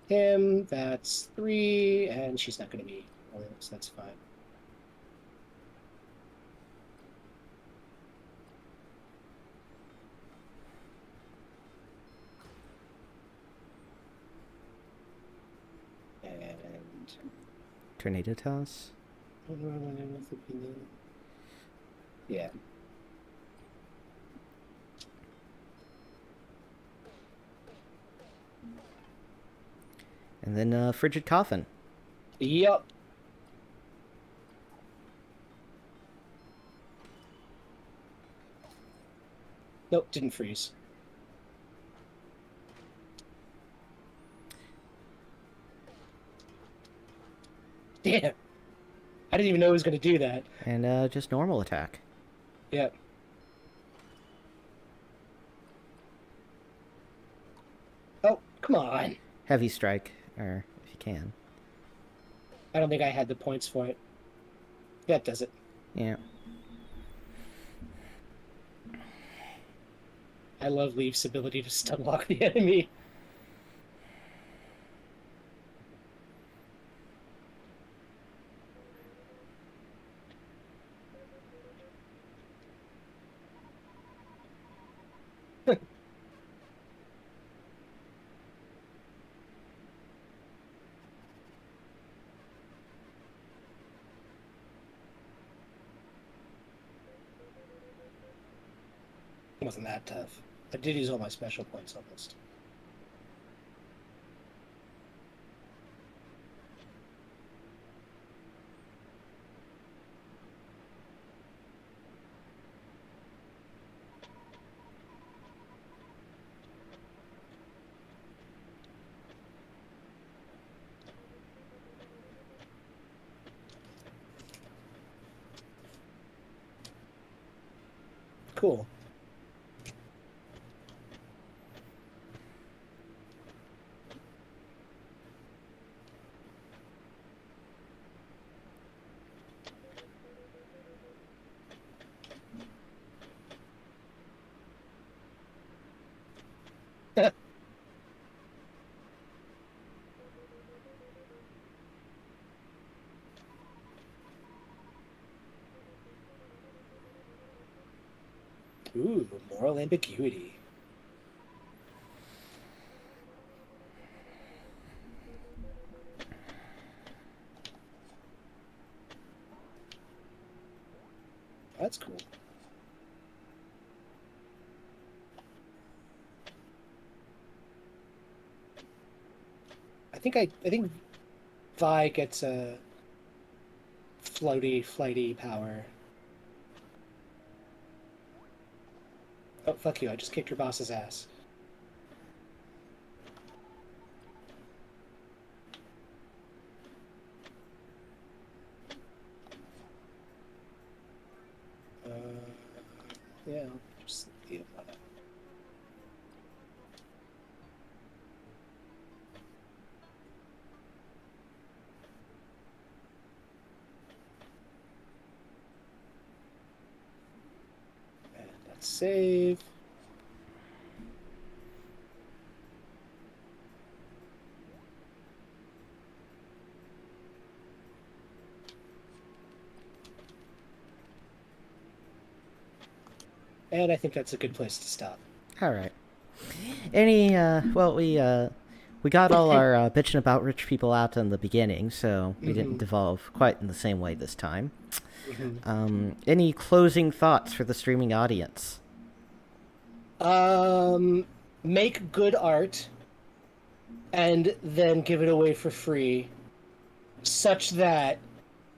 him, that's 3, and she's not going to be. So that's fine. Tornado toss. Yeah. And then frigid coffin. Yup. Nope, didn't freeze. Damn. I didn't even know it was going to do that. And just normal attack. Yep. Oh, come on. Heavy strike, or if you can. I don't think I had the points for it. That does it. Yeah. I love Leaf's ability to stun lock the enemy. It wasn't that tough. I did use all my special points almost. Cool. Ooh, moral ambiguity. That's cool. I think Vi gets a flighty power. Oh, fuck you, I just kicked your boss's ass. Yeah, I'll just deal with that. And let's save. And I think that's a good place to stop. All right. Well, we got all our bitching about rich people out in the beginning, so we didn't devolve quite in the same way this time. Any closing thoughts for the streaming audience? Make good art and then give it away for free such that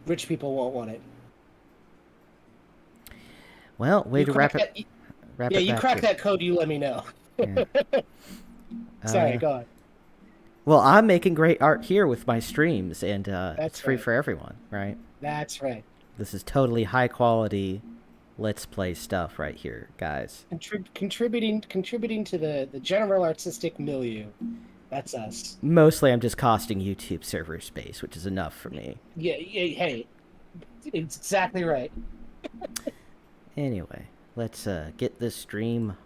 rich people won't want it. Well, way to wrap it. Yeah, you crack that code, you let me know. Yeah. Sorry, go on. Well, I'm making great art here with my streams, and it's free right. for everyone, right? That's right. This is totally high quality Let's Play stuff right here, guys. Contributing to the general artistic milieu. That's us. Mostly I'm just costing YouTube server space, which is enough for me. Yeah, hey. It's exactly right. Anyway, let's get this stream